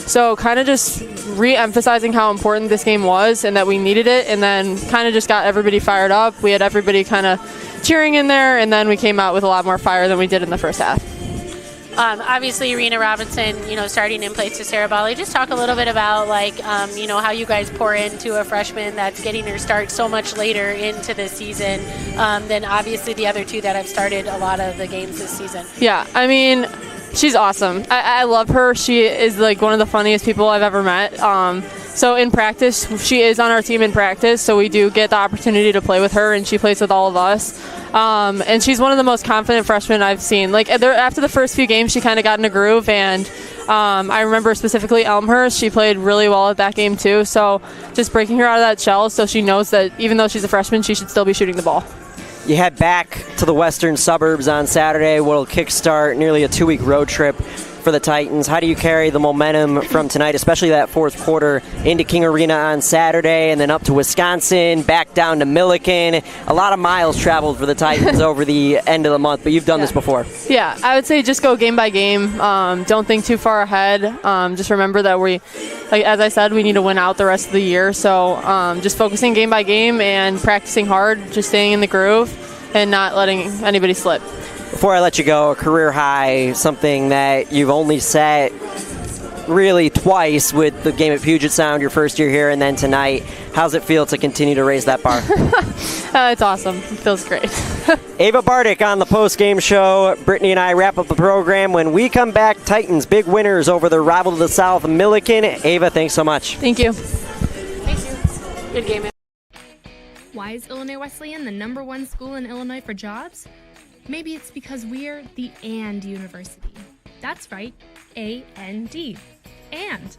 So kind of just re-emphasizing how important this game was and that we needed it, and then kind of just got everybody fired up. We had everybody kind of cheering in there, and then we came out with a lot more fire than we did in the first half. Obviously, Irina Robinson, starting in place to Sarah Bali. Just talk a little bit about, how you guys pour into a freshman that's getting her start so much later into the season than obviously the other two that have started a lot of the games this season. Yeah, I mean, she's awesome. I love her. She is one of the funniest people I've ever met. So in practice, she is on our team in practice, so we do get the opportunity to play with her, and she plays with all of us. And she's one of the most confident freshmen I've seen. After the first few games, she kind of got in a groove, and I remember specifically Elmhurst. She played really well at that game too. So just breaking her out of that shell, so she knows that even though she's a freshman, she should still be shooting the ball. You head back to the western suburbs on Saturday, what'll kickstart nearly a 2-week road trip for the Titans. How do you carry the momentum from tonight, especially that fourth quarter, into King Arena on Saturday, and then up to Wisconsin, back down to Millikin? A lot of miles traveled for the Titans over the end of the month, but you've done this before. Yeah, I would say just go game by game. Don't think too far ahead. Just remember that as I said, we need to win out the rest of the year. So just focusing game by game and practicing hard, just staying in the groove and not letting anybody slip. Before I let you go, a career high, something that you've only set really twice with the game at Puget Sound, your first year here, and then tonight. How's it feel to continue to raise that bar? It's awesome. It feels great. Ava Bardick on the post-game show. Brittany and I wrap up the program. When we come back, Titans big winners over their rival to the south, Millikin. Ava, thanks so much. Thank you. Thank you. Good game. Why is Illinois Wesleyan the #1 school in Illinois for jobs? Maybe it's because we're the AND University. That's right, A-N-D. And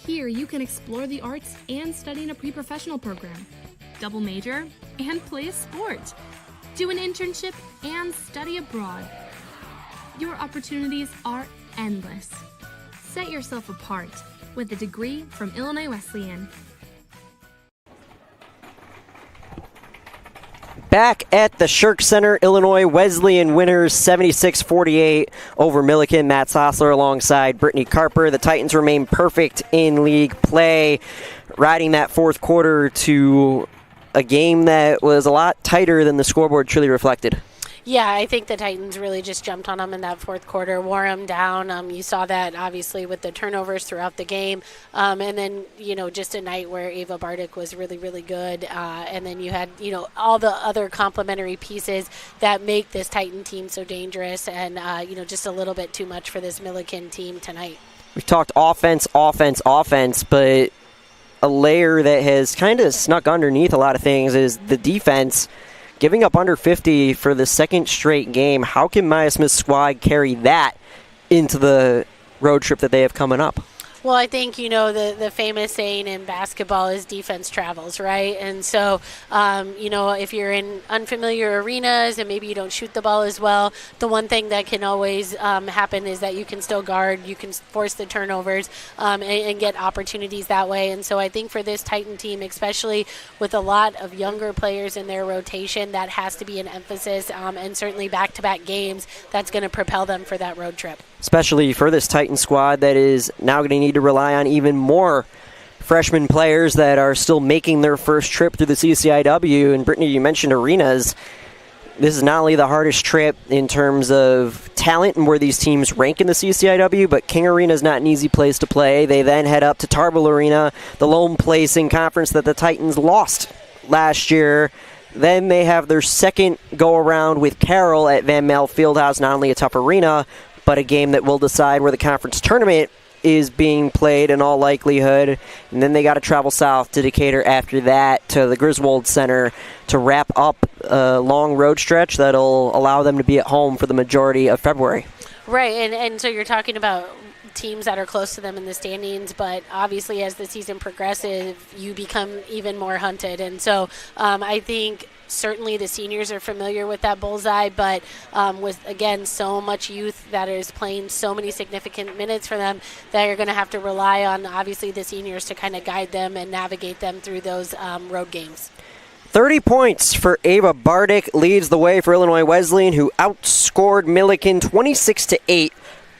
here you can explore the arts and study in a pre-professional program, double major, and play a sport, do an internship, and study abroad. Your opportunities are endless. Set yourself apart with a degree from Illinois Wesleyan. Back at the Shirk Center, Illinois Wesleyan winners 76-48 over Millikin. Matt Sosler alongside Brittany Carper. The Titans remain perfect in league play, riding that fourth quarter to a game that was a lot tighter than the scoreboard truly reflected. Yeah, I think the Titans really just jumped on them in that fourth quarter, wore them down. You saw that, obviously, with the turnovers throughout the game. And then, just a night where Ava Bardick was really, really good. And then you had, all the other complementary pieces that make this Titan team so dangerous and, just a little bit too much for this Millikin team tonight. We've talked offense, but a layer that has kind of snuck underneath a lot of things is the defense. Giving up under 50 for the second straight game, how can Maya Smith's squad carry that into the road trip that they have coming up? Well, I think, the famous saying in basketball is defense travels, right? And so, if you're in unfamiliar arenas and maybe you don't shoot the ball as well, the one thing that can always happen is that you can still guard, you can force the turnovers and get opportunities that way. And so I think for this Titan team, especially with a lot of younger players in their rotation, that has to be an emphasis, and certainly back-to-back games, that's going to propel them for that road trip. Especially for this Titan squad that is now going to need to rely on even more freshman players that are still making their first trip through the CCIW. And Brittany, you mentioned arenas. this is not only the hardest trip in terms of talent and where these teams rank in the CCIW, but King Arena is not an easy place to play. They then head up to Tarbell Arena, the lone place in conference that the Titans lost last year. Then they have their second go-around with Carroll at Van Melle Fieldhouse, not only a tough arena, but a game that will decide where the conference tournament is being played in all likelihood. And then they got to travel south to Decatur after that to the Griswold Center to wrap up a long road stretch that'll allow them to be at home for the majority of February. Right, and so you're talking about teams that are close to them in the standings, but obviously as the season progresses, you become even more hunted. And so I think certainly the seniors are familiar with that bullseye, but with, again, so much youth that is playing so many significant minutes for them, that you're going to have to rely on, obviously, the seniors to kind of guide them and navigate them through those road games. 30 points for Ava Bardick leads the way for Illinois Wesleyan, who outscored Millikin 26-8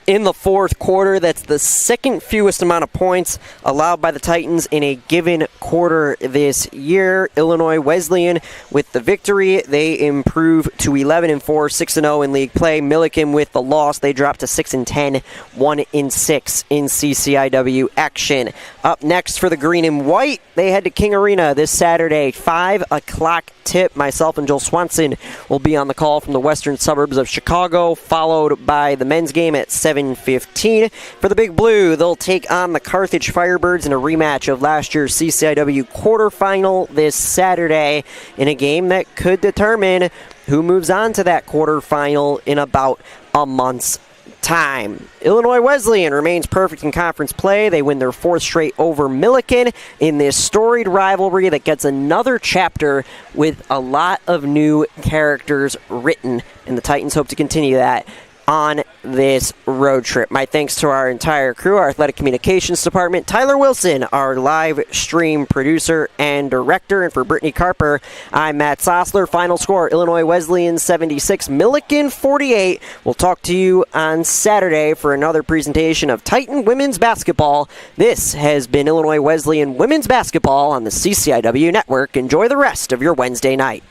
in the fourth quarter. That's the second fewest amount of points allowed by the Titans in a given quarter this year. Illinois Wesleyan with the victory, they improve to 11-4, 6-0 in league play. Millikin with the loss, they drop to 6-10, 1-6 in CCIW action. Up next for the green and white, they head to King Arena this Saturday, 5 o'clock tip. Myself and Joel Swanson will be on the call from the western suburbs of Chicago, followed by the men's game at 7:15. For the Big Blue, they'll take on the Carthage Firebirds in a rematch of last year's CCIW quarterfinal this Saturday in a game that could determine who moves on to that quarterfinal in about a month's time. Illinois Wesleyan remains perfect in conference play. They win their fourth straight over Millikin in this storied rivalry that gets another chapter with a lot of new characters written, and the Titans hope to continue that on this road trip. My thanks to our entire crew, our athletic communications department, Tyler Wilson, our live stream producer and director, and for Brittany Carper, I'm Matt Sosler. Final score, Illinois Wesleyan 76, Millikin 48. We'll talk to you on Saturday for another presentation of Titan Women's Basketball. This has been Illinois Wesleyan Women's Basketball on the CCIW Network. Enjoy the rest of your Wednesday night.